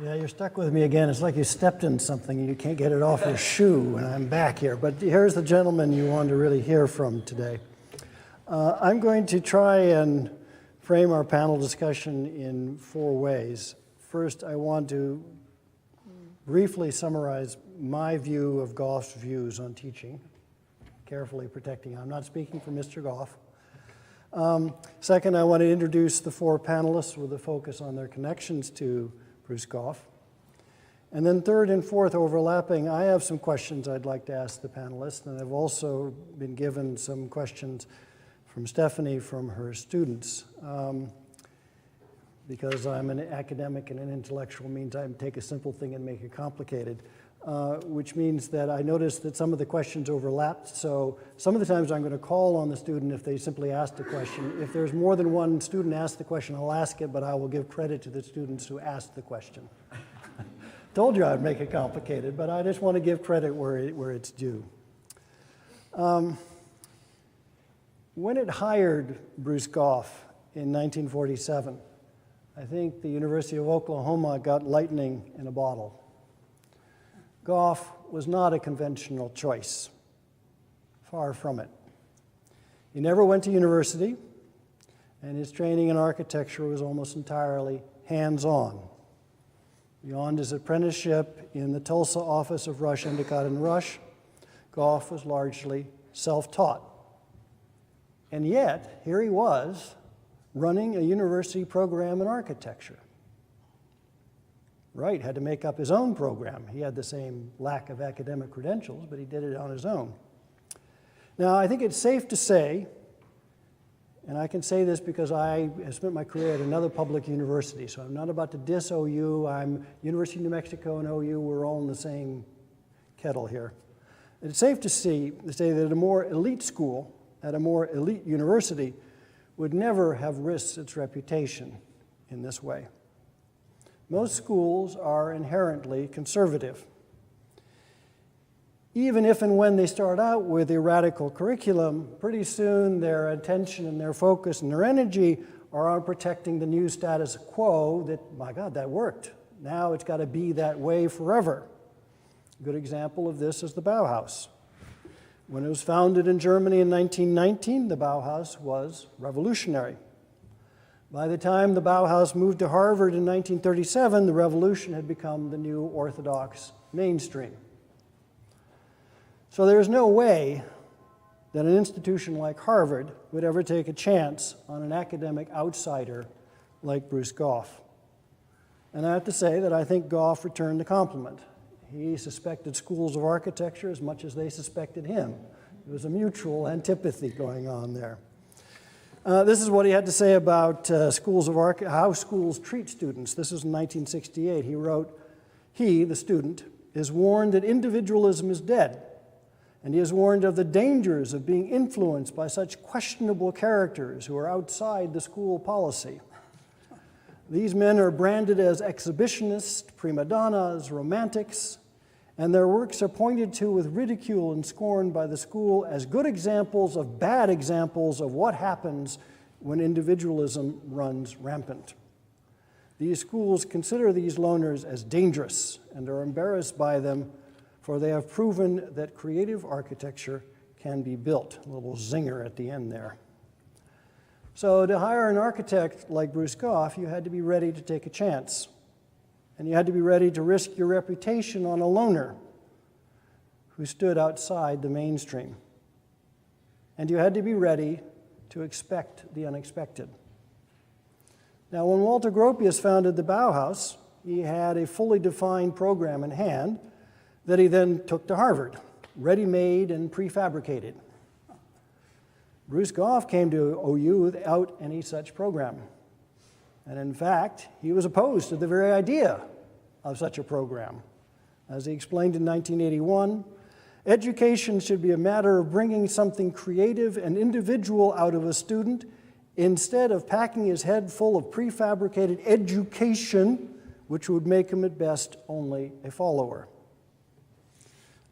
Yeah, you're stuck with me again. It's like you stepped in something and you can't get it off your shoe, and I'm back here. But here's the gentleman you want to really hear from today. I'm going to try and frame our panel discussion in 4 ways. First, I want to briefly summarize my view of Goff's views on teaching, carefully protecting. I'm not speaking for Mr. Goff. Second, I want to introduce the 4 panelists with a focus on their connections to Bruce Goff. And then third and fourth, overlapping, I have some questions I'd like to ask the panelists, and I've also been given some questions from Stephanie from her students. Because I'm an academic and an intellectual means I take a simple thing and make it complicated, which means that I noticed that some of the questions overlapped. So some of the times I'm going to call on the student if they simply asked a question. If there's more than one student asked the question, I'll ask it, but I will give credit to the students who asked the question. Told you I'd make it complicated, but I just want to give credit where it's due. When it hired Bruce Goff in 1947, I think the University of Oklahoma got lightning in a bottle. Goff was not a conventional choice, far from it. He never went to university, and his training in architecture was almost entirely hands-on. Beyond his apprenticeship in the Tulsa office of Rush, Endicott & Rush, Goff was largely self-taught. And yet, here he was, running a university program in architecture. Right, had to make up his own program. He had the same lack of academic credentials, but he did it on his own. Now, I think it's safe to say, and I can say this because I have spent my career at another public university, so I'm not about to diss OU. I'm University of New Mexico and OU, we're all in the same kettle here. It's safe to say that a more elite school at a more elite university would never have risked its reputation in this way. Most schools are inherently conservative. Even if and when they start out with a radical curriculum, pretty soon their attention and their focus and their energy are on protecting the new status quo that, my God, that worked. Now it's got to be that way forever. A good example of this is the Bauhaus. When it was founded in Germany in 1919, the Bauhaus was revolutionary. By the time the Bauhaus moved to Harvard in 1937, the revolution had become the new orthodox mainstream. So there's no way that an institution like Harvard would ever take a chance on an academic outsider like Bruce Goff. And I have to say that I think Goff returned the compliment. He suspected schools of architecture as much as they suspected him. There was a mutual antipathy going on there. This is what he had to say about how schools treat students. This is in 1968. He wrote, "He, the student, is warned that individualism is dead, and he is warned of the dangers of being influenced by such questionable characters who are outside the school policy. These men are branded as exhibitionists, prima donnas, romantics, and their works are pointed to with ridicule and scorn by the school as good examples of bad examples of what happens when individualism runs rampant. These schools consider these loners as dangerous and are embarrassed by them, for they have proven that creative architecture can be built." A little zinger at the end there. So to hire an architect like Bruce Goff, you had to be ready to take a chance. And you had to be ready to risk your reputation on a loner who stood outside the mainstream. And you had to be ready to expect the unexpected. Now, when Walter Gropius founded the Bauhaus, he had a fully defined program in hand that he then took to Harvard, ready-made and prefabricated. Bruce Goff came to OU without any such program. And in fact, he was opposed to the very idea of such a program. As he explained in 1981, education should be a matter of bringing something creative and individual out of a student instead of packing his head full of prefabricated education, which would make him at best only a follower.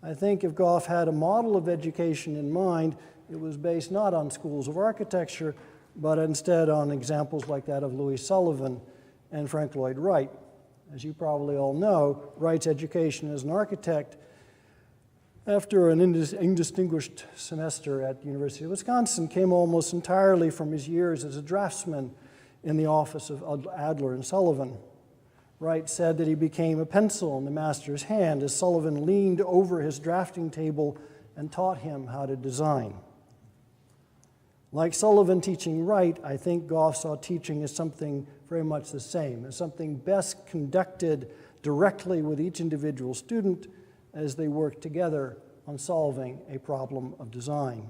I think if Goff had a model of education in mind, it was based not on schools of architecture, but instead on examples like that of Louis Sullivan and Frank Lloyd Wright. As you probably all know, Wright's education as an architect, after an indistinguished semester at the University of Wisconsin, came almost entirely from his years as a draftsman in the office of Adler and Sullivan. Wright said that he became a pencil in the master's hand as Sullivan leaned over his drafting table and taught him how to design. Like Sullivan teaching Wright, I think Goff saw teaching as something very much the same, as something best conducted directly with each individual student as they worked together on solving a problem of design.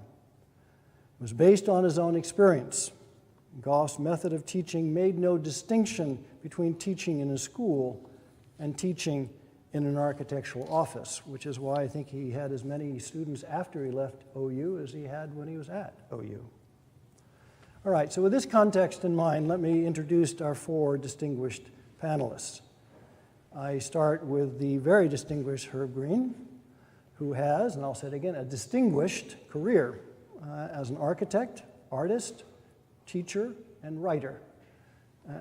It was based on his own experience. Goff's method of teaching made no distinction between teaching in a school and teaching in an architectural office, which is why I think he had as many students after he left OU as he had when he was at OU. All right, so with this context in mind, let me introduce our four distinguished panelists. I start with the very distinguished Herb Greene, who has, and I'll say it again, a distinguished career as an architect, artist, teacher, and writer.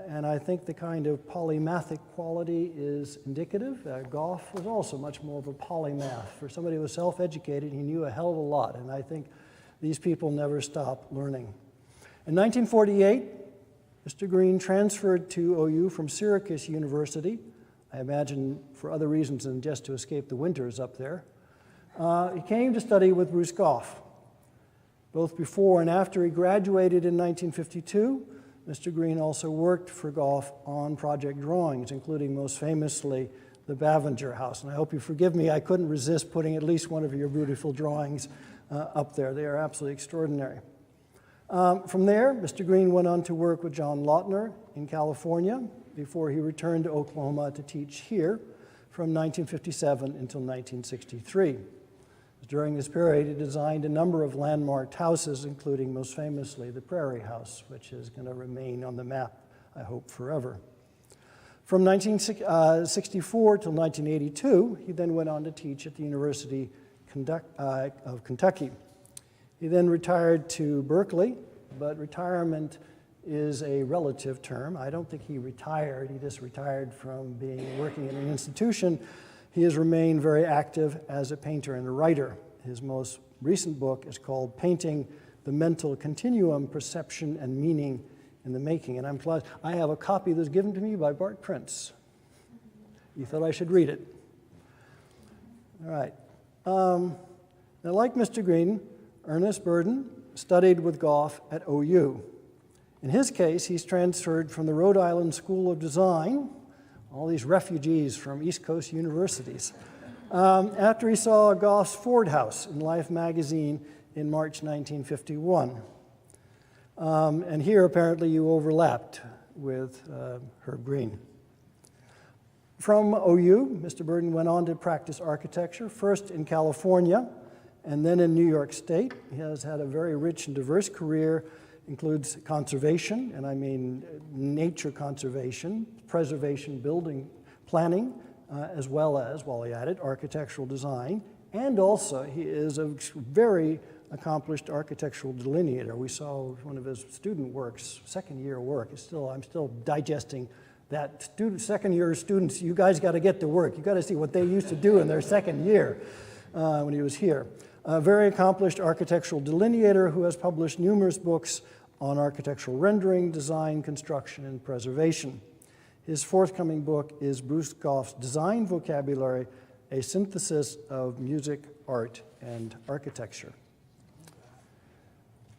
And I think the kind of polymathic quality is indicative. Goff was also much more of a polymath. For somebody who was self-educated, he knew a hell of a lot, and I think these people never stop learning. In 1948, Mr. Greene transferred to OU from Syracuse University, I imagine for other reasons than just to escape the winters up there. He came to study with Bruce Goff. Both before and after he graduated in 1952, Mr. Greene also worked for Goff on project drawings, including most famously the Bavinger House. And I hope you forgive me, I couldn't resist putting at least one of your beautiful drawings up there. They are absolutely extraordinary. From there, Mr. Greene went on to work with John Lautner in California before he returned to Oklahoma to teach here from 1957 until 1963. During this period, he designed a number of landmarked houses, including most famously the Prairie House, which is going to remain on the map, I hope, forever. From 1964 till 1982, he then went on to teach at the University of Kentucky. He then retired to Berkeley, but retirement is a relative term. I don't think he retired. He just retired from working in an institution. He has remained very active as a painter and a writer. His most recent book is called Painting the Mental Continuum, Perception and Meaning in the Making. And I have a copy that was given to me by Bart Prince. You thought I should read it. All right. Now, like Mr. Greene, Ernest Burden studied with Gough at OU. In his case, he's transferred from the Rhode Island School of Design, all these refugees from East Coast universities, after he saw Gough's Ford House in Life magazine in March 1951. And here, apparently, you overlapped with Herb Greene. From OU, Mr. Burden went on to practice architecture, first in California and then in New York State. He has had a very rich and diverse career, includes conservation, and I mean nature conservation, preservation, building planning, as well as, while he added, architectural design. And also, he is a very accomplished architectural delineator. We saw one of his student works, second-year work. I'm still digesting that. Second-year students, you guys got to get to work. You got to see what they used to do in their second year when he was here. A very accomplished architectural delineator who has published numerous books on architectural rendering, design, construction, and preservation. His forthcoming book is Bruce Gough's Design Vocabulary, a synthesis of music, art, and architecture.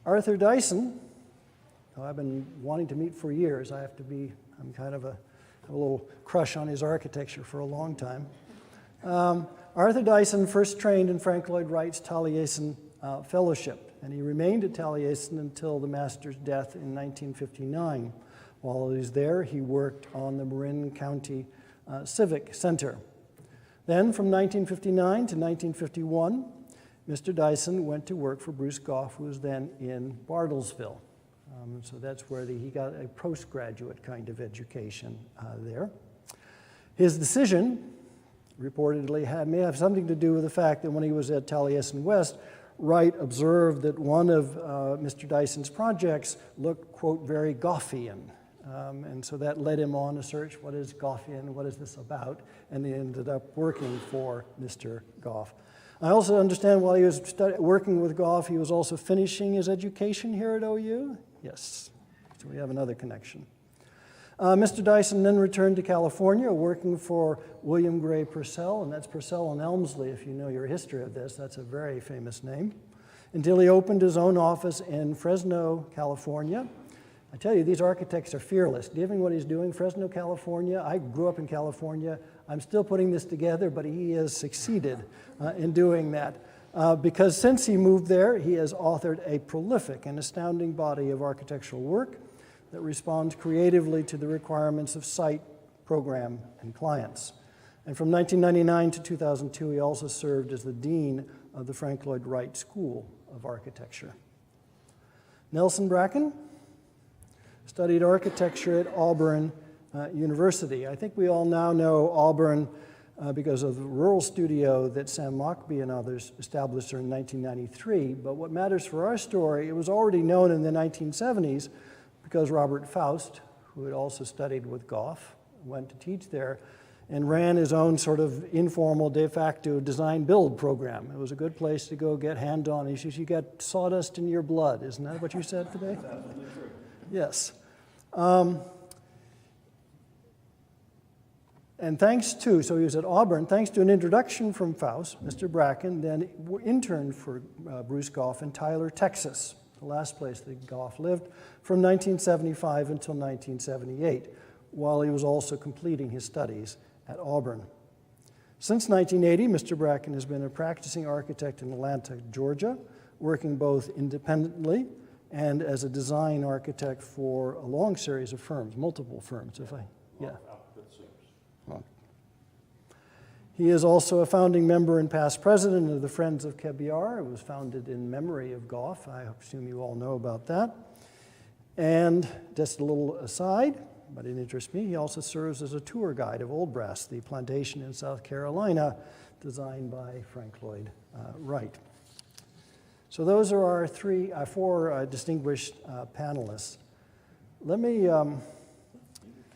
Arthur Dyson, who I've been wanting to meet for years. I'm kind of have a little crush on his architecture for a long time. Arthur Dyson first trained in Frank Lloyd Wright's Taliesin Fellowship, and he remained at Taliesin until the master's death in 1959. While he was there, he worked on the Marin County Civic Center. Then, from 1959 to 1951, Mr. Dyson went to work for Bruce Gough, who was then in Bartlesville. So that's where he got a postgraduate kind of education there. His decision, reportedly, may have something to do with the fact that when he was at Taliesin West, Wright observed that one of Mr. Dyson's projects looked, quote, very Goughian. And so that led him on to search, what is Goughian, what is this about? And he ended up working for Mr. Gough. I also understand while he was working with Gough, he was also finishing his education here at OU. Yes, so we have another connection. Mr. Dyson then returned to California, working for William Gray Purcell, and that's Purcell and Elmsley, if you know your history of this. That's a very famous name, until he opened his own office in Fresno, California. I tell you, these architects are fearless. Given what he's doing, Fresno, California, I grew up in California. I'm still putting this together, but he has succeeded in doing that. Because since he moved there, he has authored a prolific and astounding body of architectural work that responds creatively to the requirements of site, program, and clients. And from 1999 to 2002, he also served as the dean of the Frank Lloyd Wright School of Architecture. Nelson Brackin studied architecture at Auburn University. I think we all now know Auburn because of the rural studio that Sam Mockbee and others established in 1993. But what matters for our story, it was already known in the 1970s because Robert Faust, who had also studied with Gough, went to teach there and ran his own sort of informal de facto design build program. It was a good place to go get hand-on. He says, you got sawdust in your blood. Isn't that what you said today? That's absolutely true. Yes. And thanks to, so he was at Auburn, thanks to an introduction from Faust, Mr. Brackin then interned for Bruce Gough in Tyler, Texas, the last place that Gough lived, from 1975 until 1978, while he was also completing his studies at Auburn. Since 1980, Mr. Brackin has been a practicing architect in Atlanta, Georgia, working both independently and as a design architect for a long series of firms, multiple firms, yeah. He is also a founding member and past president of the Friends of Kebiar. It was founded in memory of Gough. I assume you all know about that. And just a little aside, but it interests me, he also serves as a tour guide of Old Brass, the plantation in South Carolina, designed by Frank Lloyd Wright. So those are our four distinguished panelists. Let me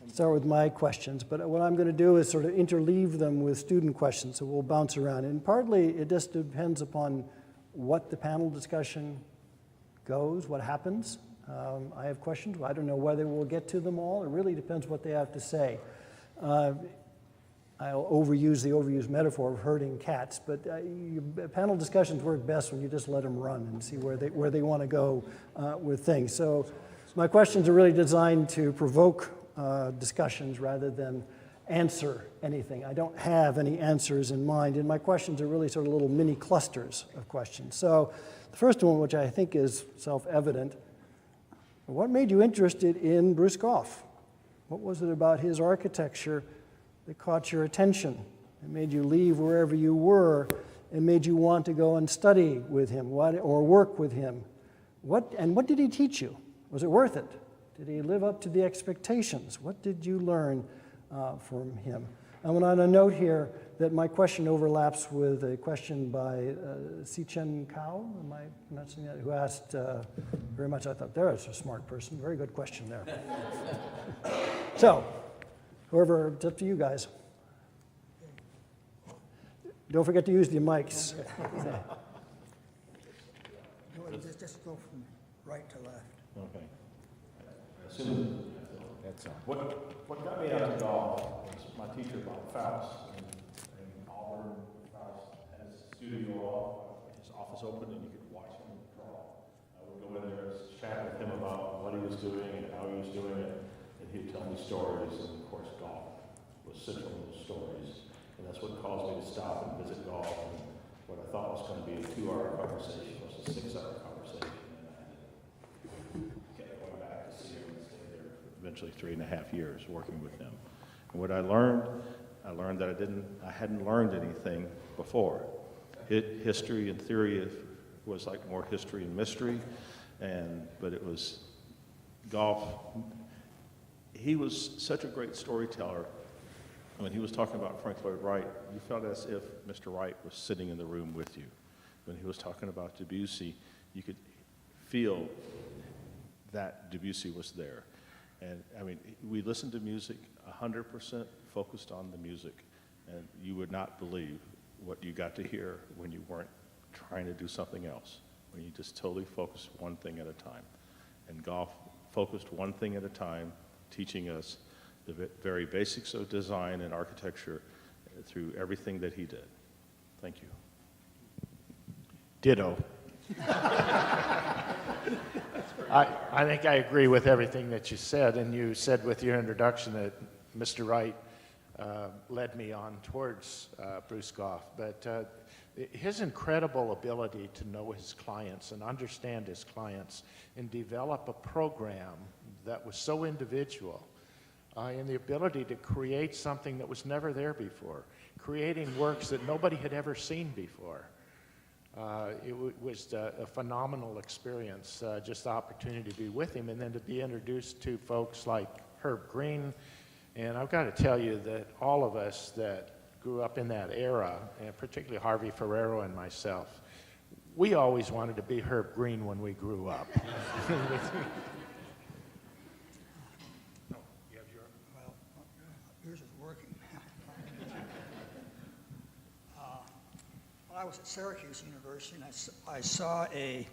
start with my questions, but what I'm going to do is sort of interleave them with student questions, so we'll bounce around. And partly it just depends upon what the panel discussion goes, what happens. I have questions. I don't know whether we'll get to them all. It really depends what they have to say. I'll overuse the overused metaphor of herding cats, but panel discussions work best when you just let them run and see where they want to go with things. So my questions are really designed to provoke discussions rather than answer anything. I don't have any answers in mind, and my questions are really sort of little mini clusters of questions. So the first one, which I think is self-evident, what made you interested in Buskuhl? What was it about his architecture that caught your attention? It made you leave wherever you were and made you want to go and study with him or work with him. What did he teach you? Was it worth it? Did he live up to the expectations? What did you learn from him? I want to note here that my question overlaps with a question by Si-Chen Kao, am I pronouncing that, who asked very much, I thought, there's a smart person, very good question there. So, whoever, it's up to you guys. Don't forget to use the mics. Just go from right to left. Okay. What got me out of golf was my teacher, Faust, in Auburn. Faust has a studio, his office open, and you could watch him draw. I would go in there and chat with him about what he was doing and how he was doing it, and he'd tell me stories, and of course golf was central to those stories. And that's what caused me to stop and visit golf. And what I thought was going to be a 2-hour conversation was a 6-hour conversation. And I kept going back to see him and stay there for eventually 3.5 years working with him. And what I learned that I hadn't learned anything before. History and theory was like more history and mystery, but it was golf. He was such a great storyteller. When he was talking about Frank Lloyd Wright, you felt as if Mr. Wright was sitting in the room with you. When he was talking about Debussy, you could feel that Debussy was there. And I mean, we listened to music 100% focused on the music, and you would not believe what you got to hear when you weren't trying to do something else, when you just totally focused one thing at a time. And golf focused one thing at a time, teaching us the very basics of design and architecture through everything that he did. Thank you. Ditto. I think I agree with everything that you said, and you said with your introduction that Mr. Wright led me on towards Buskuhl, but his incredible ability to know his clients and understand his clients and develop a program that was so individual, and the ability to create something that was never there before, creating works that nobody had ever seen before. It was a phenomenal experience, just the opportunity to be with him and then to be introduced to folks like Herb Greene. And I've got to tell you that all of us that grew up in that era, and particularly Harvey Ferrero and myself, we always wanted to be Herb Greene when we grew up. Yours is working. I was at Syracuse University, and I saw a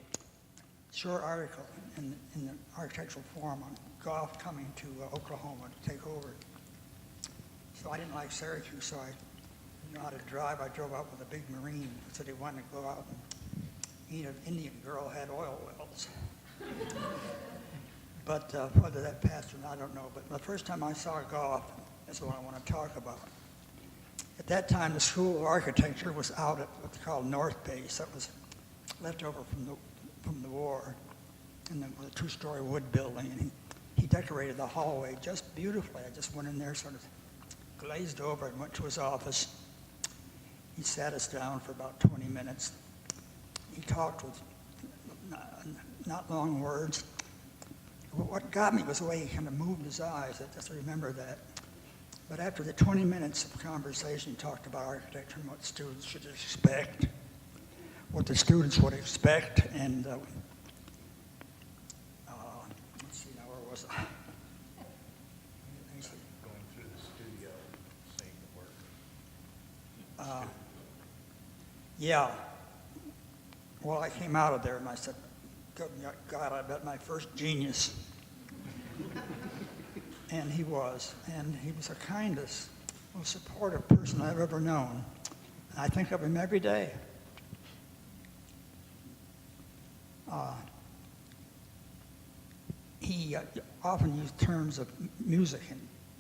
short article in the Architectural Forum on golf coming to Oklahoma to take over. So I didn't like Syracuse, so I didn't know how to drive. I drove out with a big Marine, said he wanted to go out and meet an Indian girl who had oil wells. But whether that passed or not, I don't know. But the first time I saw golf is what I want to talk about. At that time, the School of Architecture was out at what's called North Base. That was left over from the war, and it was a 2-story wood building. And he decorated the hallway just beautifully. I just went in there, sort of glazed over, and went to his office. He sat us down for about 20 minutes. He talked with not long words. What got me was the way he kind of moved his eyes. I just remember that. But after the 20 minutes of conversation, he talked about architecture and what students should expect, what the students would expect, and let's see, now where was I? Yeah. Well, I came out of there and I said, God, I bet my first genius. And he was. And he was the kindest, most supportive person I've ever known. And I think of him every day. He often used terms of music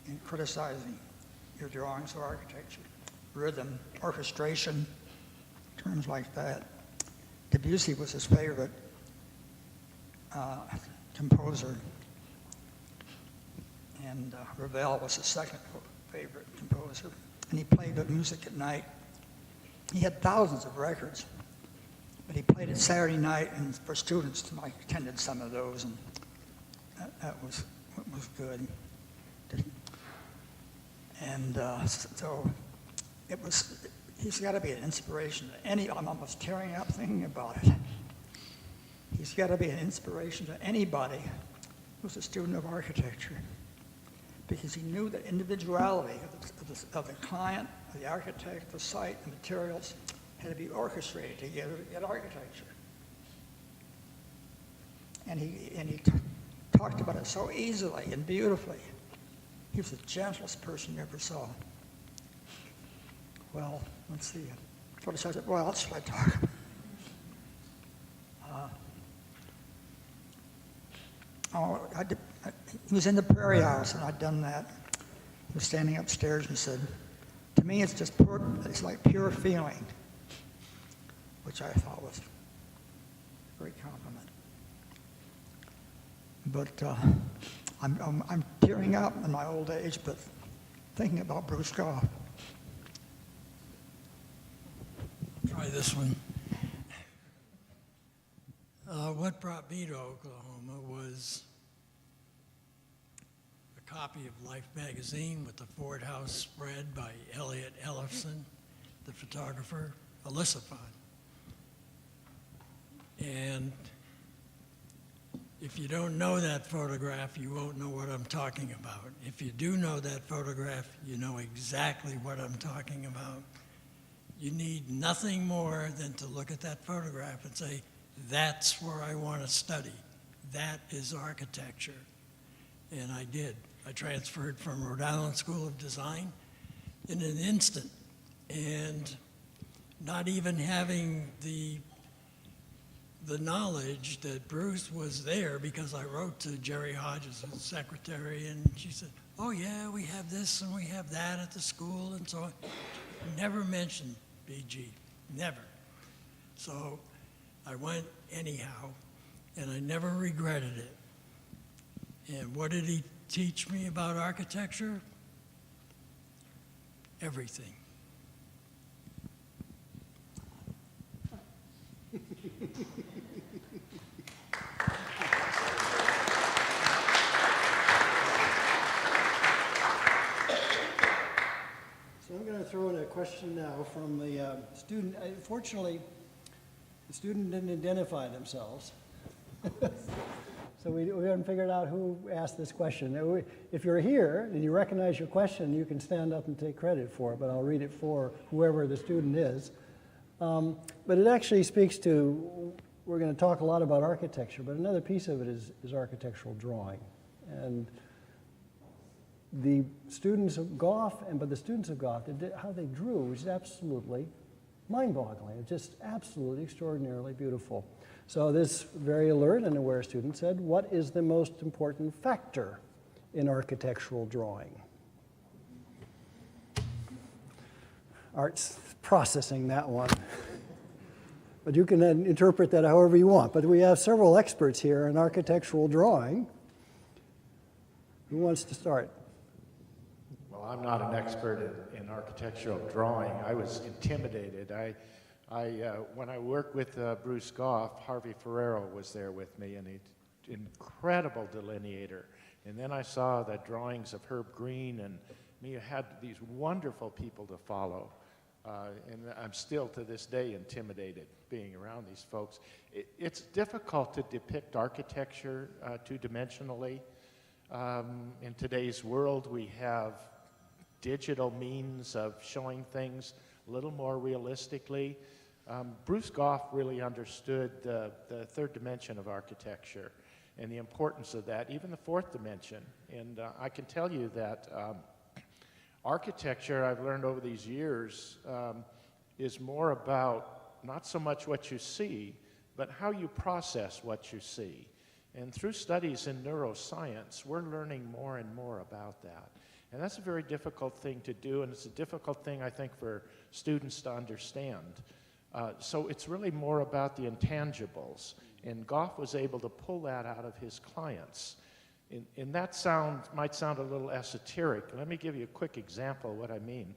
in criticizing your drawings of architecture. Rhythm, orchestration, terms like that. Debussy was his favorite composer, and Ravel was his second favorite composer. And he played the music at night. He had thousands of records, but he played it Saturday night, and for students, I attended some of those, and that was good. And so it was. He's got to be an inspiration to any. I'm almost tearing up thinking about it. He's got to be an inspiration to anybody who's a student of architecture, because he knew the individuality of the client, of the architect, the site, the materials had to be orchestrated together to get architecture. And he talked about it so easily and beautifully. He was the gentlest person you ever saw. Well, let's see. What else should I talk about? He was in the Prairie House, and I'd done that. He was standing upstairs and said, to me, it's like pure feeling, which I thought was a great compliment. But I'm tearing up in my old age, but thinking about Bruce Goff. Try this one. What brought me to Oklahoma was a copy of Life magazine with the Ford House spread by Elliot Ellefson, the photographer, Alyssa Fund. And if you don't know that photograph, you won't know what I'm talking about. If you do know that photograph, you know exactly what I'm talking about. You need nothing more than to look at that photograph and say, that's where I want to study. That is architecture. And I did. I transferred from Rhode Island School of Design in an instant. And not even having the knowledge that Bruce was there, because I wrote to Jerry Hodges, his secretary, and she said, oh yeah, we have this and we have that at the school and so on. Never mentioned BG, never. So I went anyhow, and I never regretted it. And what did he teach me about architecture? Everything. So I'm going to throw in a question now from the student. Fortunately, the student didn't identify themselves. So we haven't figured out who asked this question. If you're here and you recognize your question, you can stand up and take credit for it, but I'll read it for whoever the student is. But it actually speaks to, we're going to talk a lot about architecture, but another piece of it is architectural drawing. And the students of Goff, but the students of Goff, how they drew was absolutely mind-boggling. It's just absolutely extraordinarily beautiful. So this very alert and aware student said, what is the most important factor in architectural drawing? Art's processing that one. But you can interpret that however you want. But we have several experts here in architectural drawing. Who wants to start? Well, I'm not an expert in architectural drawing. I was intimidated. When I worked with Bruce Goff, Harvey Ferrero was there with me, and he's an incredible delineator. And then I saw the drawings of Herb Greene, and me had these wonderful people to follow. And I'm still to this day intimidated being around these folks. It's difficult to depict architecture two-dimensionally. In today's world, we have digital means of showing things a little more realistically. Bruce Goff really understood the third dimension of architecture and the importance of that, even the fourth dimension. And I can tell you that architecture, I've learned over these years, is more about not so much what you see, but how you process what you see. And through studies in neuroscience, we're learning more and more about that. And that's a very difficult thing to do, and it's a difficult thing, I think, for students to understand. So it's really more about the intangibles, and Goff was able to pull that out of his clients. And that might sound a little esoteric. Let me give you a quick example of what I mean.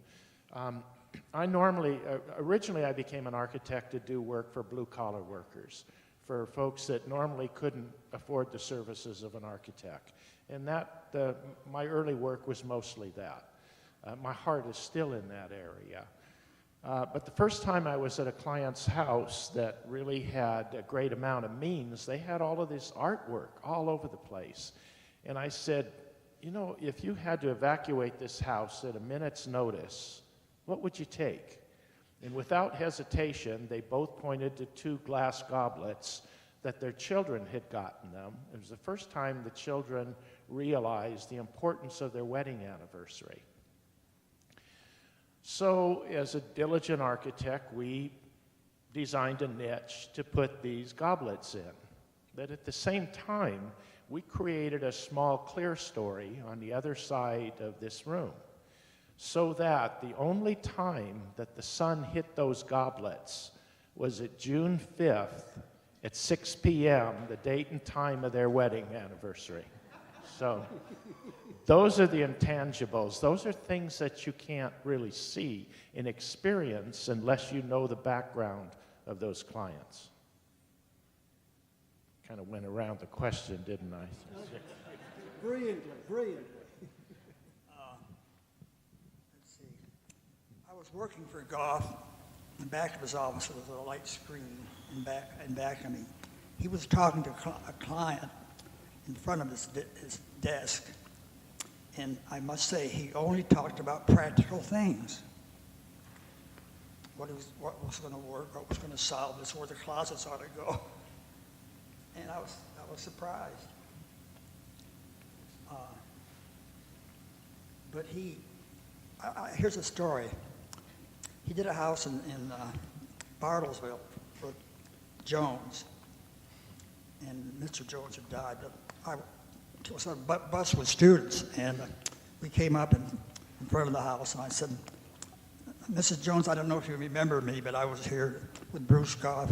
Originally I became an architect to do work for blue-collar workers, for folks that normally couldn't afford the services of an architect. And my early work was mostly that. My heart is still in that area. But the first time I was at a client's house that really had a great amount of means, they had all of this artwork all over the place. And I said, you know, if you had to evacuate this house at a minute's notice, what would you take? And without hesitation, they both pointed to 2 glass goblets that their children had gotten them. It was the first time the children realized the importance of their wedding anniversary. So, as a diligent architect, we designed a niche to put these goblets in. But at the same time, we created a small clear story on the other side of this room, so that the only time that the sun hit those goblets was at June 5th at 6 p.m., the date and time of their wedding anniversary. So those are the intangibles. Those are things that you can't really see and experience unless you know the background of those clients. Kind of went around the question, didn't I? Brilliantly, brilliantly. Let's see. I was working for Goff. In the back of his office, there was a light screen in back of me. He was talking to a client in front of his desk, and I must say he only talked about practical things. What was going to work, what was going to solve this, where the closets ought to go. And I was surprised. But here's a story. He did a house in Bartlesville for Jones, and Mr. Jones had died. I was on a bus with students, and we came up in front of the house, and I said, Mrs. Jones, I don't know if you remember me, but I was here with Bruce Goff.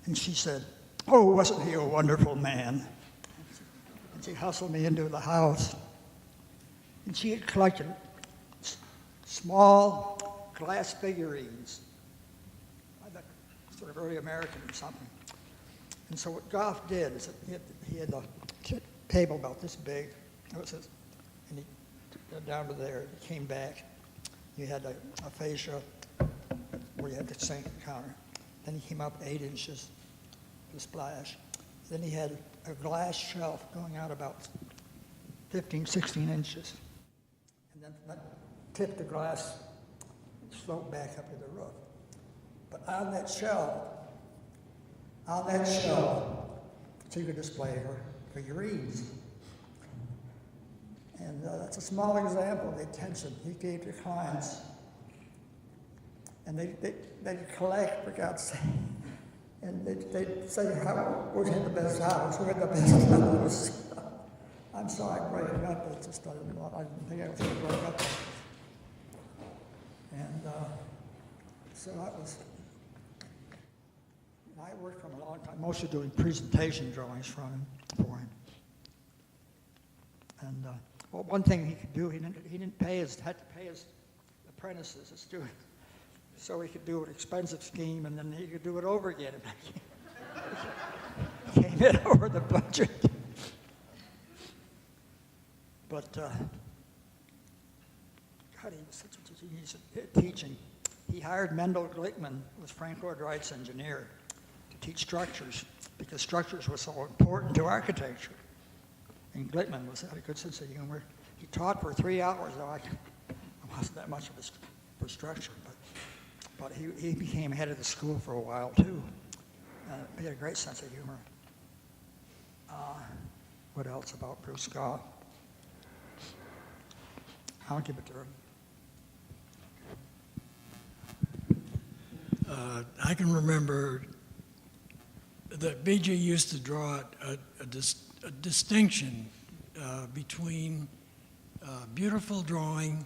And she said, oh, wasn't he a wonderful man? And she hustled me into the house. And she had collected small glass figurines, sort of early American or something. And so what Goff did is he had a table about this big, and he got down to there, he came back. You had a fascia where you had the sink counter. Then he came up 8 inches to splash. Then he had a glass shelf going out about 15, 16 inches. And then that tipped the glass, sloped back up to the roof. But on that shelf, so you could display her figurines. And that's a small example of the attention he gave to clients. And they'd collect, for God's sake. And they'd say, we had the best house, we had the best house. I'm sorry, I'm breaking up, but I didn't think I was going to break up. And so that was, I worked for him a long time, mostly doing presentation drawings for him. And well, one thing he could do, he had to pay his apprentices, his students, so he could do an expensive scheme, and then he could do it over again. Came in over the budget. But God, he was such a genius at teaching. He hired Mendel Glickman, who was Frank Lloyd Wright's engineer, to teach structures, because structures were so important to architecture. And Glickman had a good sense of humor. He taught for 3 hours, though I wasn't that much of for structure. But But he became head of the school for a while, too. He had a great sense of humor. What else about Bruce Goff? I'll give it to her. I can remember that BG used to draw a distinction between a beautiful drawing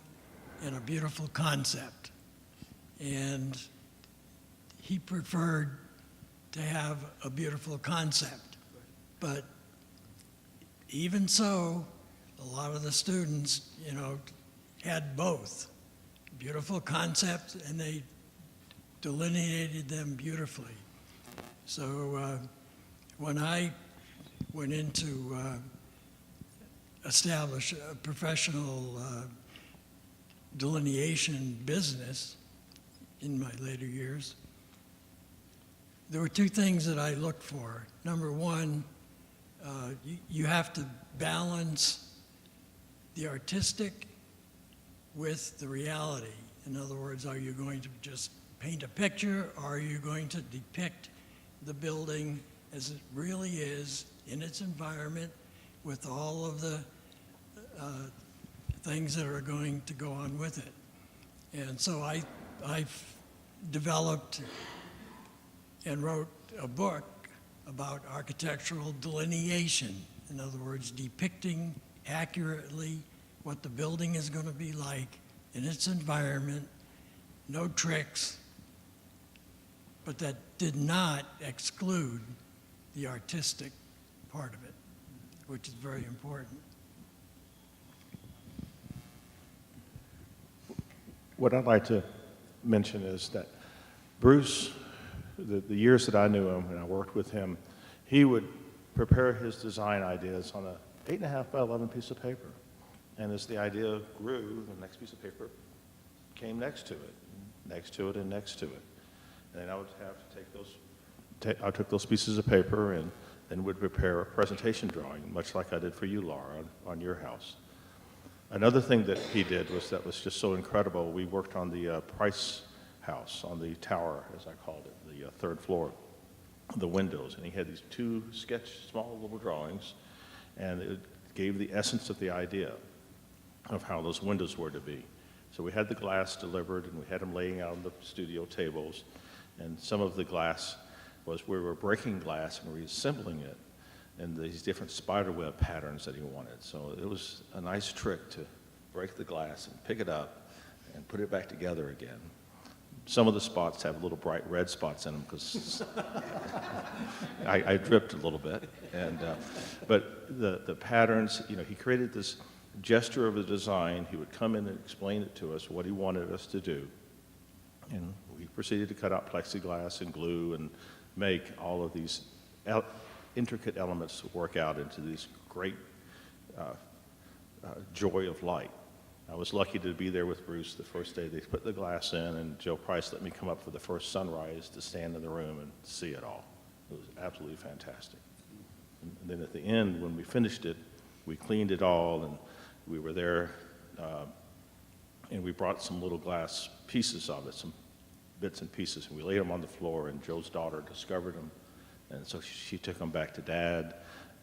and a beautiful concept. And he preferred to have a beautiful concept. But even so, a lot of the students, had both. Beautiful concepts, and they delineated them beautifully. So when I went into establish a professional delineation business in my later years, there were two things that I looked for. Number one, you have to balance the artistic with the reality. In other words, are you going to just paint a picture, or are you going to depict the building as it really is in its environment with all of the things that are going to go on with it? And so I've developed and wrote a book about architectural delineation. In other words, depicting accurately what the building is going to be like in its environment, no tricks, but that did not exclude the artistic part of it, which is very important. What I'd like to mention is that Bruce, the years that I knew him and I worked with him, he would prepare his design ideas on a 8.5 by 11 piece of paper. And as the idea grew, the next piece of paper came next to it, next to it, and next to it. And then I would have to take those, I took those pieces of paper and then would prepare a presentation drawing, much like I did for you, Laura, on your house. Another thing that he did that was just so incredible, we worked on the Price house, on the tower, as I called it, the third floor, the windows. And he had these two small little drawings, and it gave the essence of the idea of how those windows were to be. So we had the glass delivered, and we had them laying out on the studio tables. And some of the glass was we were breaking glass and reassembling it in these different spiderweb patterns that he wanted. So it was a nice trick to break the glass and pick it up and put it back together again. Some of the spots have little bright red spots in them because I dripped a little bit. But the patterns, he created this gesture of a design. He would come in and explain it to us, what he wanted us to do. And we proceeded to cut out plexiglass and glue and make all of these intricate elements to work out into this great joy of light. I was lucky to be there with Bruce the first day they put the glass in, and Joe Price let me come up for the first sunrise to stand in the room and see it all. It was absolutely fantastic. And then at the end, when we finished it, we cleaned it all, and we were there, and we brought some little glass pieces of it, some bits and pieces, and we laid them on the floor, and Joe's daughter discovered them. And so she took them back to Dad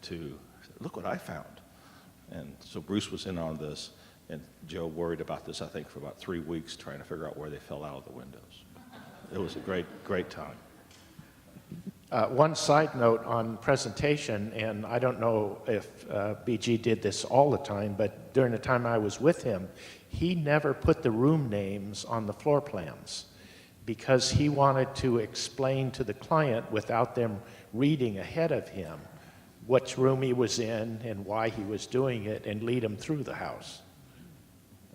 to, look what I found. And so Bruce was in on this, and Joe worried about this, I think, for about 3 weeks, trying to figure out where they fell out of the windows. It was a great, great time. One side note on presentation, and I don't know if BG did this all the time, but during the time I was with him, he never put the room names on the floor plans because he wanted to explain to the client without them reading ahead of him which room he was in and why he was doing it and lead them through the house.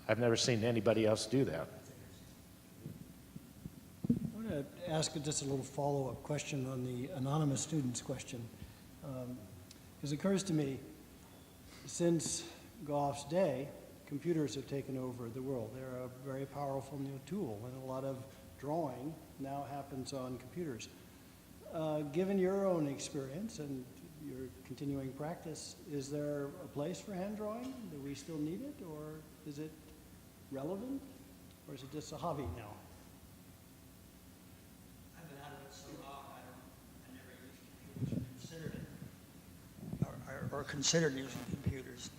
I've never seen anybody else do that. I want to ask just a little follow-up question on the anonymous student's question. Because it occurs to me, since Goff's day, computers have taken over the world. They're a very powerful new tool, and a lot of drawing now happens on computers. Given your own experience and your continuing practice, is there a place for hand drawing? Do we still need it, or is it relevant, or is it just a hobby now? or considered using computers.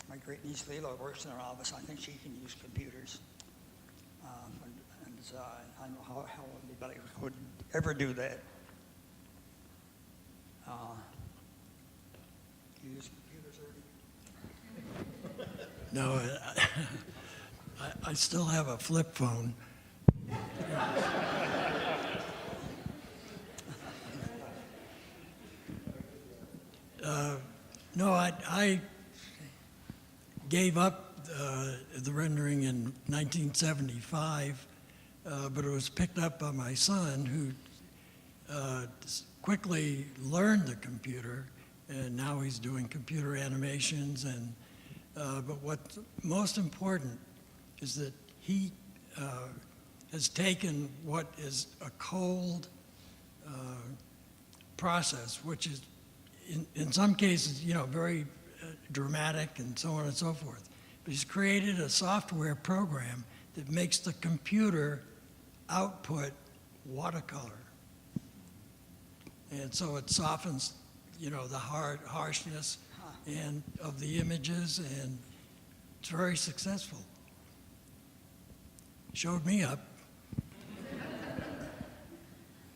My great niece Leela works in our office. I think she can use computers. I don't know how anybody would ever do that. Do you use computers, Ernie? No, I still have a flip phone. No, I gave up the rendering in 1975, but it was picked up by my son, who quickly learned the computer, and now he's doing computer animations. And but what's most important is that he has taken what is a cold process, which is in some cases, very dramatic and so on and so forth. But he's created a software program that makes the computer output watercolor. And so it softens, the harshness and of the images, and it's very successful. Showed me up.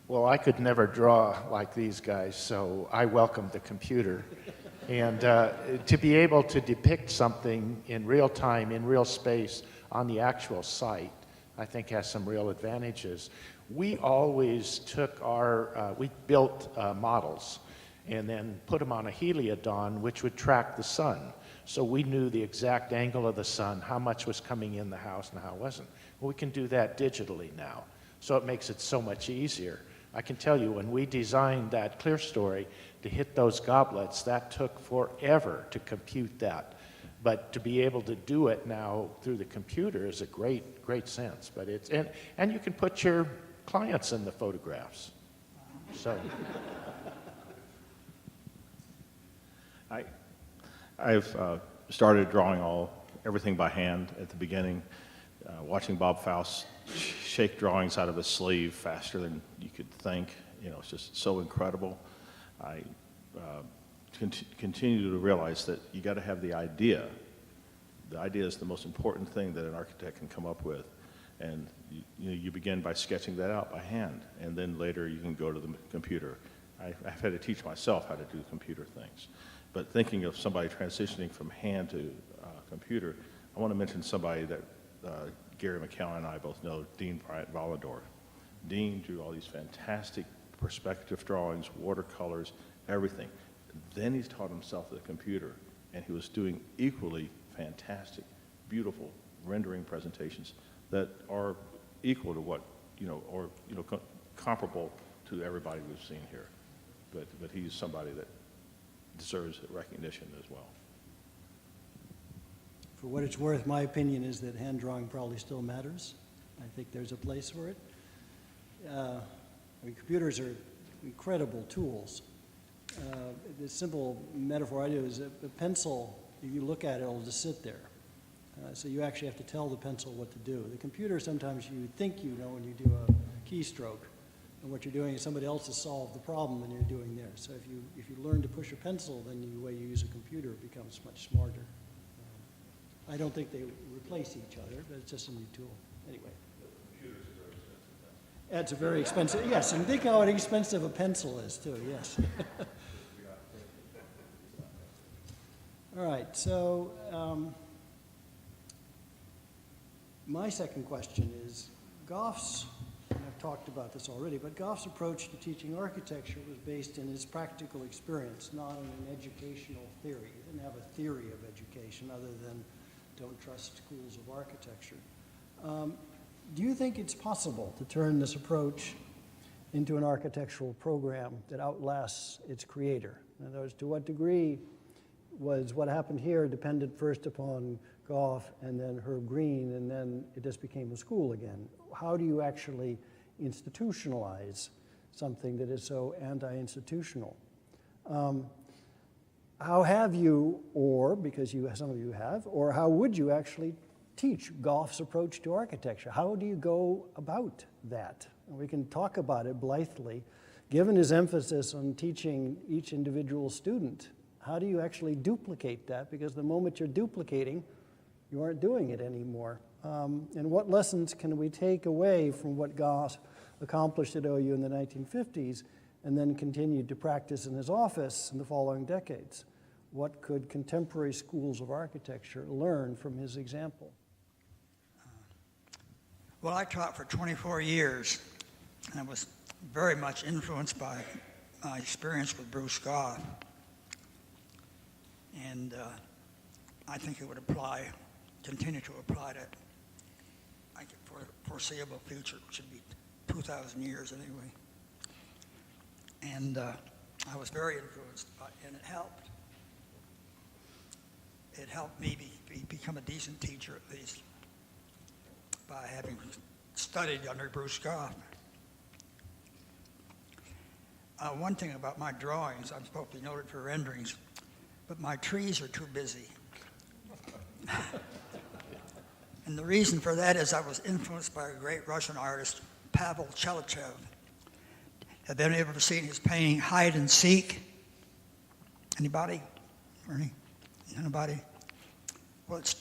Well, I could never draw like these guys, so I welcome the computer. And to be able to depict something in real time, in real space, on the actual site, I think has some real advantages. We always took we built models and then put them on a heliodon, which would track the sun. So we knew the exact angle of the sun, how much was coming in the house and how it wasn't. Well, we can do that digitally now, so it makes it so much easier. I can tell you, when we designed that clear story to hit those goblets, that took forever to compute that. But to be able to do it now through the computer is a great sense. But and you can put your clients in the photographs. So I've started drawing everything by hand at the beginning, watching Bob Faust shake drawings out of his sleeve faster than you could think. It's just so incredible. I continue to realize that you got to have the idea. The idea is the most important thing that an architect can come up with. And you begin by sketching that out by hand, and then later you can go to the computer. I've had to teach myself how to do computer things. But thinking of somebody transitioning from hand to computer, I want to mention somebody that Gary McCowan and I both know, Dean Bryant-Vollador. Dean drew all these fantastic perspective drawings, watercolors, everything. Then he's taught himself the computer, and he was doing equally fantastic, beautiful rendering presentations that are equal to what, comparable to everybody we've seen here. But he's somebody that deserves recognition as well. For what it's worth, my opinion is that hand drawing probably still matters. I think there's a place for it. Computers are incredible tools. The simple metaphor I do is a pencil, if you look at it, it'll just sit there. So you actually have to tell the pencil what to do. The computer, sometimes you think you know when you do a keystroke, and what you're doing is somebody else has solved the problem than you're doing there. So if you learn to push a pencil, then the way you use a computer becomes much smarter. I don't think they replace each other, but it's just a new tool. Anyway. It's a very expensive, yes, and think how expensive a pencil is too, yes. All right, so my second question is, Goff's, and I've talked about this already, but Goff's approach to teaching architecture was based in his practical experience, not in an educational theory. He didn't have a theory of education other than don't trust schools of architecture. Do you think it's possible to turn this approach into an architectural program that outlasts its creator? In other words, to what degree was what happened here dependent first upon Goff and then Herb Greene, and then it just became a school again? How do you actually institutionalize something that is so anti-institutional? How have you, or because some of you have, or how would you actually teach Goff's approach to architecture? How do you go about that? And we can talk about it blithely given his emphasis on teaching each individual student, how do you actually duplicate that? Because the moment you're duplicating, you aren't doing it anymore. And what lessons can we take away from what Goff accomplished at OU in the 1950s and then continued to practice in his office in the following decades? What could contemporary schools of architecture learn from his example? Well, I taught for 24 years, and I was very much influenced by my experience with Bruce Goff. And I think it would continue to apply to, for the foreseeable future, which would be 2,000 years anyway. And I was very influenced by, and it helped. It helped me become a decent teacher, at least, by having studied under Bruce Goff. One thing about my drawings, I'm supposed to be noted for renderings, but my trees are too busy. And the reason for that is I was influenced by a great Russian artist, Pavel Chelychev. Have any ever seen his painting, Hide and Seek? Anybody? Ernie? Anybody? Well, it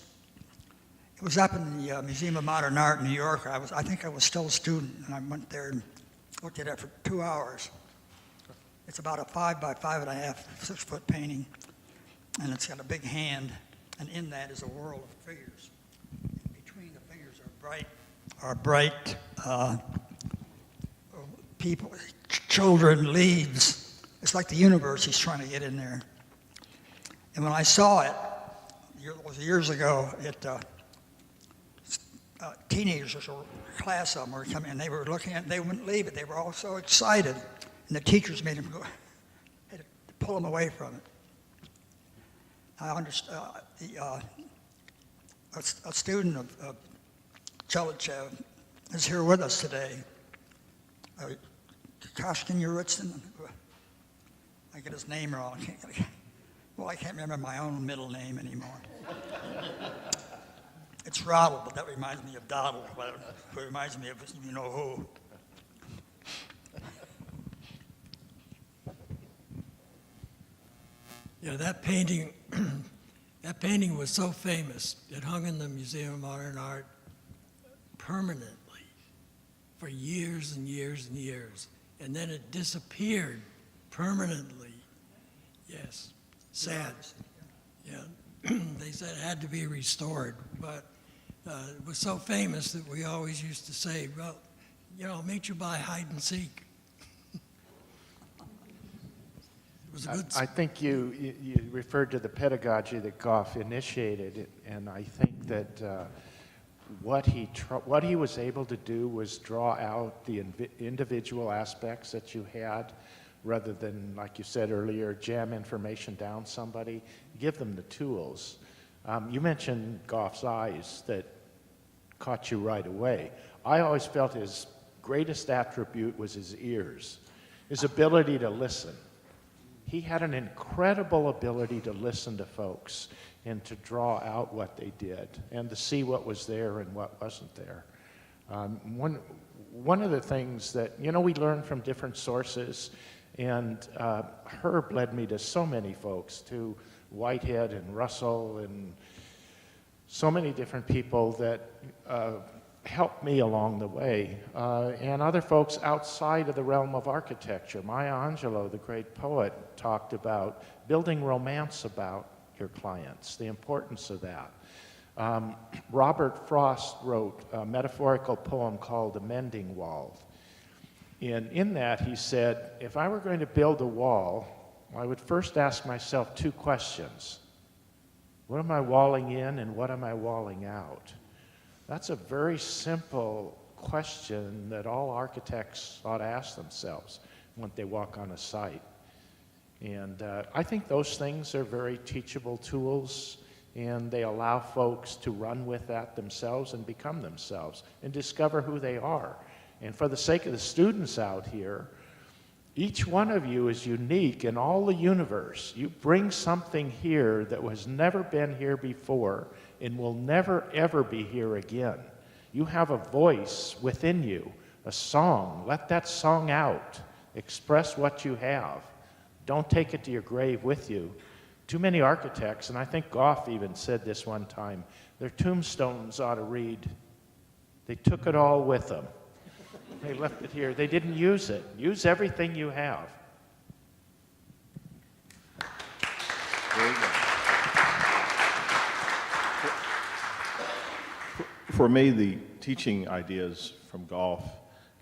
was up in the Museum of Modern Art in New York. I think I was still a student, and I went there and looked at it for 2 hours. It's about a 5 by 5.5, 6-foot painting, and it's got a big hand, and in that is a world of figures. In between the figures are bright people, children, leaves. It's like the universe he's trying to get in there. And when I saw it, it was years ago, teenagers or class of them were coming, and they were looking at it, they wouldn't leave it. They were all so excited, and the teachers made them go, had to pull them away from it. I understand. A student of Chelychev is here with us today. Koshkin Uritzin. I get his name wrong. I can't remember my own middle name anymore. It's Roddle, but that reminds me of Doddle. It reminds me of you know who. Yeah, that painting, that painting was so famous, it hung in the Museum of Modern Art permanently for years and years and years. And then it disappeared permanently. Yes, sad. Yeah, they said it had to be restored, but it was so famous that we always used to say, well, you know, meet you by hide and seek. I think you referred to the pedagogy that Goff initiated, and I think that what he was able to do was draw out the individual aspects that you had, rather than, like you said earlier, jam information down somebody. Give them the tools. You mentioned Goff's eyes that caught you right away. I always felt his greatest attribute was his ears, his ability to listen. He had an incredible ability to listen to folks and to draw out what they did and to see what was there and what wasn't there. One of the things that, you know, we learn from different sources, and Herb led me to so many folks, to Whitehead and Russell and so many different people that helped me along the way, and other folks outside of the realm of architecture. Maya Angelou, the great poet, talked about building romance about your clients, the importance of that. Robert Frost wrote a metaphorical poem called The Mending Wall. And in that he said, if I were going to build a wall, I would first ask myself 2 questions. What am I walling in and what am I walling out? That's a very simple question that all architects ought to ask themselves when they walk on a site. And I think those things are very teachable tools, and they allow folks to run with that themselves and become themselves and discover who they are. And for the sake of the students out here, each one of you is unique in all the universe. You bring something here that has never been here before and will never, ever be here again. You have a voice within you, a song. Let that song out. Express what you have. Don't take it to your grave with you. Too many architects, and I think Goff even said this one time, their tombstones ought to read, they took it all with them. They left it here. They didn't use it. Use everything you have. There you go. For me, the teaching ideas from Goff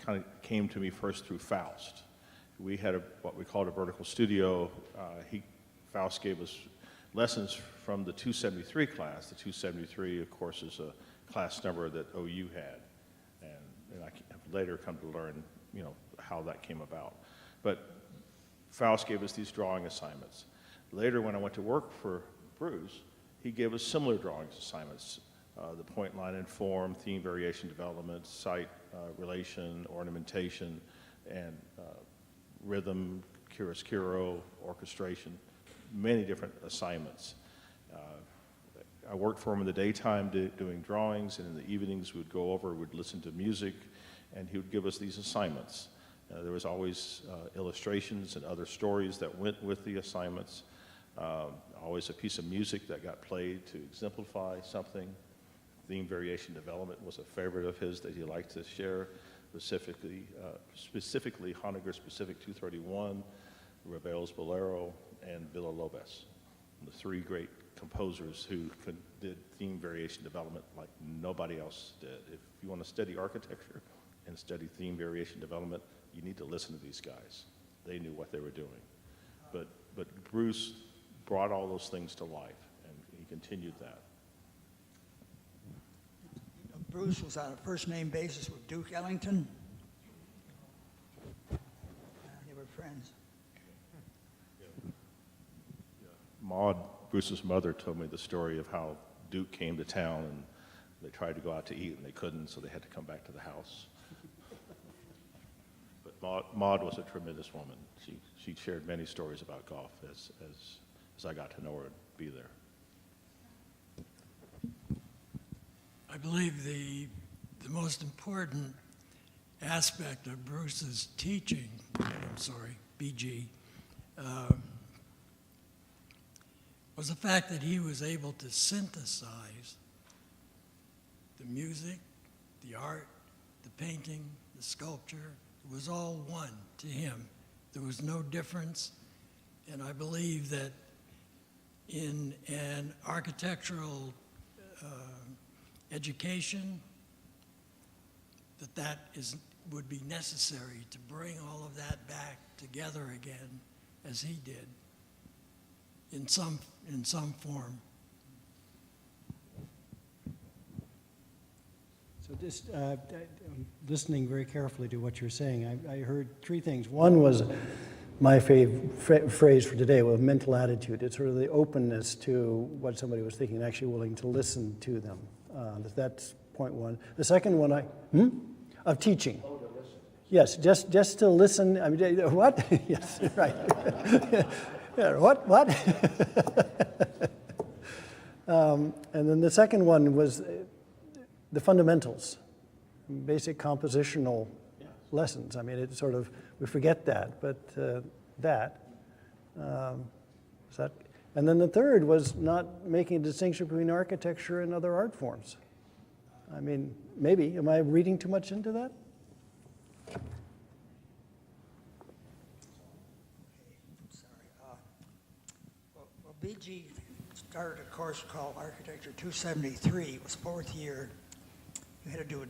kind of came to me first through Faust. We had what we called a vertical studio. Faust gave us lessons from the 273 class. The 273, of course, is a class number that OU had, and I have later come to learn, how that came about. But Faust gave us these drawing assignments. Later, when I went to work for Bruce, he gave us similar drawings assignments: the point, line, and form, theme, variation, development, site, relation, ornamentation, and rhythm, chiaroscuro, orchestration. Many different assignments. I worked for him in the daytime doing drawings, and in the evenings we'd go over, we'd listen to music, and he would give us these assignments. There was always illustrations and other stories that went with the assignments. Always a piece of music that got played to exemplify something. Theme, variation, development was a favorite of his that he liked to share, specifically Honegger Specific 231, Ravel's Bolero, and Villa-Lobos, the three great composers who did theme variation development like nobody else did. If you want to study architecture and study theme variation development, you need to listen to these guys. They knew what they were doing. But Bruce brought all those things to life, and he continued that. Bruce was on a first-name basis with Duke Ellington. They were friends. Maud, Bruce's mother, told me the story of how Duke came to town and they tried to go out to eat and they couldn't, so they had to come back to the house. But Maud was a tremendous woman. She shared many stories about Goff as I got to know her and be there. I believe the most important aspect of Bruce's teaching, BG, was the fact that he was able to synthesize the music, the art, the painting, the sculpture. It was all one to him. There was no difference, and I believe that in an architectural education, that would be necessary to bring all of that back together again, as he did, in some form. So just listening very carefully to what you're saying, I heard three things. One was my phrase for today, with mental attitude. It's sort of the openness to what somebody was thinking, and actually willing to listen to them. That's point one. The second one, of teaching. Oh, to listen. Yes, just to listen. I mean, what? Yes, right. Yeah, what? And then the second one was the fundamentals, basic compositional lessons. I mean, it's sort of, we forget that, but and then the third was not making a distinction between architecture and other art forms. I mean, maybe, am I reading too much into that? Well, BG started a course called Architecture 273. It was fourth year. You had to do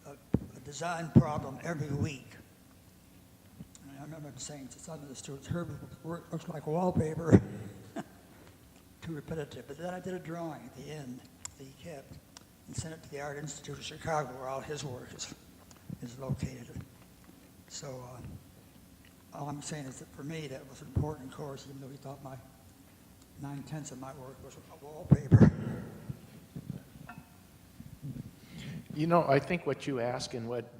a design problem every week. And I remember saying to some of the students, her work looks like wallpaper. Too repetitive. But then I did a drawing at the end that he kept and sent it to the Art Institute of Chicago, where all his work is located. So all I'm saying is that for me, that was an important course, even though he thought my 9/10 of my work was a wallpaper. You know, I think what you ask and what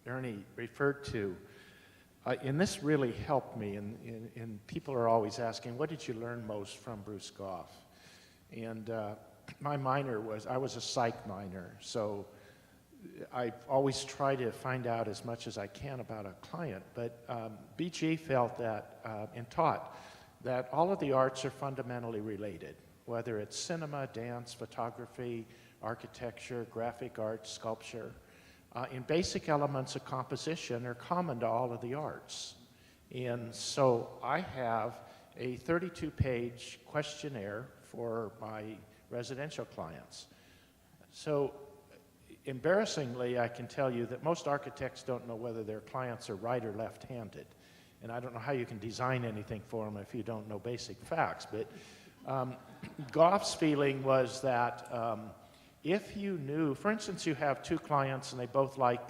Ernie referred to, and this really helped me, and people are always asking, what did you learn most from Bruce Goff? And my minor I was a psych minor, so I always try to find out as much as I can about a client, but BG felt that and taught that all of the arts are fundamentally related, whether it's cinema, dance, photography, architecture, graphic arts, sculpture. In basic elements of composition are common to all of the arts. And so I have a 32-page questionnaire for my residential clients. So embarrassingly, I can tell you that most architects don't know whether their clients are right or left-handed. And I don't know how you can design anything for them if you don't know basic facts. But Goff's feeling was that if you knew, for instance, you have two clients and they both like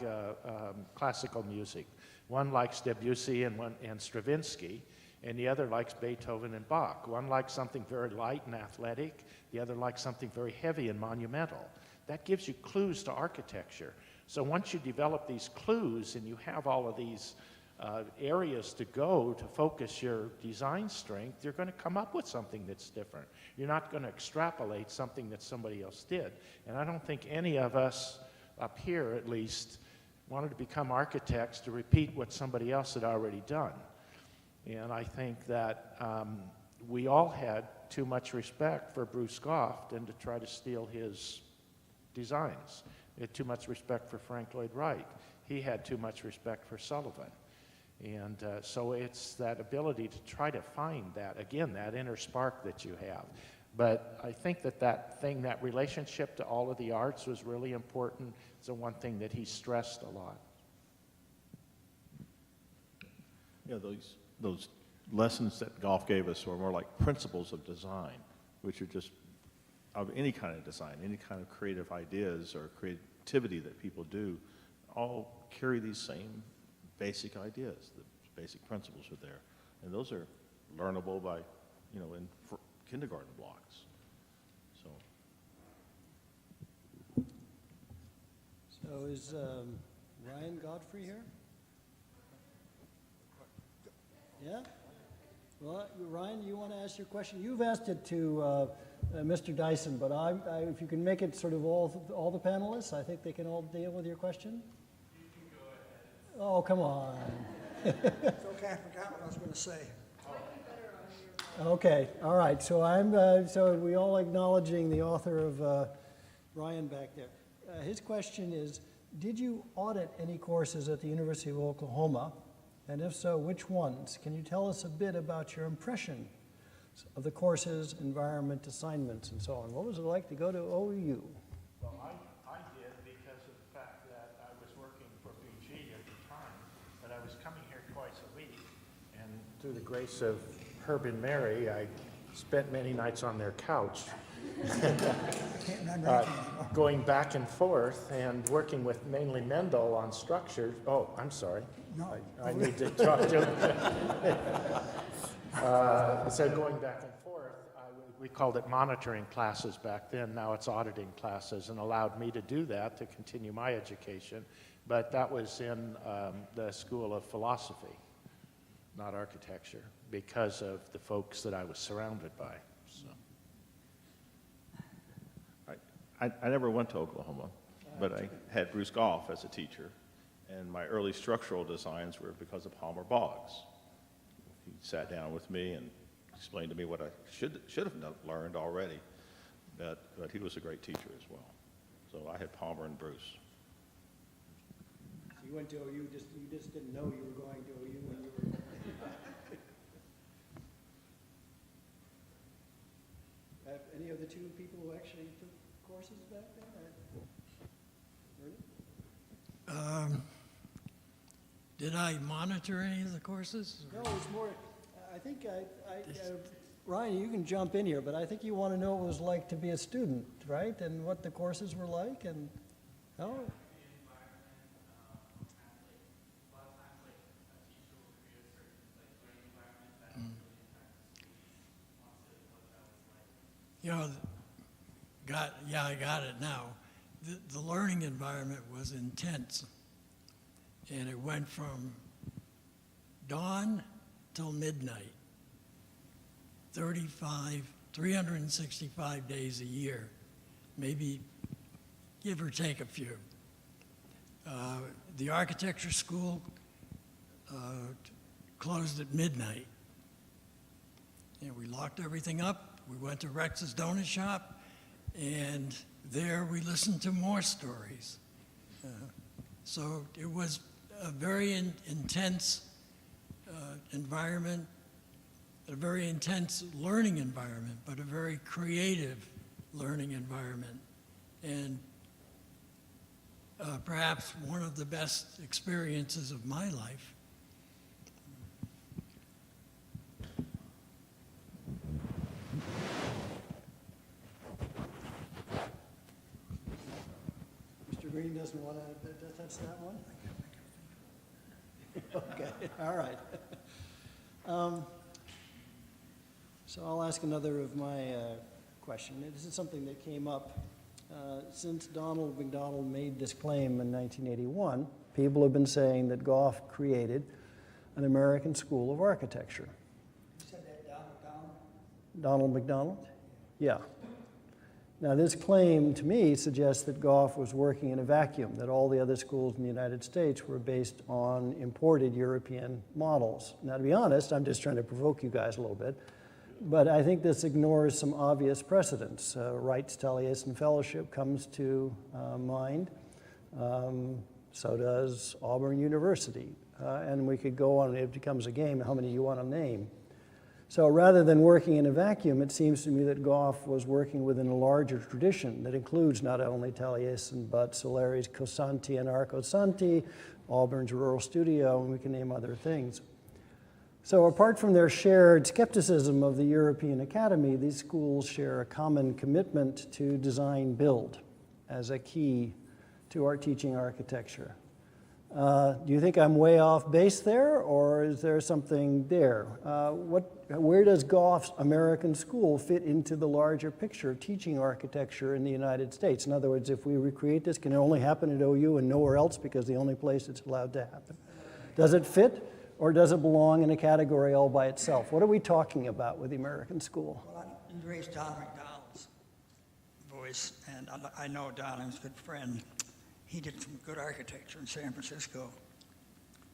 classical music. One likes Debussy and Stravinsky, and the other likes Beethoven and Bach. One likes something very light and athletic, the other likes something very heavy and monumental. That gives you clues to architecture. So once you develop these clues and you have all of these areas to go to focus your design strength, you're going to come up with something that's different. You're not going to extrapolate something that somebody else did. And I don't think any of us, up here at least, wanted to become architects to repeat what somebody else had already done. And I think that we all had too much respect for Bruce Goff and to try to steal his designs. We had too much respect for Frank Lloyd Wright. He had too much respect for Sullivan. And so it's that ability to try to find that, again, that inner spark that you have. But I think that relationship to all of the arts was really important. It's the one thing that he stressed a lot. Yeah, those lessons that Goff gave us were more like principles of design, which are just of any kind of design, any kind of creative ideas or creativity that people do, all carry these same basic ideas. The basic principles are there. And those are learnable by, in kindergarten blocks. So is Ryan Godfrey here? Yeah? Well, Ryan, you want to ask your question? You've asked it to Mr. Dyson, but if you can make it sort of all the panelists, I think they can all deal with your question. You can go ahead. Oh, come on. It's okay, I forgot what I was going to say. Okay, all right. So so we all acknowledging the author of Ryan back there. His question is, did you audit any courses at the University of Oklahoma? And if so, which ones? Can you tell us a bit about your impression of the courses, environment, assignments, and so on? What was it like to go to OU? Well, I did because of the fact that I was working for BG at the time, but I was coming here twice a week. And through the grace of Herb and Mary, I spent many nights on their couch. Can't remember going back and forth and working with mainly Mendel on structures. Oh, I'm sorry. No. I need to talk to him. So going back and forth, we called it monitoring classes back then. Now it's auditing classes, and allowed me to do that to continue my education. But that was in the School of Philosophy, not architecture, because of the folks that I was surrounded by. So. I never went to Oklahoma, but I had Bruce Goff as a teacher, and my early structural designs were because of Palmer Boggs. He sat down with me and explained to me what I should have learned already, but he was a great teacher as well. So I had Palmer and Bruce. So you went to OU, you just didn't know you were going to OU when you were Have any of the two people who actually took courses back then? Did I monitor any of the courses? No, it's more, I think Ryan, you can jump in here, but I think you want to know what it was like to be a student, right? And what the courses were like, and, oh. You know, I got it now. The learning environment was intense, and it went from dawn till midnight, 365 days a year, maybe give or take a few. The architecture school closed at midnight. And we locked everything up. We went to Rex's Donut Shop, and there we listened to more stories. So it was a very intense environment, a very intense learning environment, but a very creative learning environment. And perhaps one of the best experiences of my life. Mr. Greene doesn't want to touch that one? Okay, all right. So I'll ask another of my question. This is something that came up since Donald McDonald made this claim in 1981. People have been saying that Goff created an American School of Architecture. You said that, Donald? Donald McDonald? Yeah. Now, this claim to me suggests that Goff was working in a vacuum, that all the other schools in the United States were based on imported European models. Now, to be honest, I'm just trying to provoke you guys a little bit, but I think this ignores some obvious precedents. Wright's Taliesin Fellowship comes to mind. So does Auburn University. And we could go on, it becomes a game, how many you want to name. So rather than working in a vacuum, it seems to me that Goff was working within a larger tradition that includes not only Taliesin, but Soleri's Cosanti and Arcosanti, Auburn's Rural Studio, and we can name other things. So apart from their shared skepticism of the European Academy, these schools share a common commitment to design build as a key to our teaching architecture. Do you think I'm way off base there, or is there something there? Where does Goff's American School fit into the larger picture of teaching architecture in the United States? In other words, if we recreate this, can it only happen at OU and nowhere else because the only place it's allowed to happen? Does it fit, or does it belong in a category all by itself? What are we talking about with the American School? Well, I embraced Don McDonald's voice, and I know Don, he's a good friend. He did some good architecture in San Francisco.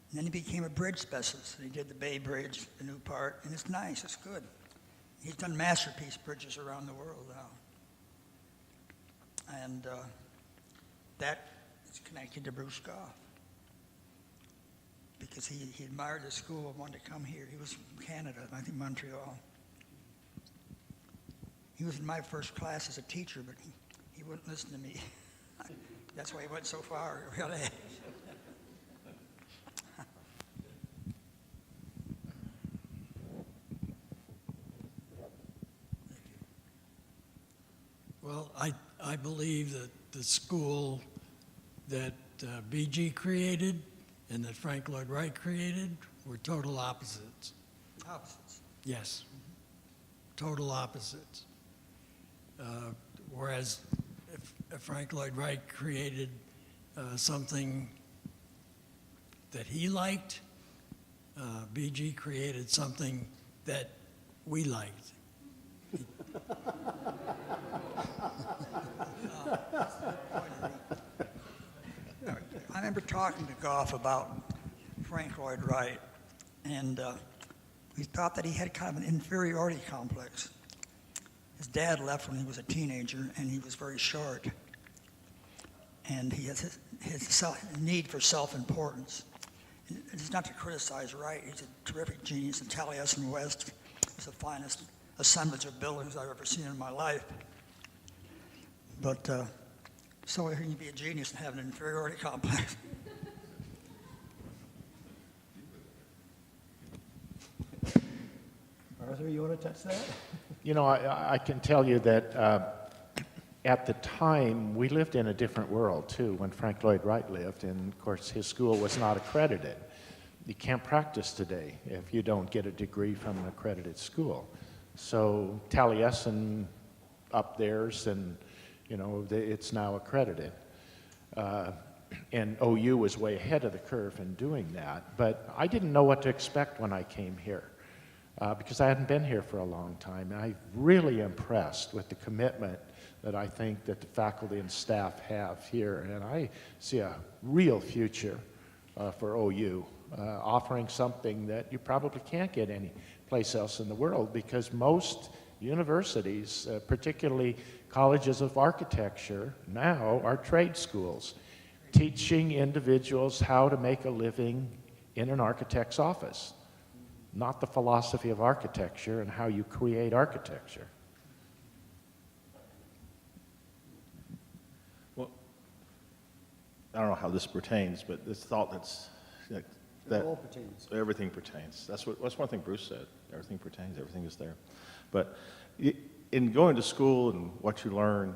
And then he became a bridge specialist. He did the Bay Bridge, the new part, and it's nice, it's good. He's done masterpiece bridges around the world now. And that is connected to Bruce Goff, because he admired the school and wanted to come here. He was from Canada, I think Montreal. He was in my first class as a teacher, but he wouldn't listen to me. That's why he went so far, really. Well, I believe that the school that BG created and that Frank Lloyd Wright created were total opposites. Opposites. Yes, total opposites. Whereas if Frank Lloyd Wright created something that he liked, BG created something that we liked. I remember talking to Goff about Frank Lloyd Wright, and he thought that he had kind of an inferiority complex. His dad left when he was a teenager, and he was very short. And he has his need for self-importance. It's not to criticize Wright. He's a terrific genius, and Taliesin West is the finest assemblage of buildings I've ever seen in my life. But so you can be a genius and have an inferiority complex. Arthur, you want to touch that? You know, I can tell you that at the time, we lived in a different world, too, when Frank Lloyd Wright lived. And, of course, his school was not accredited. You can't practice today if you don't get a degree from an accredited school. So Taliesin up theirs, and, you know, it's now accredited. And OU was way ahead of the curve in doing that. But I didn't know what to expect when I came here. because I hadn't been here for a long time. And I'm really impressed with the commitment that I think that the faculty and staff have here. And I see a real future for OU, offering something that you probably can't get any place else in the world, because most universities, particularly colleges of architecture, now are trade schools, teaching individuals how to make a living in an architect's office, not the philosophy of architecture and how you create architecture. Well, I don't know how this pertains, but this thought that It all pertains. everything pertains. That's one thing Bruce said. Everything pertains. Everything is there. But in going to school and what you learn,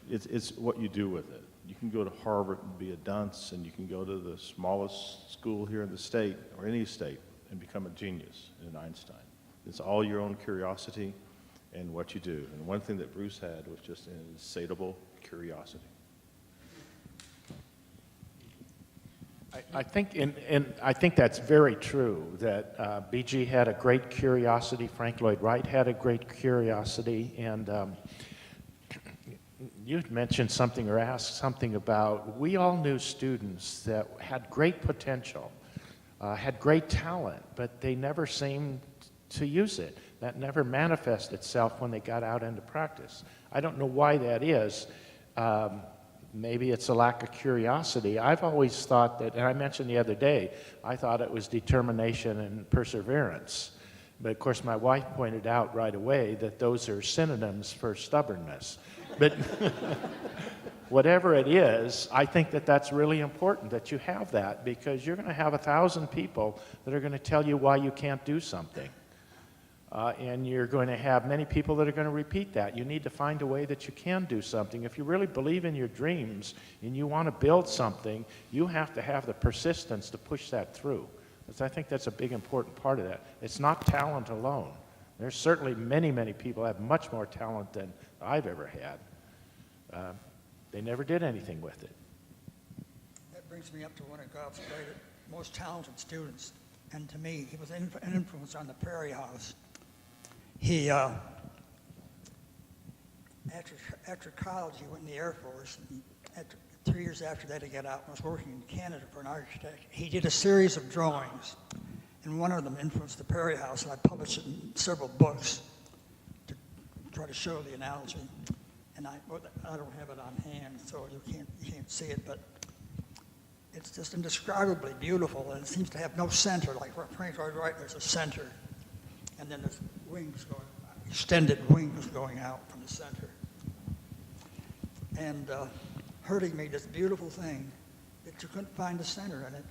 it's what you do with it. You can go to Harvard and be a dunce, and you can go to the smallest school here in the state or any state and become a genius in an Einstein. It's all your own curiosity and what you do. And one thing that Bruce had was just an insatiable curiosity. I think, and I think that's very true, that BG had a great curiosity, Frank Lloyd Wright had a great curiosity, and you had mentioned something or asked something about, we all knew students that had great potential, had great talent, but they never seemed to use it. That never manifested itself when they got out into practice. I don't know why that is. Maybe it's a lack of curiosity. I've always thought that, and I mentioned the other day, I thought it was determination and perseverance. But of course, my wife pointed out right away that those are synonyms for stubbornness. But whatever it is, I think that that's really important, that you have that, because you're going to have 1,000 people that are going to tell you why you can't do something. And you're going to have many people that are going to repeat that. You need to find a way that you can do something. If you really believe in your dreams and you want to build something, you have to have the persistence to push that through. Because I think that's a big important part of that. It's not talent alone. There's certainly many, many people that have much more talent than I've ever had. They never did anything with it. That brings me up to one of God's most talented students. And to me, he was an influence on the Prairie House. He, after college, he went in the Air Force. And 3 years after that, he got out and was working in Canada for an architect. He did a series of drawings, and one of them influenced the Prairie House, and I published it in several books to try to show the analogy. And I don't have it on hand, so you can't see it, but it's just indescribably beautiful, and it seems to have no center. Like where Frank Lloyd Wright, there's a center, and then there's wings going, extended wings going out from the center. And Hurtig made this beautiful thing that you couldn't find a center in it.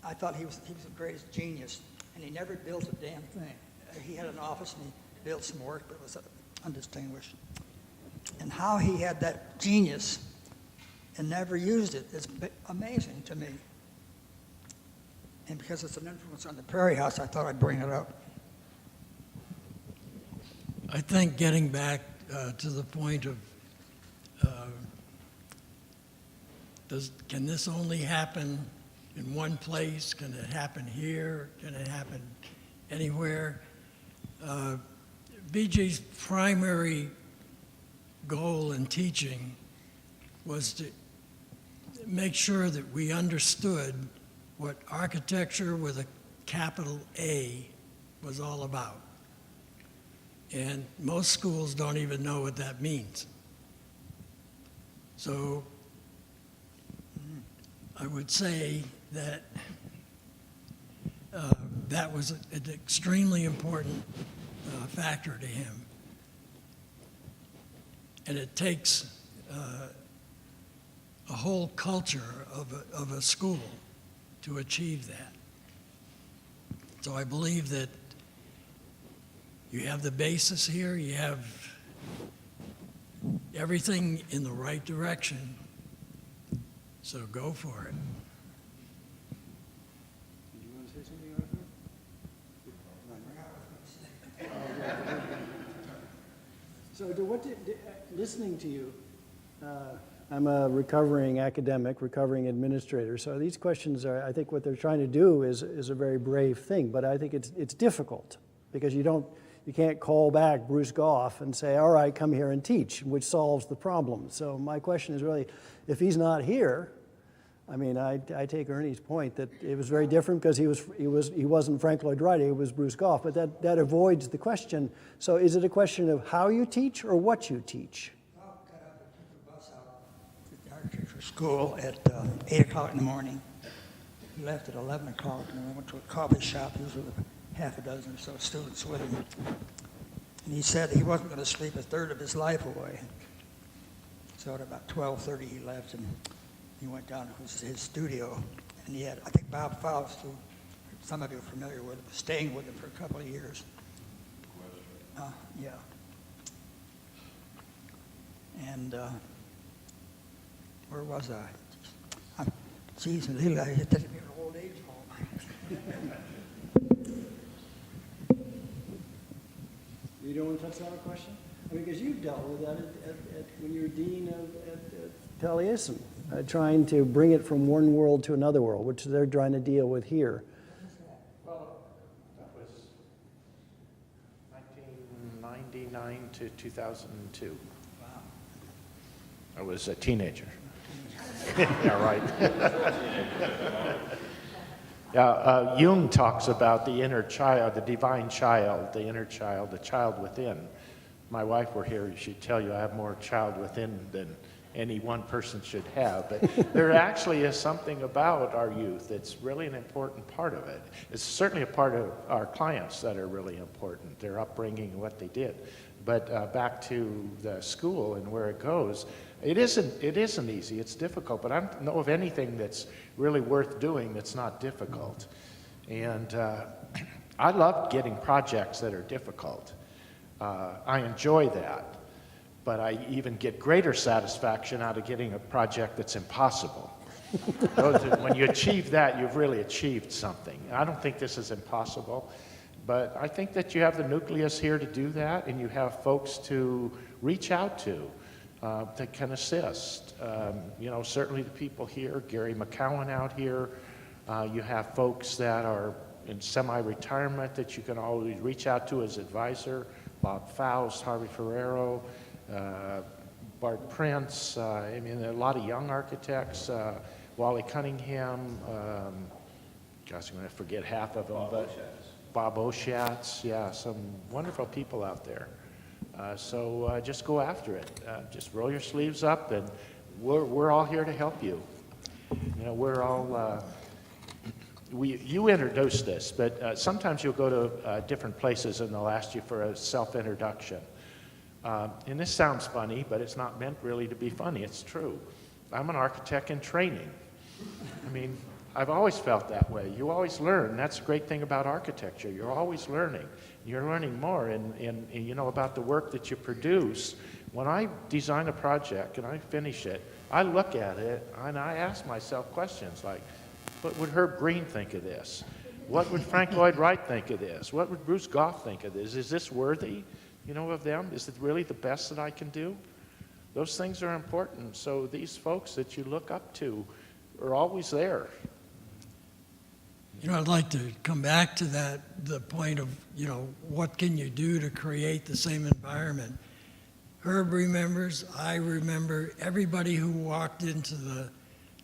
I thought he was the greatest genius, and he never built a damn thing. He had an office and he built some work, but it was undistinguished. And how he had that genius and never used it is amazing to me. And because it's an influence on the Prairie House, I thought I'd bring it up. I think getting back to the point of can this only happen in one place? Can it happen here? Can it happen anywhere? BG's primary goal in teaching was to make sure that we understood what architecture with a capital A was all about. And most schools don't even know what that means. So I would say that that was an extremely important factor to him. And it takes a whole culture of a school to achieve that. So I believe that you have the basis here, you have everything in the right direction, so go for it. Did you want to say something, Arthur? So listening to you, I'm a recovering academic, recovering administrator. So these questions are, I think what they're trying to do is a very brave thing, but I think it's difficult because you can't call back Bruce Goff and say, all right, come here and teach, which solves the problem. So my question is really, if he's not here, I mean, I take Ernie's point that it was very different because he wasn't Frank Lloyd Wright, he was Bruce Goff, but that avoids the question. So is it a question of how you teach or what you teach? For school at 8 o'clock in the morning. He left at 11 o'clock and we went to a coffee shop, usually with half a dozen or so students with him. And he said he wasn't going to sleep a third of his life away. So at about 12:30 he left and he went down to his studio. And he had, I think, Bob Faust, who some of you are familiar with, staying with him for a couple of years. Yeah. And where was I? Geez, Lila, I hit that in an old age home. You don't want to touch on a question? I mean, because you've dealt with that when you were dean at Taliesin, trying to bring it from one world to another world, which they're trying to deal with here. Well, that was 1999 to 2002. Wow. I was a teenager. Yeah, right. Yeah, Jung talks about the inner child, the divine child, the inner child, the child within. If my wife were here, she'd tell you I have more child within than any one person should have. But there actually is something about our youth that's really an important part of it. It's certainly a part of our clients that are really important, their upbringing and what they did. But back to the school and where it goes, it isn't easy, it's difficult, but I don't know of anything that's really worth doing that's not difficult. And I love getting projects that are difficult. I enjoy that, but I even get greater satisfaction out of getting a project that's impossible. When you achieve that, you've really achieved something. I don't think this is impossible, but I think that you have the nucleus here to do that, and you have folks to reach out to that can assist. You know, certainly the people here, Gary McCowan out here. You have folks that are in semi-retirement that you can always reach out to as advisor. Bob Faust, Harvey Ferrero, Bart Prince. I mean, there are a lot of young architects. Wally Cunningham. Gosh, I'm going to forget half of them. Bob Oschatz. Yeah, some wonderful people out there. So just go after it. Just roll your sleeves up, and we're all here to help you. You know, we're all. You introduced this, but sometimes you'll go to different places and they'll ask you for a self-introduction. And this sounds funny, but it's not meant really to be funny. It's true. I'm an architect in training. I mean, I've always felt that way. You always learn. That's the great thing about architecture. You're always learning. You're learning more, and you know, about the work that you produce. When I design a project and I finish it, I look at it and I ask myself questions like, what would Herb Greene think of this? What would Frank Lloyd Wright think of this? What would Bruce Goff think of this? Is this worthy, you know, of them? Is it really the best that I can do? Those things are important. So these folks that you look up to are always there. You know, I'd like to come back to the point of, you know, what can you do to create the same environment? Herb remembers, I remember, everybody who walked into the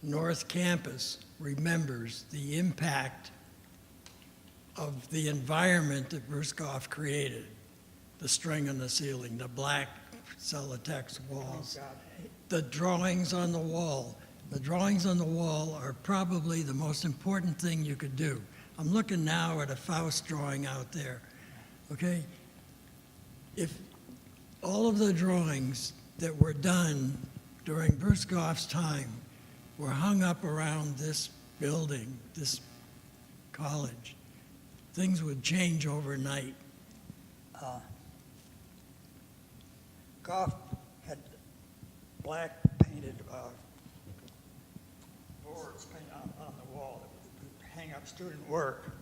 North Campus remembers the impact of the environment that Bruce Goff created. The string on the ceiling, the black Celotex walls, the drawings on the wall. The drawings on the wall are probably the most important thing you could do. I'm looking now at a Faust drawing out there, okay? If all of the drawings that were done during Bruce Goff's time were hung up around this building, this college, things would change overnight. Goff had black painted boards painted on the wall that would hang up student work.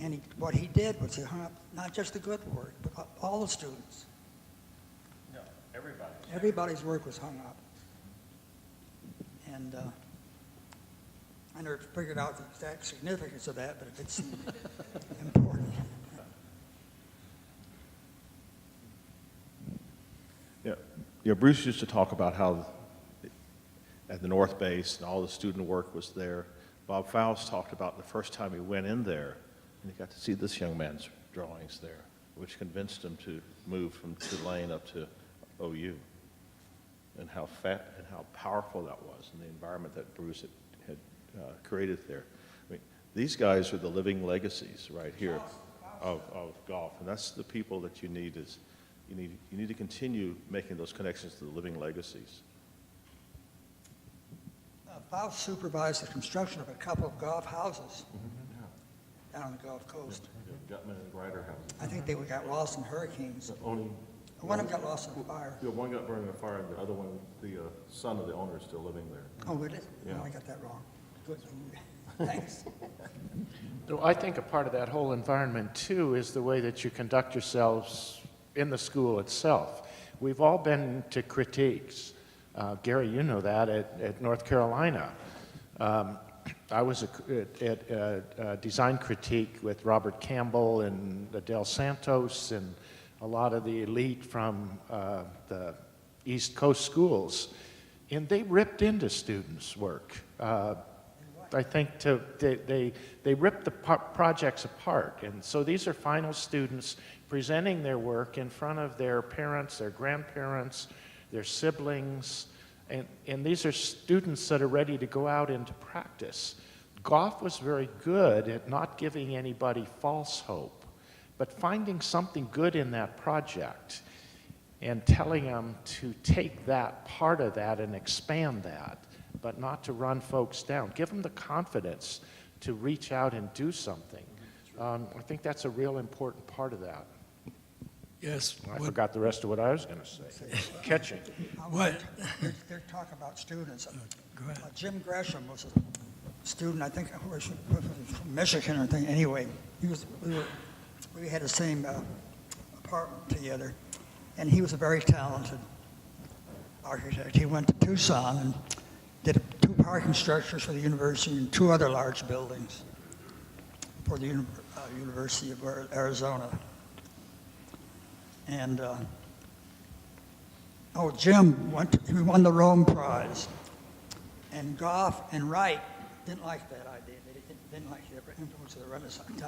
And what he did was he hung up not just the good work, but all the students. No, everybody. Everybody's work was hung up. And I never figured out the exact significance of that, but it seemed important. Yeah, Bruce used to talk about how at the North Base and all the student work was there. Bob Faust talked about the first time he went in there and he got to see this young man's drawings there, which convinced him to move from Tulane up to OU, and how powerful that was, and the environment that Bruce had created there. I mean, these guys are the living legacies right here of golf, and that's the people that you need. Is you need to continue making those connections to the living legacies. Faust supervised the construction of a couple of golf houses down on the Gulf Coast. Gutman and Ryder houses. I think they got lost in hurricanes. Only One of them got lost in a fire. yeah, one got burned in a fire, and the other one, the son of the owner, is still living there. Oh, really? Yeah. Oh, I got that wrong. Good. Thanks. So I think a part of that whole environment, too, is the way that you conduct yourselves in the school itself. We've all been to critiques. Gary, you know that, at North Carolina. I was at design critique with Robert Campbell and Adele Santos and a lot of the elite from the East Coast schools, and they ripped into students' work. I think they ripped the projects apart, and so these are final students presenting their work in front of their parents, their grandparents, their siblings, and these are students that are ready to go out into practice. Goff was very good at not giving anybody false hope, but finding something good in that project and telling them to take that part of that and expand that, but not to run folks down. Give them the confidence to reach out and do something. I think that's a real important part of that. Yes. I forgot the rest of what I was going to say. Catching. What? They're talking about students. Go ahead. Jim Gresham was a student, I think, who was from Michigan or thing. Anyway, we had the same apartment together, and he was a very talented architect. He went to Tucson and did 2 parking structures for the university and 2 other large buildings for the University of Arizona. And Jim he won the Rome Prize, and Goff and Wright didn't like that idea. They didn't like the influence of the Renaissance,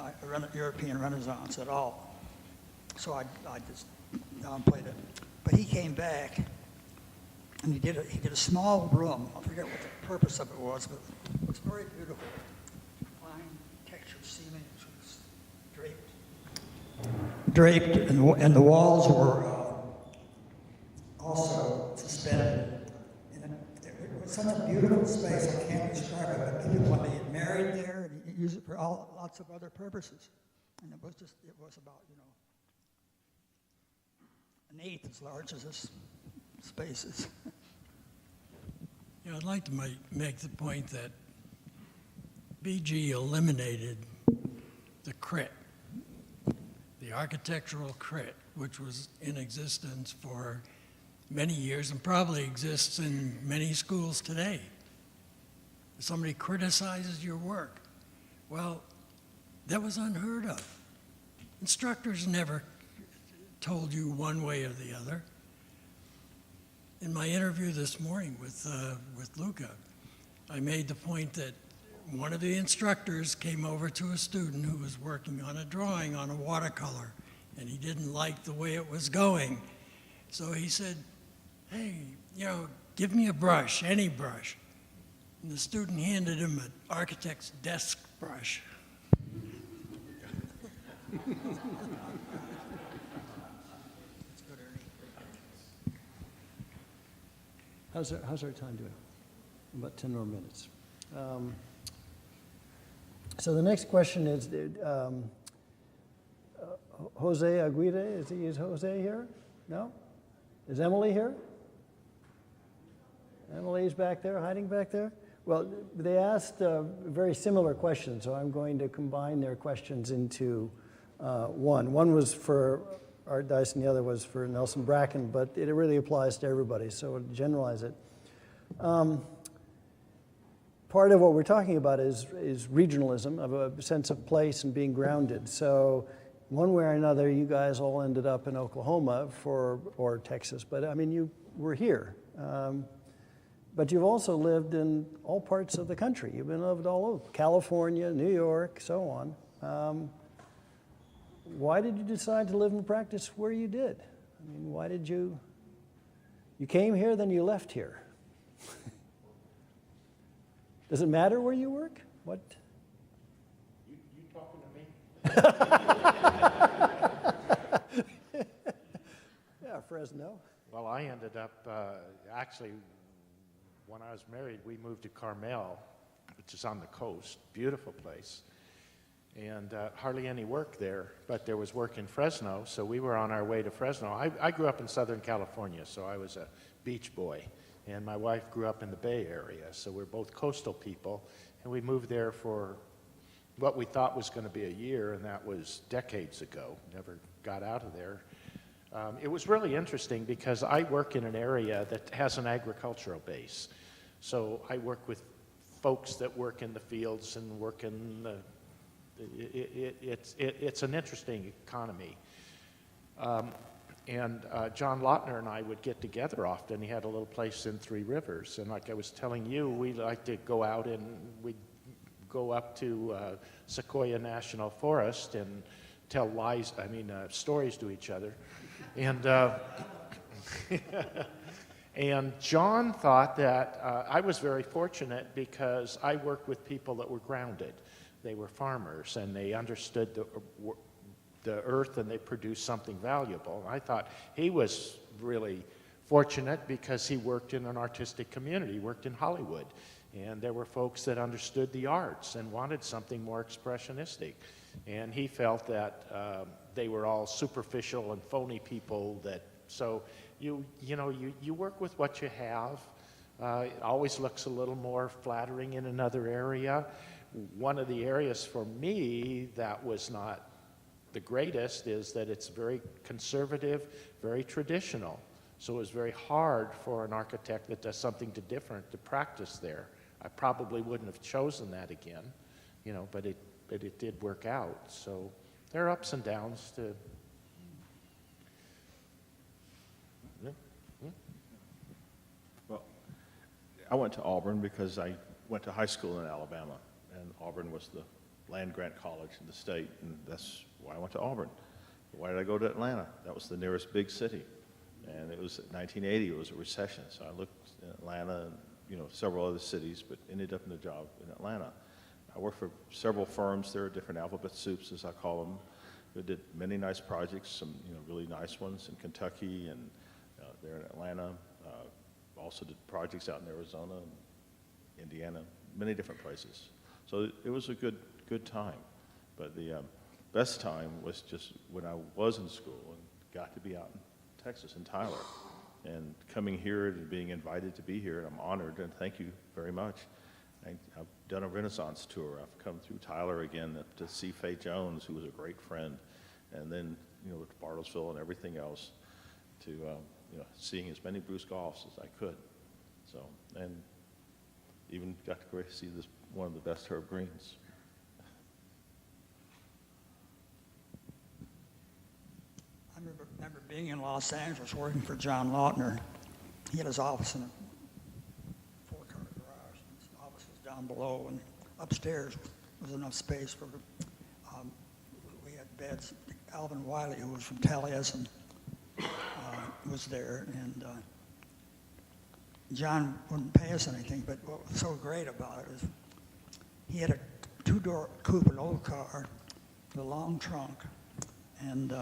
European Renaissance at all. So I just downplayed it. But he came back, and he did a small room. I forget what the purpose of it was, but it was very beautiful. Fine textured ceiling, which was draped, and the walls were also suspended. And it was such a beautiful space, I can't describe it, but people, when they get married there, and use it for lots of other purposes. And it was about, an eighth as large as this space is. I'd like to make the point that BG eliminated the crit, the architectural crit, which was in existence for many years and probably exists in many schools today. If somebody criticizes your work, well, that was unheard of. Instructors never told you one way or the other. In my interview this morning with Luca, I made the point that one of the instructors came over to a student who was working on a drawing on a watercolor, and he didn't like the way it was going. So he said, hey, give me a brush, any brush. And the student handed him an architect's desk brush. How's our time doing? About 10 more minutes. So the next question is, Jose Aguirre, is Jose here? No? Is Emily here? Emily's back there, hiding back there? Well, they asked very similar questions, so I'm going to combine their questions into one. One was for Art Dyson, the other was for Nelson Brackin, but it really applies to everybody, so I'll generalize it. part of what we're talking about is regionalism, of a sense of place and being grounded. So one way or another, you guys all ended up in Oklahoma or Texas, but I mean, you were here. But you've also lived in all parts of the country. You've been lived all over, California, New York, so on. Why did you decide to live and practice where you did? I mean, why did you came here, then you left here? Does it matter where you work? What? You talking to me? Yeah, Fresno. Well, I ended up, actually, when I was married, we moved to Carmel, which is on the coast, beautiful place, and hardly any work there, but there was work in Fresno, so we were on our way to Fresno. I grew up in Southern California, so I was a beach boy, and my wife grew up in the Bay Area, so we're both coastal people, and we moved there for what we thought was going to be a year, and that was decades ago. Never got out of there. It was really interesting because I work in an area that has an agricultural base. So I work with folks that work in the fields and work in the, it's an interesting economy. John Lautner and I would get together often. He had a little place in Three Rivers. And like I was telling you, we like to go out and we'd go up to Sequoia National Forest and tell stories to each other. And John thought that I was very fortunate because I worked with people that were grounded. They were farmers and they understood the earth and they produced something valuable. I thought he was really fortunate because he worked in an artistic community, he worked in Hollywood. And there were folks that understood the arts and wanted something more expressionistic. And he felt that they were all superficial and phony people so you work with what you have. It always looks a little more flattering in another area. One of the areas for me that was not the greatest is that it's very conservative, very traditional. So it was very hard for an architect that does something different to practice there. I probably wouldn't have chosen that again, but it did work out. So there are ups and downs to. Well, I went to Auburn because I went to high school in Alabama, and Auburn was the land-grant college in the state, and that's why I went to Auburn. Why did I go to Atlanta? That was the nearest big city, and it was 1980. It was a recession, so I looked at Atlanta and several other cities, but ended up in a job in Atlanta. I worked for several firms there, different alphabet soups, as I call them. We did many nice projects, some really nice ones in Kentucky and there in Atlanta. Also did projects out in Arizona, Indiana, many different places. So it was a good time. But the best time was just when I was in school and got to be out in Texas, in Tyler. And coming here and being invited to be here, and I'm honored, and thank you very much. I've done a Renaissance tour. I've come through Tyler again to see Faye Jones, who was a great friend, and then to Bartlesville and everything else, to seeing as many Buskuhls as I could. So, and even got to see this one of the best Herb Greenes. I remember being in Los Angeles working for John Lautner. He had his office in a four-car garage. His office was down below, and upstairs was enough space for, we had beds. Alvin Wiley, who was from Taliesin, was there, and John wouldn't pay us anything, but what was so great about it is he had a two-door coupe, an old car, with a long trunk, and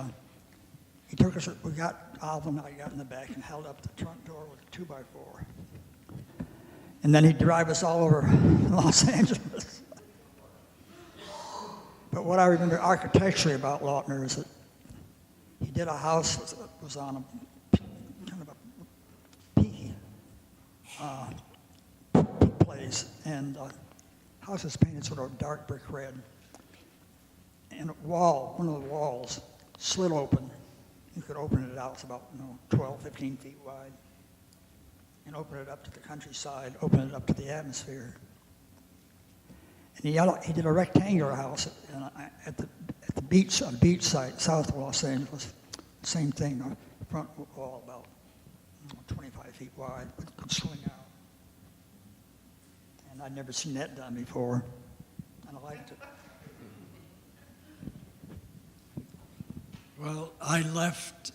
he took us, Alvin and I got in the back and held up the trunk door with a 2x4. And then he'd drive us all over Los Angeles. But what I remember architecturally about Lautner is that he did a house that was on a kind of a peaky place, and the house was painted sort of dark brick red. And one of the walls slid open. You could open it out, it's about 12, 15 feet wide, and open it up to the countryside, open it up to the atmosphere. And he did a rectangular house at the beach site south of Los Angeles. Same thing, front wall about 25 feet wide, but could swing out. And I'd never seen that done before, and I liked it. Well, I left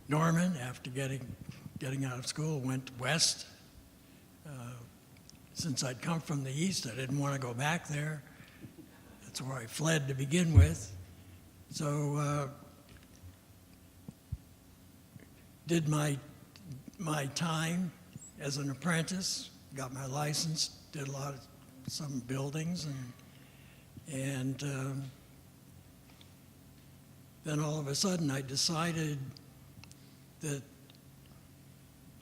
Norman after getting out of school, went west. Since I'd come from the east, I didn't want to go back there. That's where I fled to begin with. So did my time as an apprentice, got my license, did some buildings, and then all of a sudden I decided that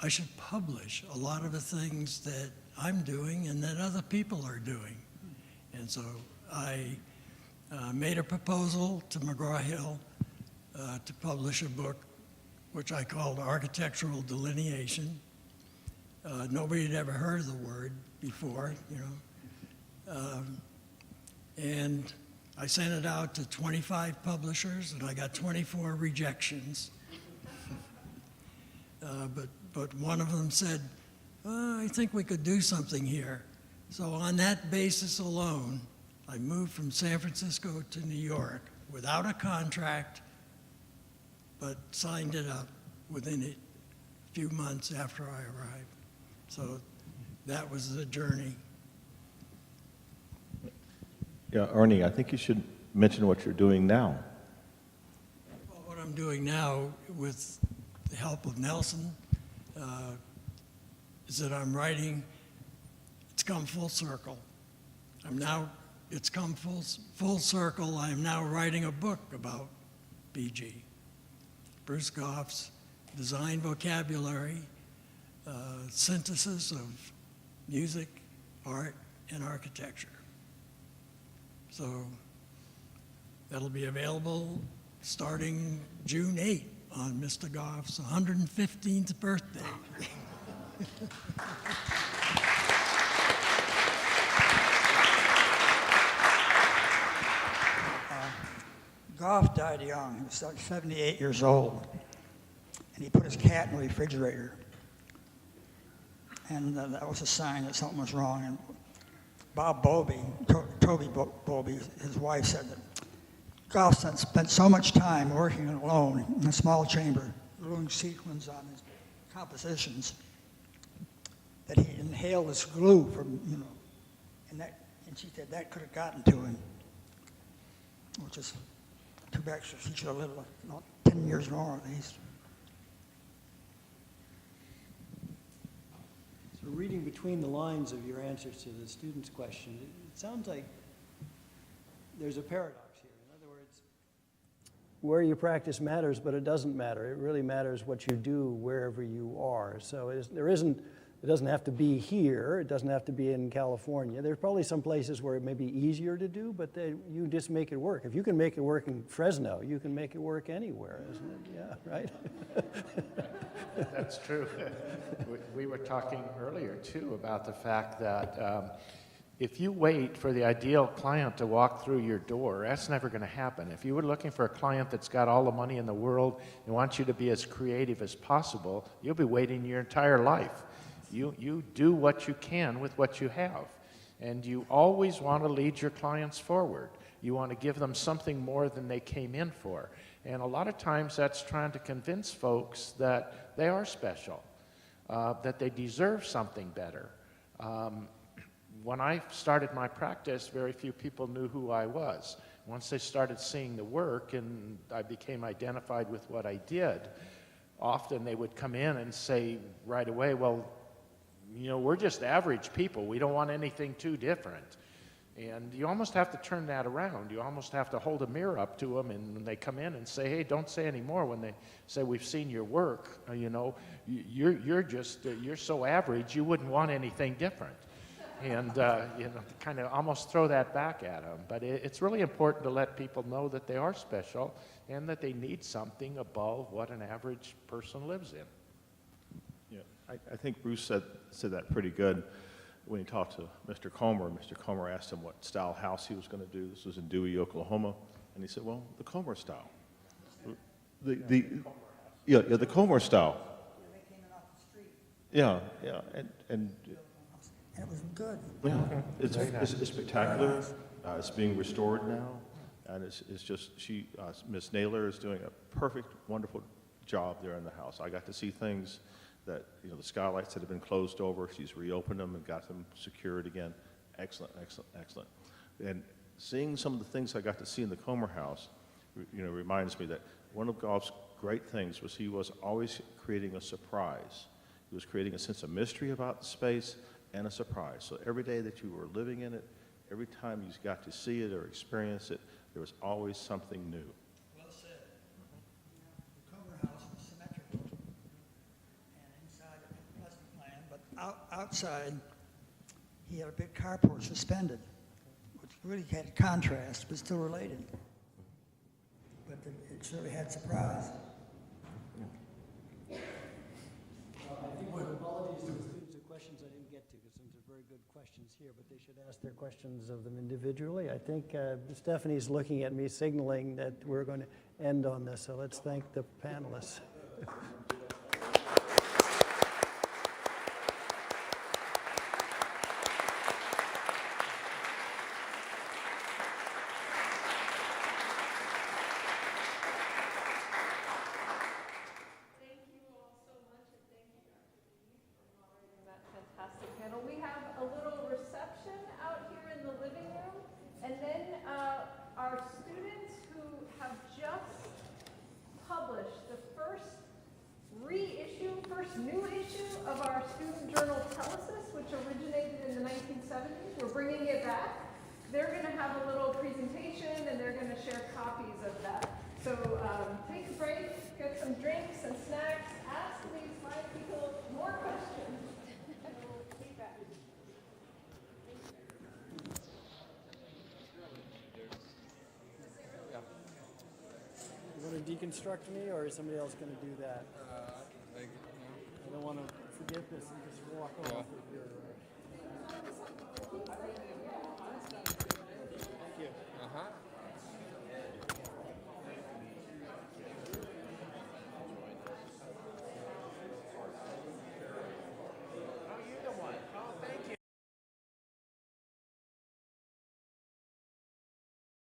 I should publish a lot of the things that I'm doing and that other people are doing. And so I made a proposal to McGraw-Hill to publish a book which I called Architectural Delineation. Nobody had ever heard of the word before, you know. And I sent it out to 25 publishers, and I got 24 rejections. But one of them said, I think we could do something here. So on that basis alone, I moved from San Francisco to New York without a contract, but signed it up within a few months after I arrived. So that was the journey. Yeah, Ernie, I think you should mention what you're doing now. Well, what I'm doing now, with the help of Nelson, is that I'm writing, it's come full circle. It's come full circle. I am now writing a book about BG. Bruce Goff's design vocabulary, synthesis of music, art, and architecture. So that'll be available starting June 8 on Mr. Goff's 115th birthday. Goff died young. He was like 78 years old. And he put his cat in the refrigerator. And that was a sign that something was wrong. And Bob Bowlby, Toby Bowlby, his wife, said that Goff spent so much time working alone in a small chamber, gluing sequins on his compositions, that he inhaled this glue from, and she said that could have gotten to him, which is too bad he should have lived 10 years more at least. So reading between the lines of your answers to the student's question, it sounds like there's a paradox here. In other words, where you practice matters, but it doesn't matter. It really matters what you do wherever you are. So it doesn't have to be here. It doesn't have to be in California. There's probably some places where it may be easier to do, but you just make it work. If you can make it work in Fresno, you can make it work anywhere, isn't it? Yeah, right? That's true. We were talking earlier, too, about the fact that if you wait for the ideal client to walk through your door, that's never going to happen. If you were looking for a client that's got all the money in the world and wants you to be as creative as possible, you'll be waiting your entire life. You do what you can with what you have, and you always want to lead your clients forward. You want to give them something more than they came in for. And a lot of times that's trying to convince folks that they are special, that they deserve something better. When I started my practice, very few people knew who I was. Once they started seeing the work and I became identified with what I did, often they would come in and say right away, well, we're just average people. We don't want anything too different. And you almost have to turn that around. You almost have to hold a mirror up to them, and when they come in and say, hey, don't say any more. When they say, we've seen your work, you're so average, you wouldn't want anything different. And, kind of almost throw that back at them. But it's really important to let people know that they are special and that they need something above what an average person lives in. Yeah, I think Bruce said that pretty good. when he talked to Mr. Comer asked him what style house he was going to do. This was in Dewey, Oklahoma. And he said, well, the Comer style. Yeah, the Comer style. They came in off the street, Yeah, and and it was good. yeah, it's spectacular. It's being restored now, and it's just Miss Naylor is doing a perfect, wonderful job there in the house. I got to see things that the skylights that have been closed over. She's reopened them and got them secured again. Excellent, excellent, excellent. And seeing some of the things I got to see in the Comer house, reminds me that one of Goff's great things was he was always creating a surprise. He was creating a sense of mystery about the space and a surprise. So every day that you were living in it, every time you got to see it or experience it, there was always something new. Well said. The Comer house was symmetrical, and inside it was a pleasant plan, but outside, he had a big carport suspended, which really had contrast, but still related. But it surely had surprise. I think with apologies to the students and questions I didn't get to, because some are very good questions here, but they should ask their questions of them individually. I think Stephanie's looking at me signaling that we're going to end on this, so let's thank the panelists. Fantastic panel. We have a little reception out here in the living room, and then our students who have just published the first new issue of our student journal Telesis, which originated in the 1970s. We're bringing it back. They're going to have a little presentation, and they're going to share copies of that. So take a break, get some drinks and snacks, ask these fine people more questions. You want to deconstruct me, or is somebody else going to do that? I don't want to forget this and just walk off with your... Thank you.